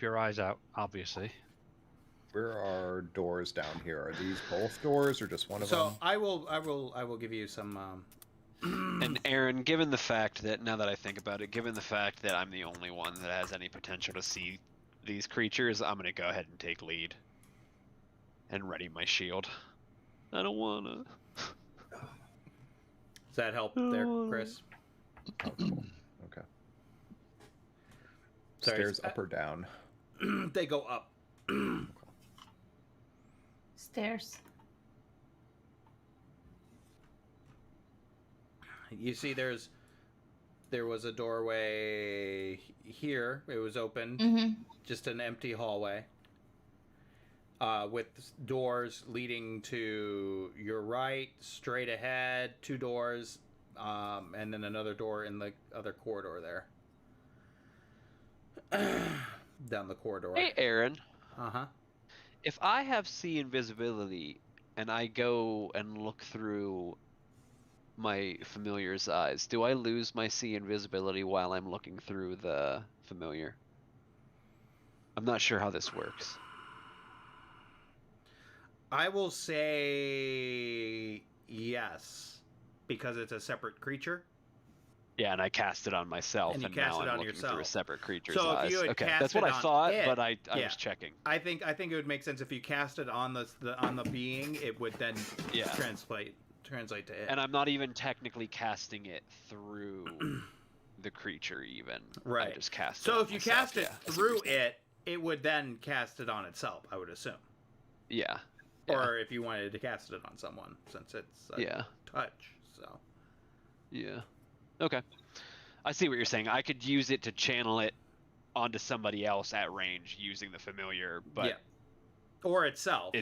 your eyes out, obviously.
Where are doors down here? Are these both doors or just one of them?
So I will give you some.
And Aaron, given the fact that, now that I think about it, given the fact that I'm the only one that has any potential to see these creatures, I'm gonna go ahead and take lead. And ready my shield. I don't wanna.
Does that help there, Chris?
Oh, cool. Okay.
Sorry,
Stairs up or down?
They go up.
Stairs.
You see, there was a doorway here. It was open,
Mm-hmm.
just an empty hallway, with doors leading to your right, straight ahead, 2 doors, and then another door in the other corridor there. Down the corridor.
Hey, Aaron.
Uh-huh.
If I have See Invisibility and I go and look through my familiar's eyes, do I lose my See Invisibility while I'm looking through the familiar? I'm not sure how this works.
I will say yes, because it's a separate creature.
Yeah, and I cast it on myself,
And you
and
cast
now
it
I'm
on
looking through a
yourself.
separate creature's
So if
eyes.
you had
Okay,
cast
that's what
it
I
on
thought,
it,
but I
yeah.
was checking.
I think it would make sense if you cast it on the being, it would then
Yeah.
translate to it.
And I'm not even technically casting it through the creature even. I
Right.
just cast it
So
on
if you
myself,
cast it
yeah, I see what
through
you're saying.
it would then cast it on itself, I would assume.
Yeah.
Or if you wanted to cast it on someone, since it's a
Yeah.
touch. So
Yeah. Okay. I see what you're saying. I could use it to channel it onto somebody else at range using the familiar, but
yeah, or itself.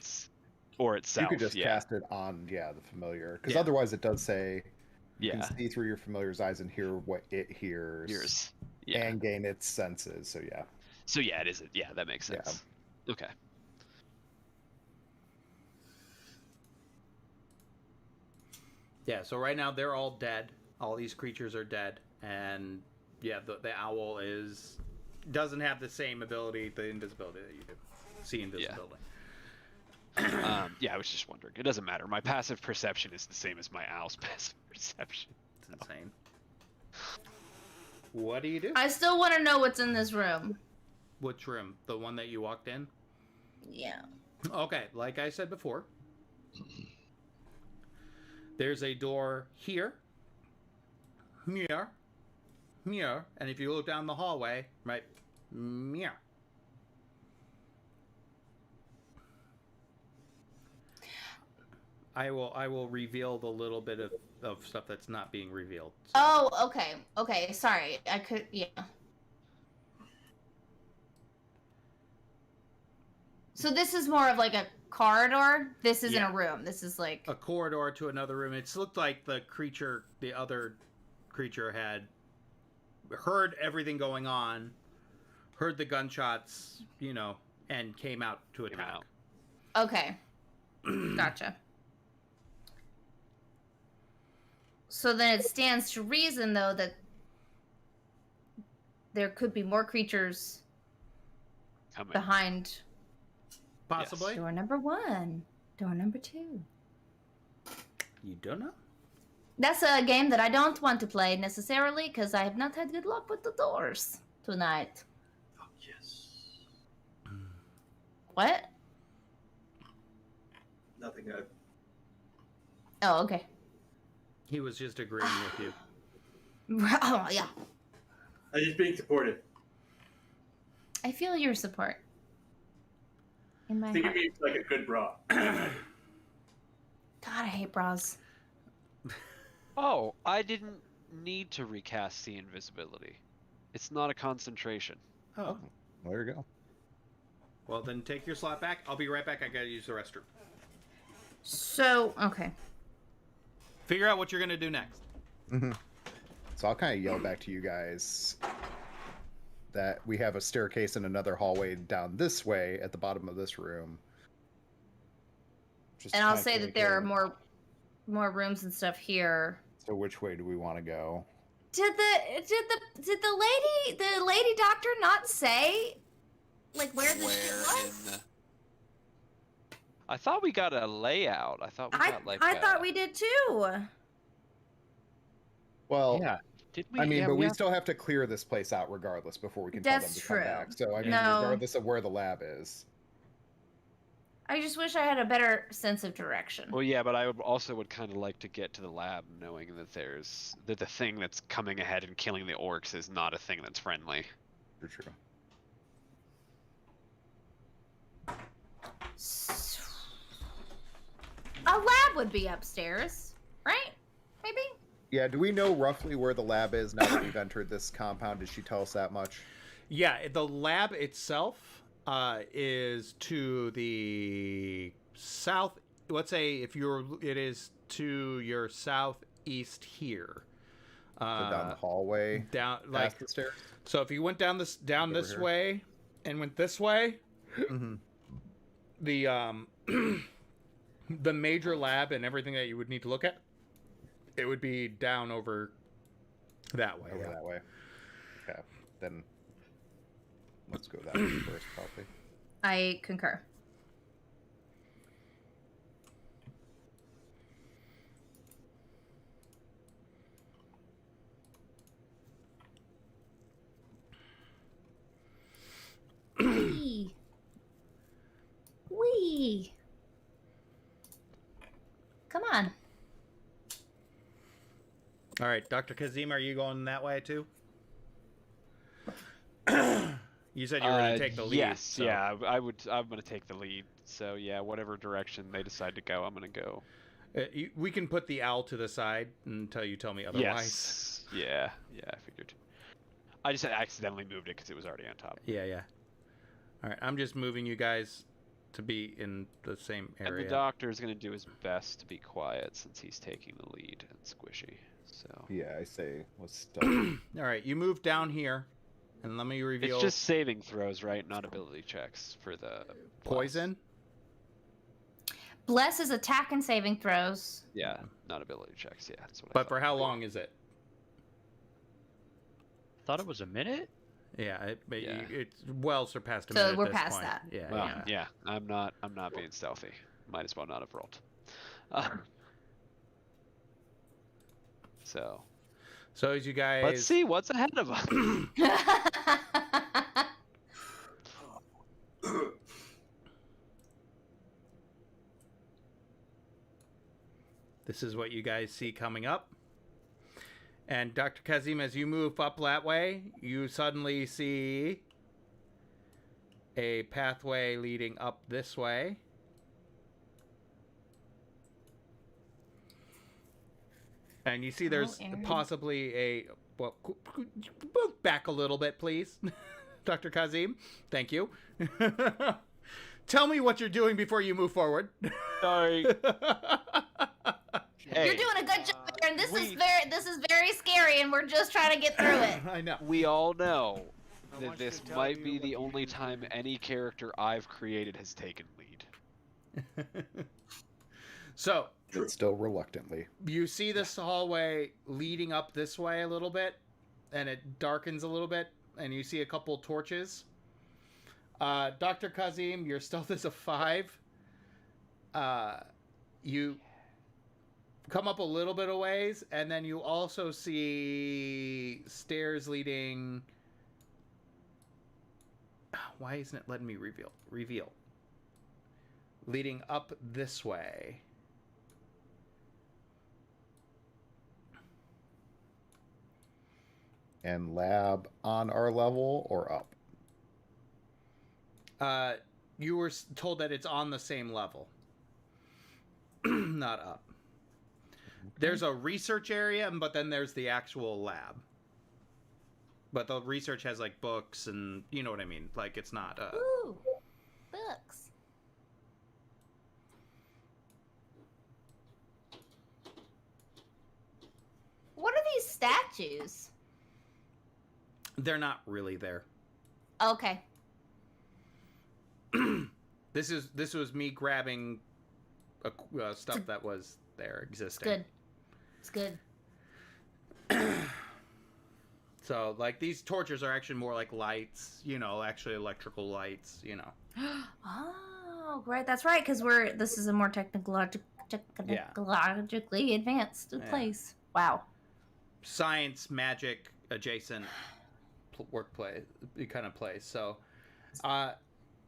or itself.
You could just
yeah.
cast it on, the familiar. Because
Yeah.
otherwise it does say you
Yeah.
can see through your familiar's eyes and hear what it hears.
Yours. Yeah.
And gain its senses, so yeah.
So yeah, it is. Yeah, that makes
Yeah.
sense. Okay.
Yeah, so right now they're all dead. All these creatures are dead, and yeah, the owl is
doesn't have the same ability, the invisibility that you do. See invisibility.
Yeah, I was just wondering. It doesn't matter. My passive perception is the same as my owl's passive perception.
It's insane. What do you do?
I still want to know what's in this room.
Which room? The one that you walked in?
Yeah.
Okay, like I said before, there's a door here, here, here, and if you look down the hallway, right, here. I will reveal the little bit of stuff that's not being revealed. So.
Oh, okay. Sorry, I could. Yeah. So this is more of like a corridor. This isn't a room. This is like
a corridor to another room. It's looked like the other creature had heard everything going on, heard the gunshots, and came out to attack.
Okay. Gotcha. So then it stands to reason, though, that there could be more creatures behind.
Possibly.
Door number 1. Door number 2.
You don't know?
That's a game that I don't want to play necessarily, because I have not had good luck with the doors tonight.
Oh, yes.
What?
Nothing.
Oh, okay.
He was just agreeing with you.
Oh, yeah.
I'm just being supportive.
I feel your support. In my
Think of
heart.
me like a good bra.
God, I hate bras.
Oh, I didn't need to recast the invisibility. It's not a concentration.
Oh.
There you go.
Well, then take your slot back. I'll be right back. I gotta use the restroom.
So, okay.
Figure out what you're gonna do next.
Mm-hmm. So I'll kind of yell back to you guys that we have a staircase and another hallway down this way at the bottom of this room. Just
And I'll
kinda
say that there are
thinking,
more rooms and stuff here.
So which way do we want to go?
Did the lady doctor not say like where the shit was?
I thought we got a layout. I thought we got like.
I thought we did too.
Well,
Yeah. Did we?
I mean,
yeah,
but we
have-
still have to clear this place out regardless before we can tell them
That's
to come
true.
back. So I mean,
No.
regardless of where the lab is.
I just wish I had a better sense of direction.
Well, yeah, but I would kind of like to get to the lab knowing that that the thing that's coming ahead and killing the orcs is not a thing that's friendly.
True.
A lab would be upstairs, right? Maybe?
Yeah, do we know roughly where the lab is now that we've entered this compound? Did she tell us that much?
Yeah, the lab itself is to the south. Let's say it is to your southeast here.
So down the hallway,
down
past
like
the stairs.
so. If you went down this
here.
way and went this way,
Mm-hmm.
the the major lab and everything that you would need to look at, it would be down over that way.
Over
yeah.
that way. Okay, then let's go that way first, probably.
I concur. Wee. Wee. Come on.
All right, Dr. Kazim, are you going that way too? You said you were going to take the lead.
Yes,
so-
yeah, I'm going to take the lead. So yeah, whatever direction they decide to go, I'm going to go.
We can put the owl to the side until you tell me otherwise.
Yes. Yeah, I figured. I just accidentally moved it because it was already on top.
Yeah. All right, I'm just moving you guys to be in the same
And
area.
the doctor is going to do his best to be quiet since he's taking the lead and squishy. So
Yeah, I say let's stop.
All right, you move down here, and let me reveal
it's just saving throws, right? Not ability checks for the
poison.
Bless is attack and saving throws.
Yeah, not ability checks. Yeah, that's what I
But
thought.
for how long is it?
Thought it was a minute.
Yeah,
Yeah.
it's well surpassed a
So
minute at
we're
this
past
point.
that.
Yeah,
Well,
yeah.
yeah, I'm not being stealthy. Might as well not have rolled. So
So as you guys,
let's see what's ahead of us.
this is what you guys see coming up. And Dr. Kazim, as you move up that way, you suddenly see a pathway leading up this way. And you see there's
Aaron.
possibly a... Well, move back a little bit, please. Dr. Kazim, thank you. Tell me what you're doing before you move forward.
Sorry. Hey,
You're doing a good job, Aaron. This is very scary, and we're just trying to get through it.
I know.
we all know
I
that
want
this
to tell
might
you
be
what
the
you
only
do.
time any character I've created has taken lead.
So,
But still reluctantly.
you see this hallway leading up this way a little bit, and it darkens a little bit, and you see a couple torches. Dr. Kazim, your stealth is a 5. You come up a little bit of ways, and then you also see stairs leading... Why isn't it letting me reveal? Leading up this way.
And lab on our level or up?
You were told that it's on the same level. Not up. There's a research area, but then there's the actual lab. But the research has like books and you know what I mean. Like it's not.
Ooh, books. What are these statues?
They're not really there.
Okay.
This was me grabbing stuff that was there existing.
Good. It's good.
So like these torches are actually more like lights, you know, actually electrical lights, you know.
Oh, right. That's right, because this is a more technologically advanced
Yeah.
place. Wow.
Science, magic adjacent workplace kind of place. So,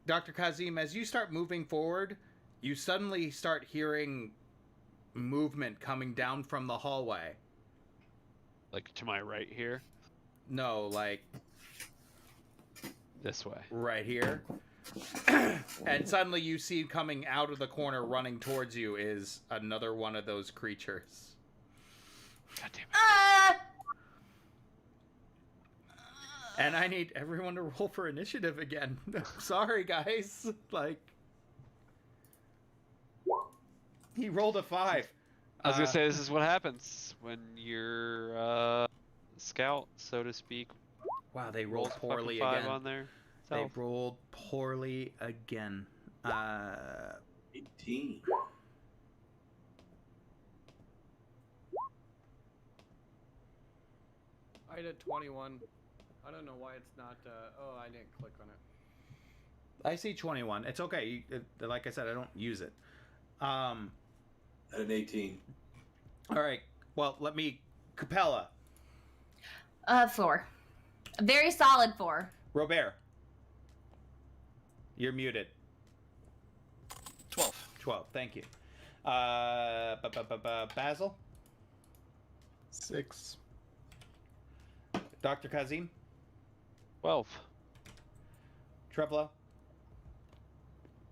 Dr. Kazim, as you start moving forward, you suddenly start hearing movement coming down from the hallway.
Like to my right here,
No, like
this way.
right here. And suddenly you see coming out of the corner running towards you is another one of those creatures.
God damn it.
And I need everyone to roll for initiative again. Sorry, guys. Like, he rolled a 5.
I was gonna say this is what happens when you're scout, so to speak.
Wow, they rolled
rolls
poorly
fucking 5
again.
on there.
They
Self.
rolled poorly again.
18.
I did 21. I don't know why it's not. Oh, I didn't click on it.
I see 21. It's okay. Like I said, I don't use it.
At an 18.
All right. Well, let me... Capella.
4. A very solid 4.
Robert. You're muted.
12.
12. Thank you. Basil.
6.
Dr. Kazim.
12.
Trevlo.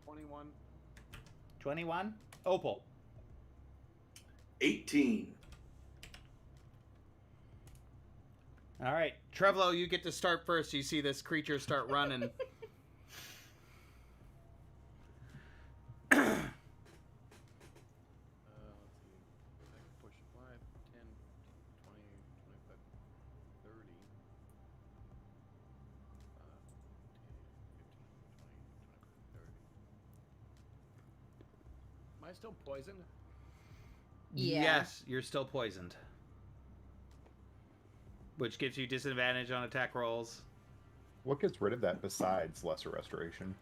21.
21. Opal.
18.
All right. Trevlo, you get to start first. You see this creature start running.
Let's see. I can push 5, 10, 20, 25, 30. 10, 15, 20, 25, 30. Am I still poisoned?
Yeah.
Yes, you're still poisoned. Which gives you disadvantage on attack rolls.
What gets rid of that besides lesser restoration?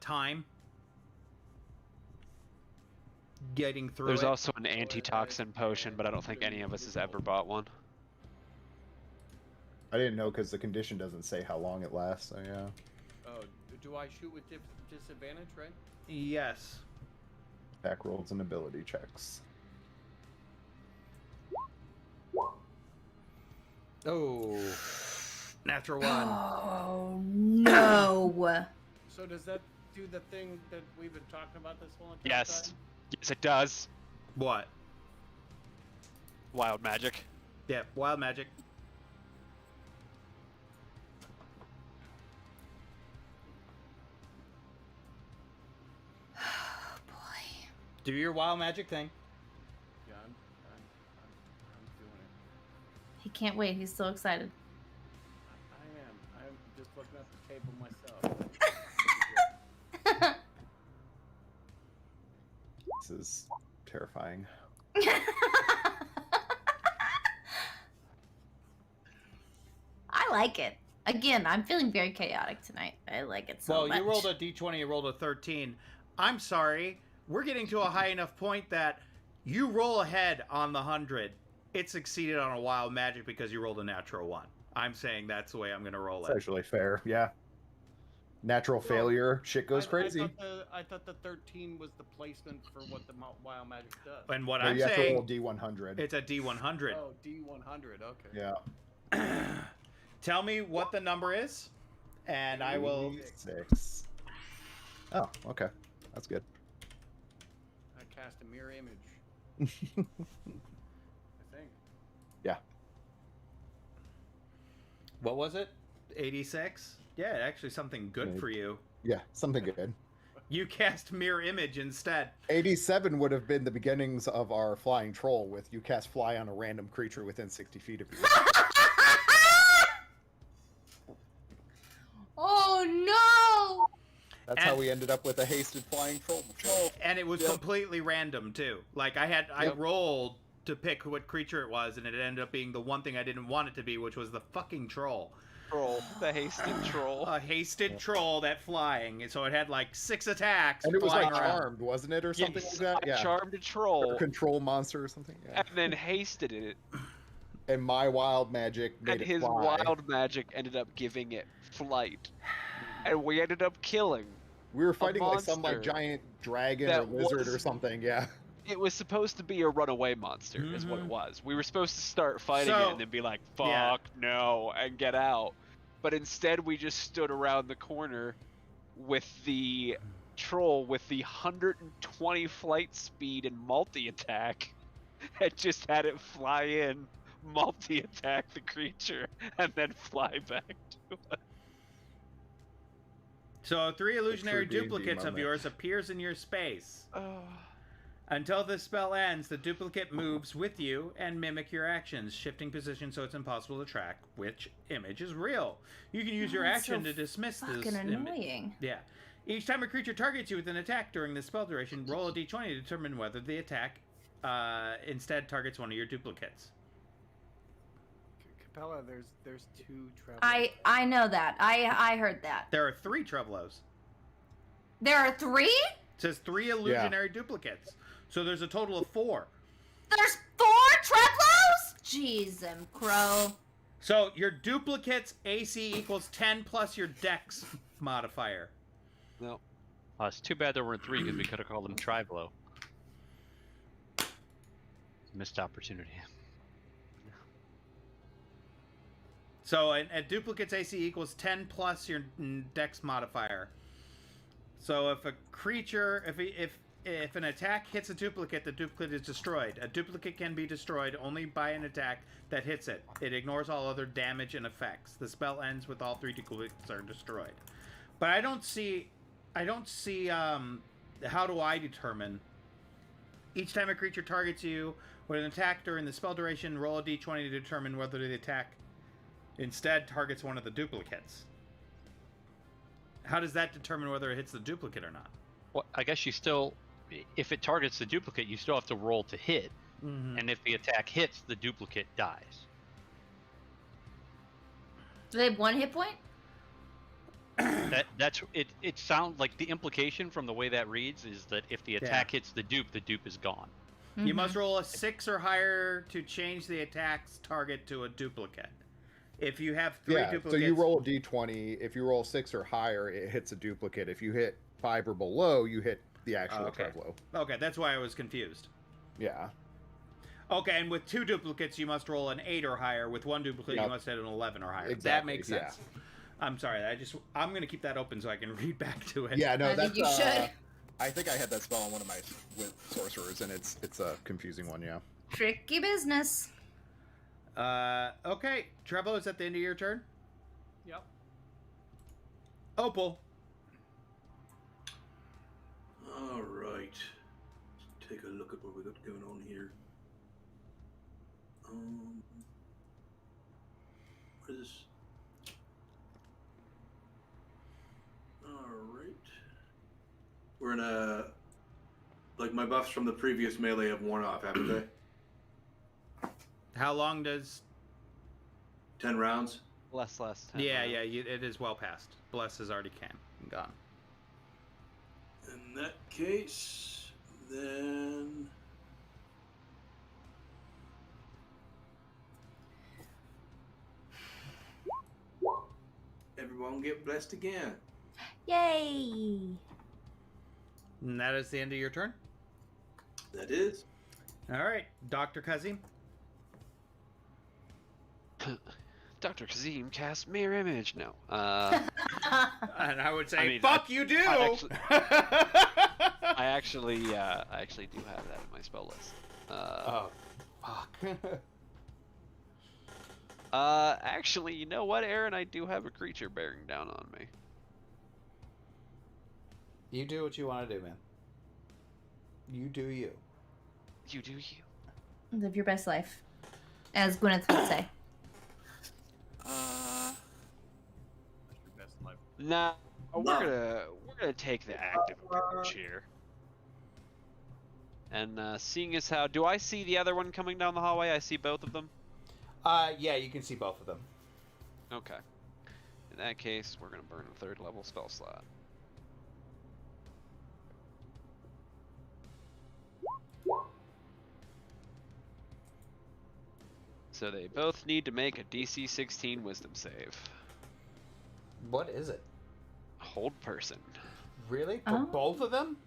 Time. Getting through
There's
it.
also an antitoxin potion, but I don't think any of us has ever bought one.
I didn't know because the condition doesn't say how long it lasts. So yeah.
Oh, do I shoot with disadvantage, right?
Yes.
Attack rolls and ability checks.
Oh. Natural one.
Oh no.
So does that do the thing that we've been talking about this whole entire
Yes.
time?
Yes, it does.
What?
Wild magic.
Yeah, wild magic.
Oh boy.
Do your wild magic thing.
Yeah, I'm doing it.
He can't wait. He's so excited.
I am. I'm just looking at the table myself.
This is terrifying.
I like it. Again, I'm feeling very chaotic tonight. I like it so
Well,
much.
you rolled a d20, you rolled a 13. I'm sorry. We're getting to a high enough point that you roll ahead on the 100. It succeeded on a wild magic because you rolled a natural 1. I'm saying that's the way I'm going to roll
It's
it.
actually fair. Yeah. Natural failure. Shit goes crazy.
I thought the 13 was the placement for what the wild magic does.
And what
No,
I'm
you have to roll
saying,
D100.
it's a d100.
Oh, D100. Okay.
Yeah.
Tell me what the number is, and I will...
6. Oh, okay. That's good.
I cast a mirror image. I think.
Yeah.
What was it? 86? Yeah, actually something good for you.
Yeah, something good.
You cast mirror image instead.
87 would have been the beginnings of our flying troll with you cast fly on a random creature within 60 feet of you.
Oh no!
That's how we ended up with a hasted flying troll before.
And it was completely random too. Like I rolled to pick what creature it was, and it ended up being the one thing I didn't want it to be, which was the fucking troll.
Troll. The hasted troll.
A hasted troll that flying. So it had like 6 attacks.
And it was
flying
like
around.
charmed, wasn't it, or something
Yes,
like that?
I
Yeah.
charmed a troll
Or control monster or something. Yeah.
and then hasted it,
And my wild magic made
and
it
his
fly.
wild magic ended up giving it flight, and we ended up killing.
We were fighting like some like
monster
giant dragon
that
or lizard or
was-
something. Yeah.
It was supposed to be a runaway monster, is what it was. We were supposed to start fighting
So-
it and then be like, "Fuck
yeah.
no," and get out. But instead, we just stood around the corner with the troll with the 120 flight speed and multi-attack, and just had it fly in, multi-attack the creature, and then fly back to us.
So 3 illusionary
true D&D
duplicates of
moment.
yours appears in your space.
Oh.
Until this spell ends, the duplicate moves with you and mimic your actions, shifting position so it's impossible to track which image is real. You can use your
That's so
action to dismiss this
Fucking
image.
annoying.
Yeah. Each time a creature targets you with an attack during the spell duration, roll a d20 to determine whether the attack instead targets one of your duplicates.
Capella, there's 2 travel.
I know that. I heard that.
There are 3 Trevolos.
There are 3?
It says 3 illusionary duplicates. So there's a total of 4.
There's 4 Treblos? Jeez, Crow.
So your duplicate's AC equals 10 plus your dex modifier.
No.
It's too bad there weren't 3 because we could have called them Triblo. Missed opportunity.
So a duplicate's AC equals 10 plus your dex modifier. So if a creature, if an attack hits a duplicate, the duplicate is destroyed. A duplicate can be destroyed only by an attack that hits it. It ignores all other damage and effects. The spell ends with all 3 duplicates are destroyed. But I don't see how do I determine? Each time a creature targets you with an attack during the spell duration, roll a d20 to determine whether the attack instead targets one of the duplicates. How does that determine whether it hits the duplicate or not?
Well, I guess you still, if it targets the duplicate, you still have to roll to hit.
Mm-hmm.
And if the attack hits, the duplicate dies.
Do they have 1 hit point?
That's it. It sounds like the implication from the way that reads is that if the attack hits the dupe is gone.
You must roll a 6 or higher to change the attack's target to a duplicate. If you have 3 duplicates...
so you roll a d20. If you roll 6 or higher, it hits a duplicate. If you hit 5 or below, you hit the actual Trevlo.
Okay, that's why I was confused.
Yeah.
Okay, and with 2 duplicates, you must roll an 8 or higher. With 1 duplicate, you must hit an 11 or higher.
Exactly,
that makes sense.
yeah.
I'm sorry. I'm going to keep that open so I can read back to it.
Yeah, no,
I
that's
think you should.
I think I had that spell on one of my with sorcerers, and it's a confusing one. Yeah.
Tricky business.
Okay, Trevo, is that the end of your turn?
Yep.
Opal.
All right. Let's take a look at what we got going on here. What is this? All right. We're in a... Like, my buffs from the previous melee have worn off, haven't they?
How long does...
10 rounds?
Less. 10
Yeah,
rounds.
it is well past. Bless has already gone.
In that case, then... Everyone get blessed again.
Yay!
And that is the end of your turn?
That is.
All right, Dr. Kazim.
Dr. Kazim cast mirror image. No.
And I would say,
I mean,
fuck you do!
I actually do have that in my spell list.
Oh, fuck.
Actually, you know what, Aaron? I do have a creature bearing down on me.
You do what you want to do, man. You do you.
You do you.
Live your best life, as Gwyneth would say.
Best life.
Nah, we're gonna take the active approach here. And seeing as how, do I see the other one coming down the hallway? I see both of them.
Yeah, you can see both of them.
Okay. In that case, we're gonna burn a 3rd level spell slot. So they both need to make a DC 16 Wisdom save.
What is it?
Hold person.
Really? For
Oh.
both of them?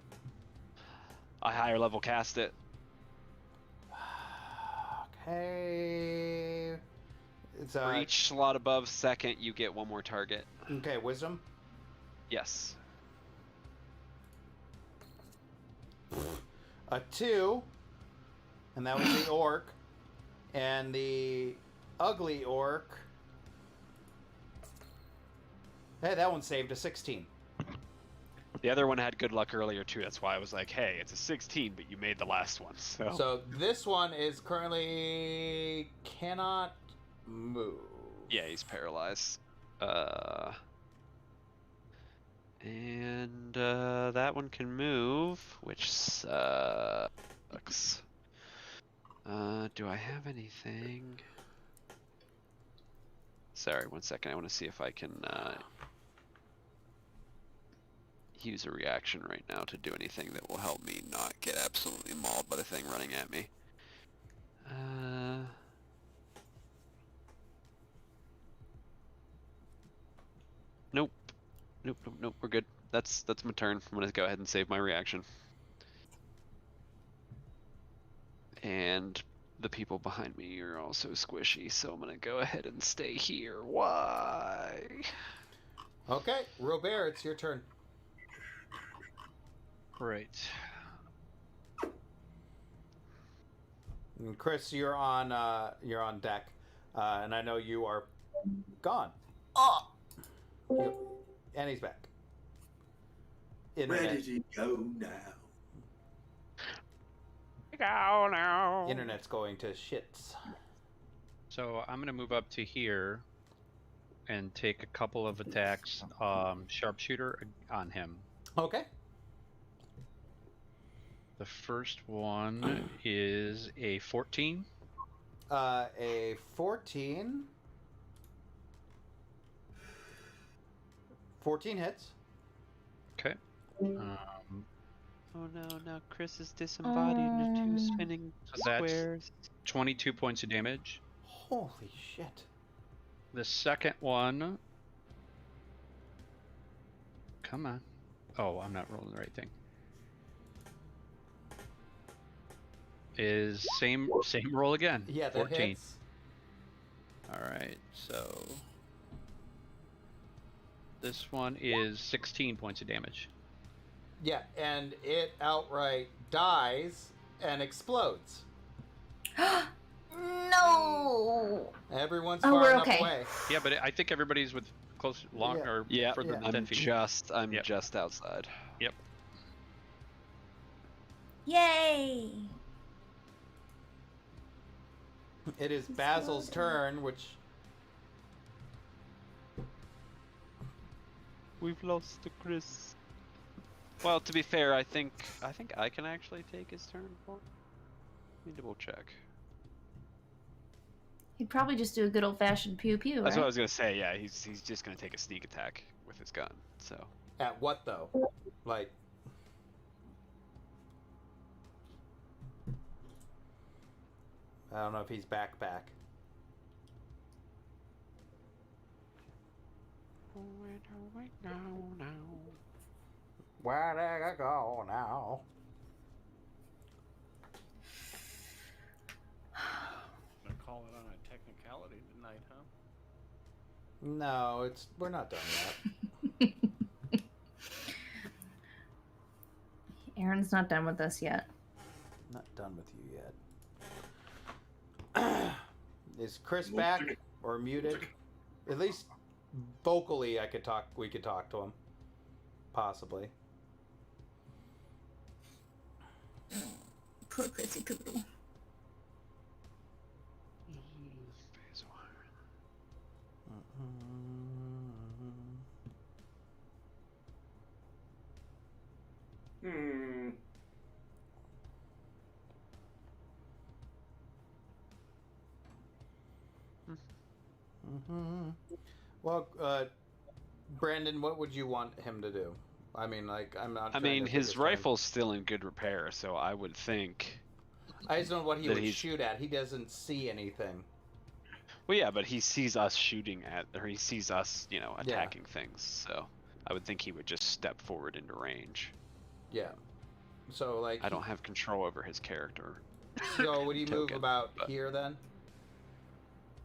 I higher level cast it.
Okay. It's
For each slot above 2nd, you get 1 more target.
Okay, wisdom.
Yes.
A 2, and that was the orc, and the ugly orc. Hey, that one saved a 16.
The other one had good luck earlier too. That's why I was like, "Hey, it's a 16, but you made the last one."
So this one is currently cannot move.
Yeah, he's paralyzed. And that one can move, which sucks. Do I have anything? Sorry, 1 second. I want to see if I can use a reaction right now to do anything that will help me not get absolutely mauled by the thing running at me. Nope. Nope. We're good. That's my turn. I'm gonna go ahead and save my reaction. And the people behind me are also squishy, so I'm gonna go ahead and stay here. Why?
Okay, Robert, it's your turn.
Right.
And Chris, you're on deck, and I know you are gone.
Oh!
And he's back.
Where did he go now?
Go now.
Internet's going to shits.
So I'm gonna move up to here and take a couple of attacks, sharpshooter on him.
Okay.
The first one is a 14.
A 14.
14 hits.
Okay.
Oh no, now Chris is disembodied into two spinning
So that's
squares.
22 points of damage.
Holy shit.
The second one. Come on. Oh, I'm not rolling the right thing. Is same roll again.
Yeah, that
14.
hits.
All right, so this one is 16 points of damage.
Yeah, and it outright dies and explodes.
No.
Everyone's
Oh,
far
we're
enough
okay.
away.
Yeah, but I think everybody's with close, long,
Yeah.
or
Yeah,
further than
I'm
10 feet.
I'm
Yep.
just outside.
Yep.
Yay.
It is Basil's turn, which
We've lost to Chris. Well, to be fair, I think I can actually take his turn. Let me double check.
He'd probably just do a good old fashioned pew pew,
That's
right?
what I was gonna say. Yeah, he's just gonna take a sneak attack with his gun. So
at what though? Like I don't know if he's back. Where did I go now?
Gonna call it on a technicality tonight, huh?
No, we're not done yet.
Aaron's not done with us yet.
Not done with you yet. Is Chris back or muted? At least vocally, we could talk to him, possibly.
Poor Chrissy Poo.
Hmm.
Well, Brandon, what would you want him to do? I mean, like, I'm not.
I
trying
mean,
to take
his
time.
rifle's still in good repair, so I would think.
I just don't know what he
that
would
he's-
shoot at. He doesn't see anything.
Well, yeah, but he sees us shooting at, or he sees us, attacking things. So I would think he would just step forward into range.
Yeah. So, like,
I don't have control over his character.
So, would he move
token,
about
but-
here then?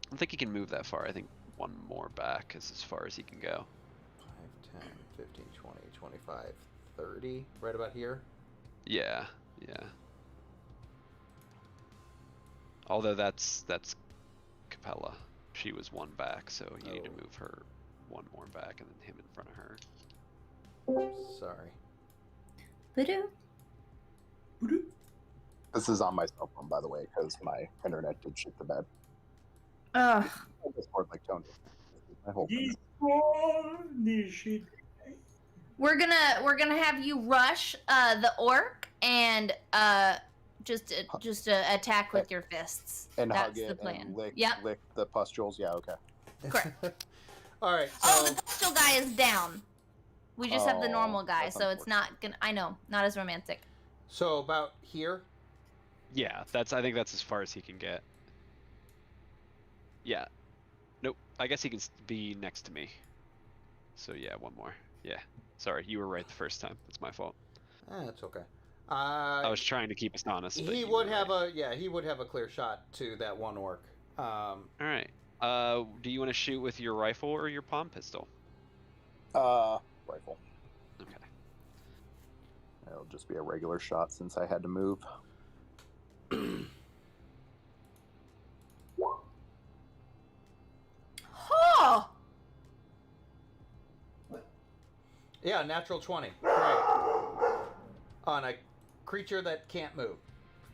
I don't think he can move that far. I think one more back is as far as he can go.
5, 10, 15, 20, 25, 30. Right about here?
Yeah. Although that's Capella. She was one back, so you need to move her one more back and then him in front of her.
Sorry.
Voodoo.
This is on my cell phone, by the way, because my internet did shit the bed.
Ugh.
I Discord like Tony. My whole
This one, this shit.
We're gonna have you rush the orc and just attack with your fists.
and
That's
hug
the
it
plan.
and lick
Yep.
the pustules. Yeah, okay.
Correct.
All right.
Oh,
So,
the postal guy is down. We just have the
Oh,
normal guy,
that's
so it's not gonna. I know, not as romantic.
so about here.
Yeah, I think that's as far as he can get. Yeah. Nope. I guess he can be next to me. So yeah, one more. Yeah. Sorry, you were right the first time. That's my fault.
That's okay.
I was trying to keep us honest. But
He
you
would
were
have
right.
he would have a clear shot to that one orc.
All right. Do you want to shoot with your rifle or your palm pistol?
Rifle.
Okay.
It'll just be a regular shot since I had to move.
Oh,
Yeah, natural 20. Great. On a creature that can't move.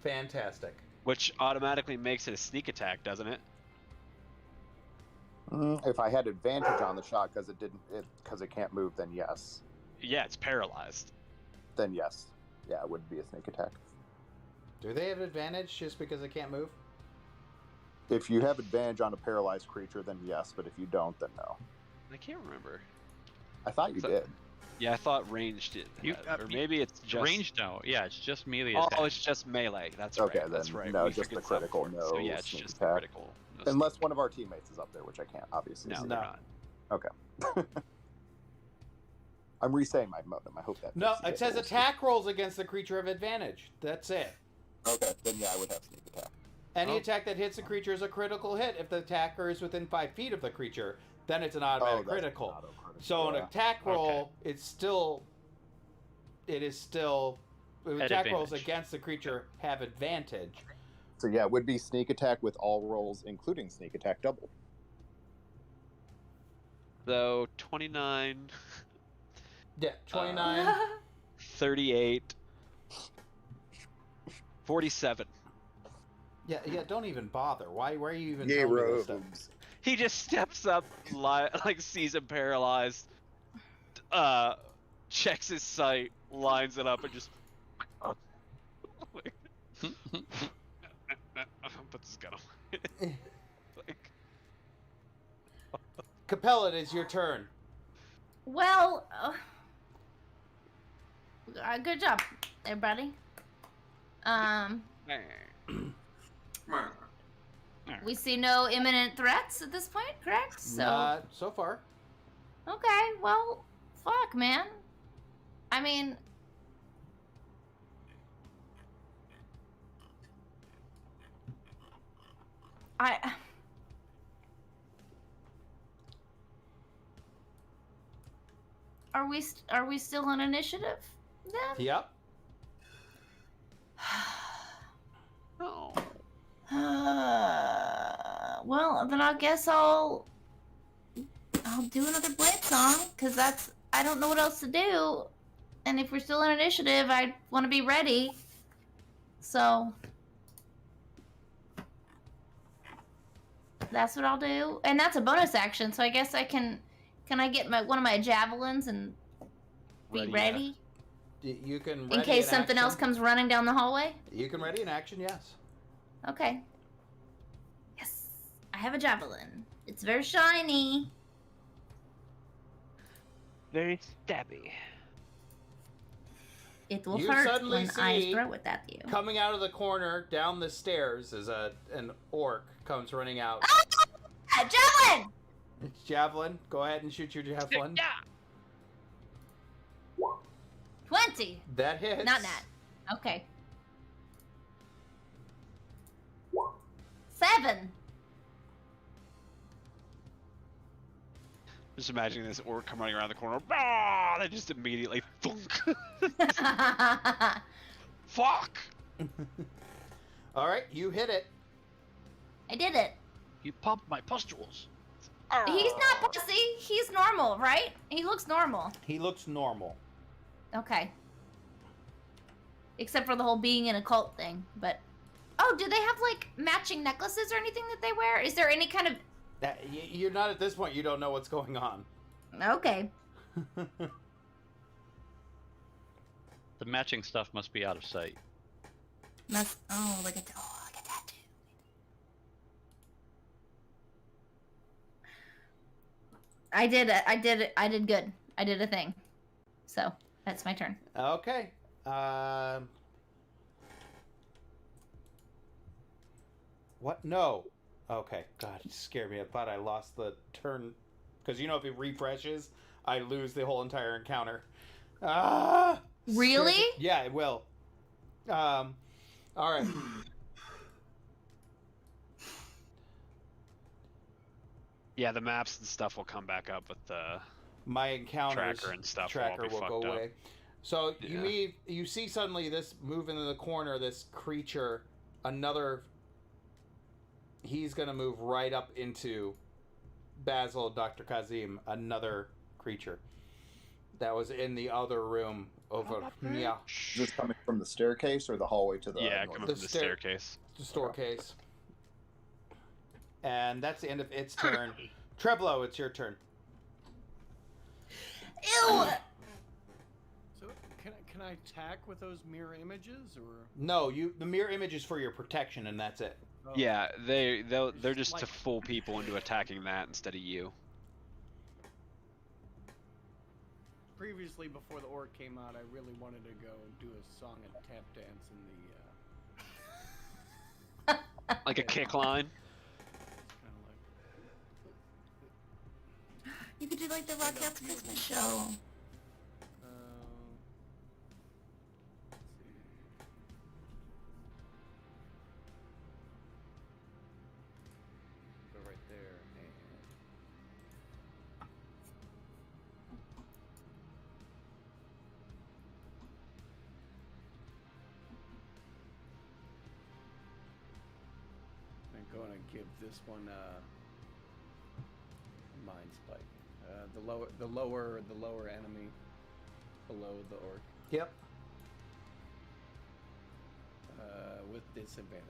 Fantastic.
Which automatically makes it a sneak attack, doesn't it?
If I had advantage on the shot because it can't move, then yes.
Yeah, it's paralyzed.
Then yes. Yeah, it would be a sneak attack.
Do they have advantage just because it can't move?
If you have advantage on a paralyzed creature, then yes. But if you don't, then no.
I can't remember.
I thought you
So-
did.
Yeah, I thought ranged did.
You-
Or maybe it's just
Range, no. Yeah, it's just melee
Oh,
attack.
it's just melee. That's
Okay,
right. That's
then
right.
no,
We
just the
figured that
critical,
before. So
no
yeah, it's
sneak
just
attack.
the critical. No
Unless
sneak.
one of our teammates is up there, which I can't obviously
No,
see.
they're
No.
not.
Okay. I'm re-saying my modem. I hope that.
No,
makes you
it
guys
says
a little
attack rolls against the creature of advantage. That's it.
sneak- Okay, then yeah, I would have sneak attack.
Any
Oh.
attack that hits a creature is a critical hit. If the attacker is within 5 feet of the creature, then it's an automatic
that's
critical.
auto-critical,
So an
yeah.
attack roll, it is still.
At
Attack rolls
advantage.
against the creature have advantage.
So yeah, it would be sneak attack with all rolls, including sneak attack double.
So 29,
Yeah, 29.
38, 47.
yeah, don't even bother. Why are you even
Yay,
telling me this stuff?
robes.
He just steps up, like sees him paralyzed, checks his sight, lines it up, and just puts his gun away. Like,
Capella, it is your turn.
Well, good job, everybody. We see no imminent threats at this point, correct? So,
Not so far.
okay, well, fuck, man. I mean, are we still on initiative then?
Yep.
no.
Well, then I guess I'll do another blade song, because I don't know what else to do. And if we're still in initiative, I want to be ready. So that's what I'll do. And that's a bonus action, so I guess I can I get one of my javelins and be ready?
You can
In
ready
case
an
something else
action.
comes running down the hallway?
You can ready an action, yes.
Okay. Yes. I have a javelin. It's very shiny.
Very stabby.
It will
You
hurt
suddenly
when I
see
throw it at you.
Coming out of the corner down the stairs is an orc comes running out.
Ah, javelin!
Javelin, go ahead and shoot your javelin.
20.
That hits.
Not that. Okay. 7.
Just imagining this orc come running around the corner. Ah! They just immediately thunk. Fuck!
All right, you hit it.
I did it.
You pumped my pustules.
He's not pussy. He's normal, right? He looks normal.
He looks normal.
Okay. Except for the whole being in a cult thing, but... Oh, do they have, like, matching necklaces or anything that they wear? Is there any kind of...
You're not at this point. You don't know what's going on.
Okay.
The matching stuff must be out of sight.
Oh, look at that. Oh, look at that, too. I did good. I did a thing. So, that's my turn.
Okay. What? No. Okay. God, it scared me. I thought I lost the turn. Because you know if it refreshes, I lose the whole entire encounter. Ah!
Really?
Scared me. Yeah, it will. All right.
Yeah, the maps and stuff will come back up with the
My encounters
tracker and stuff. will all
tracker
be
will
fucked
go
up.
away. So
Yeah.
you see suddenly this move into the corner, this creature, another. He's gonna move right up into Basil, Dr. Kazim, another creature that was in the other room over. Yeah,
Is this coming from the staircase or the hallway to the
Yeah,
north?
coming
The
from the
stair-
staircase.
the store case. And that's the end of its turn. Treblo, it's your turn.
Ew!
So can I attack with those mirror images or?
No, the mirror image is for your protection, and that's it.
Oh,
Yeah, they're just to
like-
fool people into attacking that instead of you.
previously, before the orc came out, I really wanted to go do a song and tap dance in the.
Like a kick line.
Kind of like.
You could do like the Rockettes Christmas show.
Let's see. Go right there and. I'm going to give this one mind spike. The lower enemy below the orc
Yep.
with disadvantage.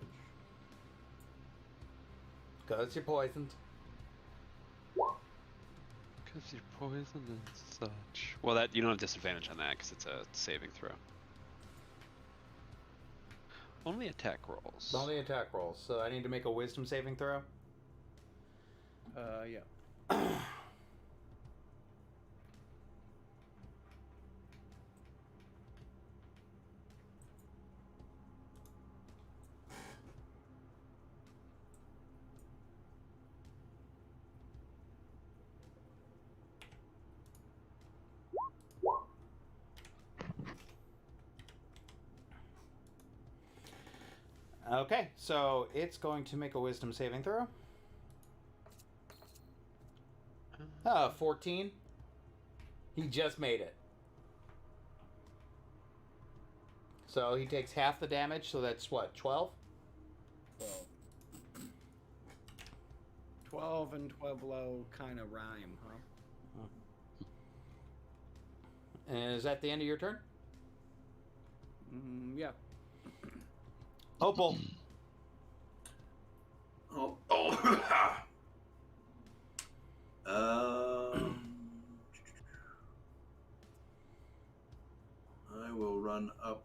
Because you're poisoned.
Because you're poisoned and such. Well, that you don't have disadvantage on that because it's a saving throw. Only attack rolls.
Only attack rolls. So I need to make a wisdom saving throw.
Yeah.
Okay, so it's going to make a wisdom saving throw. 14. He just made it. So he takes half the damage, so that's what, 12?
12 and 12 low kind of rhyme, huh?
And is that the end of your turn?
Yeah.
Opal.
Oh. I will run up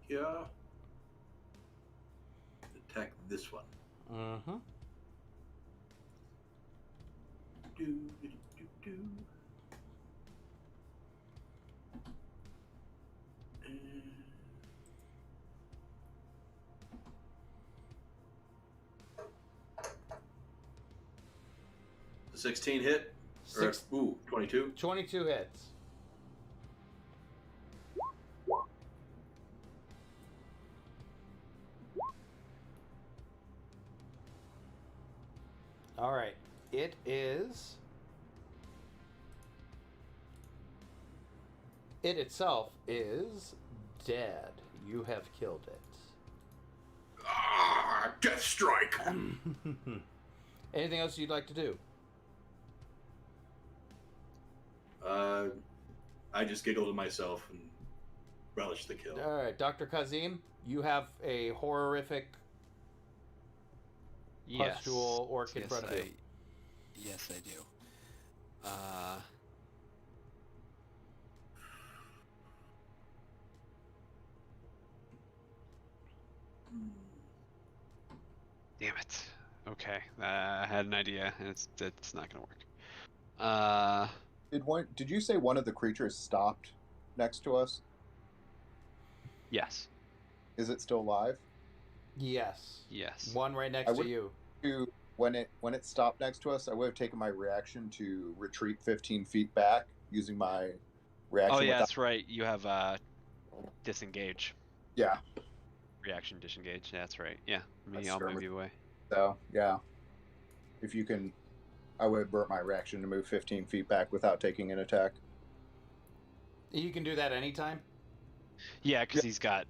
here. Attack this one.
Mm-hmm.
Do, do, do, do. The 16 hit? Ooh, 22.
22 hits. All right. It is. It itself is dead. You have killed it.
Ah, death strike.
Anything else you'd like to do?
I just giggled to myself and relished the kill.
All right, Dr. Kazim, you have a horrific pustule orc in front of you.
Yes, I do. Damn it. Okay, I had an idea, and it's not gonna work.
Did you say one of the creatures stopped next to us?
Yes.
Is it still alive?
Yes.
Yes.
One right next to you.
When it stopped next to us, I would have taken my reaction to retreat 15 feet back using my reaction.
Oh yeah, that's right. You have disengage.
Yeah.
Reaction disengage. Yeah, that's right. Yeah.
That's
I'll
true.
move you away.
So yeah, if you can, I would burn my reaction to move 15 feet back without taking an attack.
You can do that anytime?
Yeah, because he's got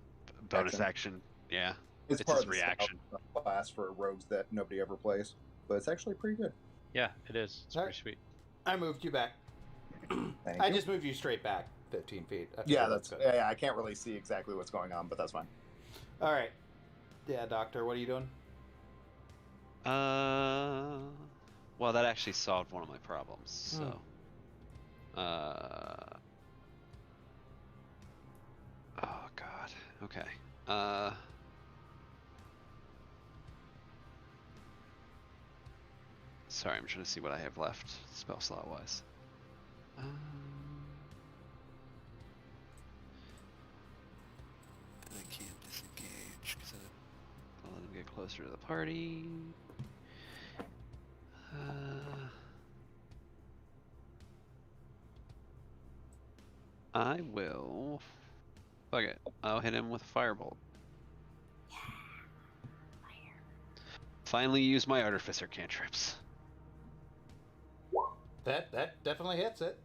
bonus action. Yeah. It's
part
his
of the
reaction.
Class for rogues that nobody ever plays, but it's actually pretty good.
Yeah, it is. It's pretty sweet.
I moved you back.
Thank
I
you.
just moved you straight back 15 feet. I
Yeah,
figured
that's
good.
yeah. I can't really see exactly what's going on, but that's fine.
All right. Yeah, Doctor, what are you doing?
Well, that actually solved one of my problems. So, oh God. Okay. So Sorry, I'm trying to see what I have left spell slot wise. I can't disengage because I'll let him get closer to the party. I will. Fuck it. I'll hit him with a firebolt.
Yeah. Fire.
Finally use my artificer cantrips.
That definitely hits it.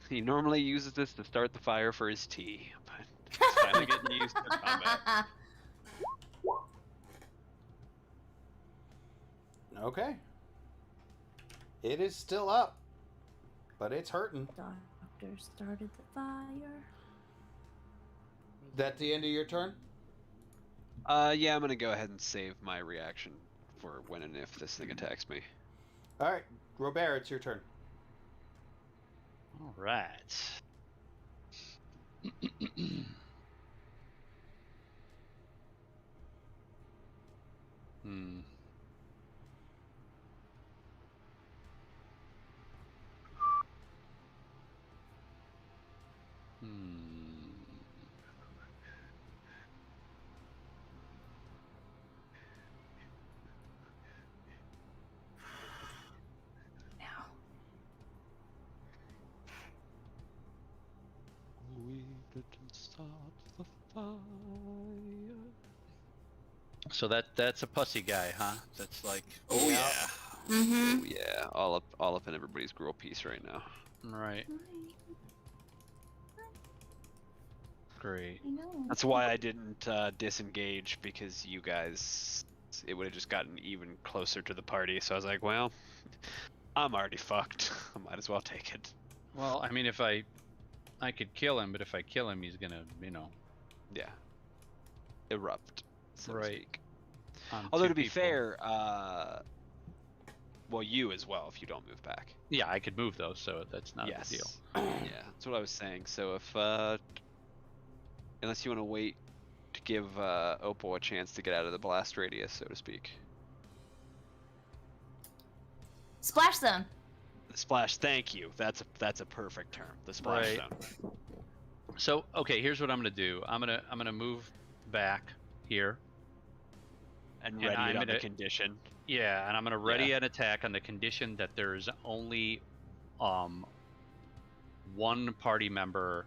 He normally uses this to start the fire for his tea, but it's finally getting used to combat.
Okay. It is still up, but it's hurting.
Doctor started the fire.
That the end of your turn?
Yeah, I'm gonna go ahead and save my reaction for when and if this thing attacks me.
All right, Robert, it's your turn.
All right. Hmm.
Now.
We didn't start the fire.
So that's a pussy guy, huh? That's like,
Oh yeah.
Mm-hmm.
Oh yeah. All up in everybody's gruel piece right now.
right. Great.
I know.
That's why I didn't disengage, because you guys, it would have just gotten even closer to the party. So I was like, well, I'm already fucked. I might as well take it.
Well, I mean, if I could kill him, but if I kill him, he's gonna,
Yeah. Erupt. So to
Right.
speak.
on
Although
two
to be
people.
fair, well, you as well if you don't move back.
Yeah, I could move though, so that's not a big deal.
Yeah, that's what I was saying. So if unless you want to wait to give Opal a chance to get out of the blast radius, so to speak.
Splash zone.
The splash. Thank you. That's a perfect term. The splash
Right.
zone.
So okay, here's what I'm gonna do. I'm gonna move back here.
And
And
ready
I'm
it on the
gonna-
condition.
Yeah, and I'm gonna ready an attack on the condition that there's only one party member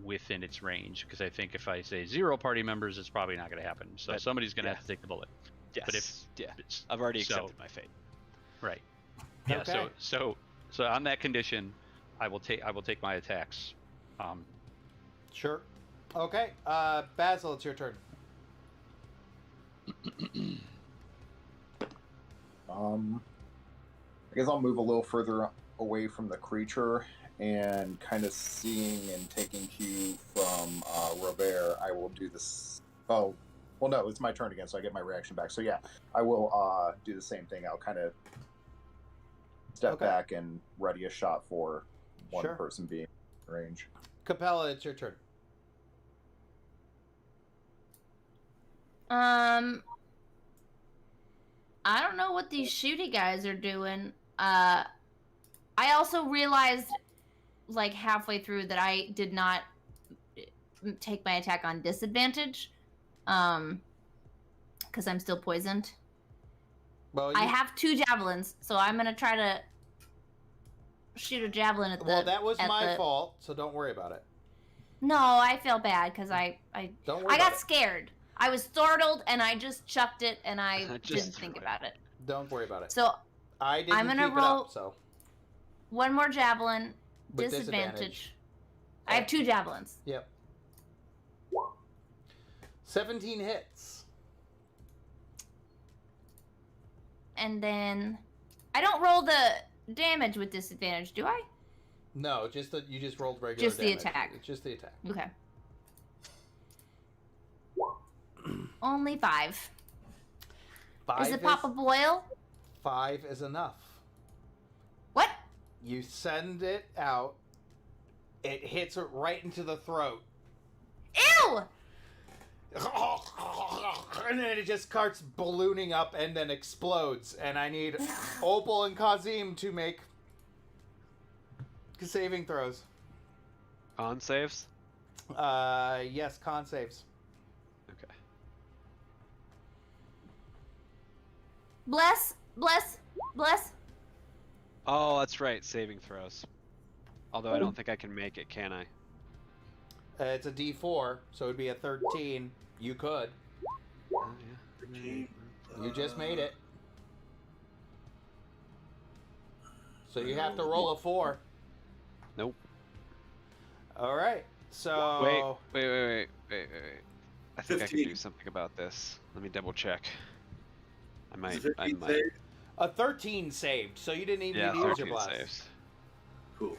within its range, because I think if I say 0 party members, it's probably not gonna happen. So
That-
somebody's gonna
yeah.
have to take the bullet.
Yes.
But if
yeah, I've already
so-
accepted my fate.
Right. Yeah.
Okay.
So on that condition, I will take my attacks.
Sure. Okay, Basil, it's your turn.
I guess I'll move a little further away from the creature and kind of seeing and taking cue from Robert. I will do this. Oh, well, no, it's my turn again, so I get my reaction back. So yeah, I will do the same thing. I'll kind of step
Okay.
back and ready a shot for one
Sure.
person being in range.
Capella, it's your turn.
I don't know what these shooty guys are doing. I also realized, like, halfway through that I did not take my attack on disadvantage. Because I'm still poisoned.
Well,
I have 2 javelins, so I'm gonna try to shoot a javelin at the.
Well, that was
at
my
the-
fault, so don't worry about it.
No, I feel bad because I
Don't worry
I
about
got scared. I was startled and I just chucked it and I
Just
didn't think
threw it.
about it.
it. Don't worry about it.
So
I didn't
I'm gonna
keep
roll-
it up, so
one more javelin,
With
disadvantage. I have 2 javelins.
Yep. 17 hits.
And then I don't roll the damage with disadvantage, do I?
No, just that you just rolled regular
Just the
damage.
attack.
It's just the attack.
Okay. Only 5.
Five
Is it Papa Boyle?
5 is enough.
What?
You send it out. It hits it right into the throat.
Ew!
and then it just starts ballooning up and then explodes. And I need Opal and Kazim to make saving throws.
Con saves?
Yes, con saves.
Okay.
Bless.
Oh, that's right, saving throws. Although I don't think I can make it, can I?
It's a D4, so it'd be a 13. You could.
Oh, yeah.
You just made it. So you have to roll a 4.
Nope.
All right. So
Wait. I think I can
15.
do something about this. Let me double check. I might.
Is it
I might.
save?
a 13 saved, so you didn't even
Yeah,
need to use
13
your blast.
saves.
Cool.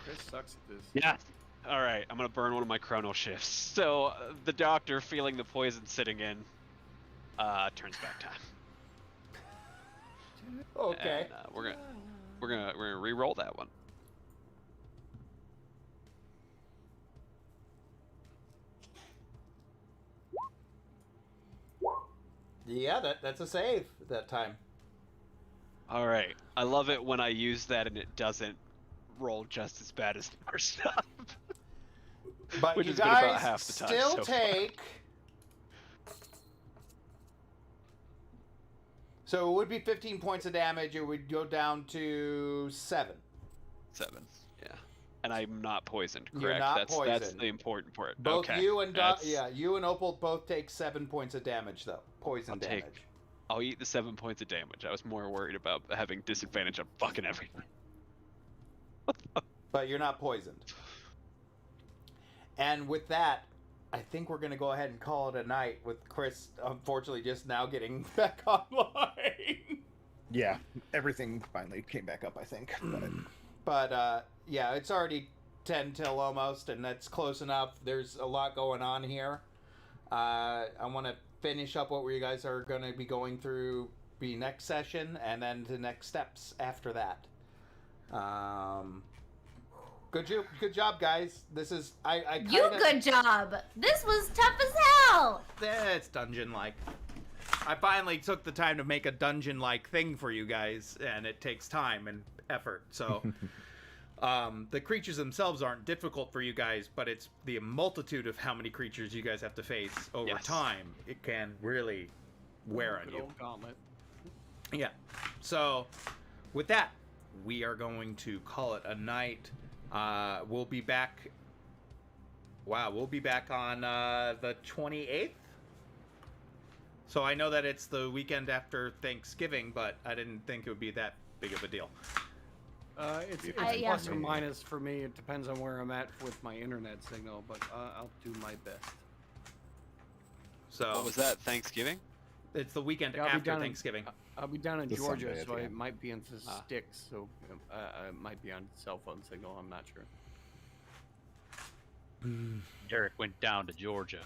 Chris sucks at this.
Yeah. All right, I'm gonna burn one of my chrono shifts. So the doctor, feeling the poison sitting in, turns back time.
Okay.
And, we're gonna re-roll that one.
Yeah, that's a save that time.
All right. I love it when I use that and it doesn't roll just as bad as our stuff.
But
Which
you
has been about
guys
half the time
still
so far.
take. So it would be 15 points of damage. It would go down to 7.
7. Yeah. And I'm not poisoned, correct?
You're not
That's
poisoned.
the important part.
Both
okay.
you and
That's-
you and Opal both take 7 points of damage though. Poison
I'll
damage.
I'll eat the 7 points of damage. I was more worried about having disadvantage on fucking everything.
But you're not poisoned. And with that, I think we're going to go ahead and call it a night with Chris, unfortunately, just now getting back online.
Yeah, everything finally came back up, I think.
But, yeah, it's already 10 till almost, and that's close enough. There's a lot going on here. I want to finish up what you guys are going to be going through the next session, and then the next steps after that. Good job, guys. This is I kinda,
You good job. This was tough as hell.
It's dungeon-like. I finally took the time to make a dungeon-like thing for you guys, and it takes time and effort. So, the creatures themselves aren't difficult for you guys, but it's the multitude of how many creatures you guys have to face over
Yes.
time. It can really wear on
Good
you.
old gauntlet.
Yeah. So, with that, we are going to call it a night. We'll be back. Wow, we'll be back on the 28th. So I know that it's the weekend after Thanksgiving, but I didn't think it would be that big of a deal.
It's
yeah.
plus or minus for me. It depends on where I'm at with my internet signal, but I'll do my best.
So
What was that? Thanksgiving?
it's the weekend
Yeah, I'll be
after
down in-
Thanksgiving.
I'll be down in
The
Georgia,
Sunday at
so
the
I
end.
might be into
Ah.
sticks, so I might be on cell phone signal. I'm not sure.
Derek went down to Georgia.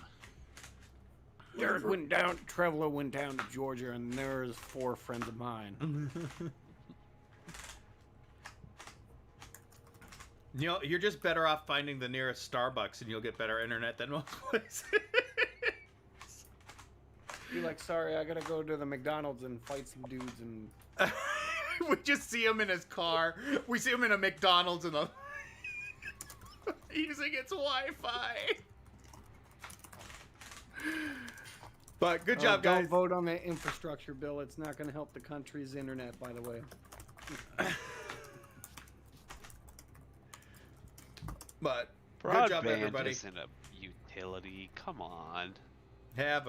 Derek went down. Traveler went down to Georgia, and there's 4 friends of mine.
You know, you're just better off finding the nearest Starbucks, and you'll get better internet than most places.
Be like, sorry, I gotta go to the McDonald's and fight some dudes and.
We just see him in his car. We see him in a McDonald's and using its Wi-Fi. But good job,
Don't
guys.
vote on the infrastructure bill. It's not gonna help the country's internet, by the way.
But good job,
Broadband
everybody.
isn't a utility. Come on.
Have a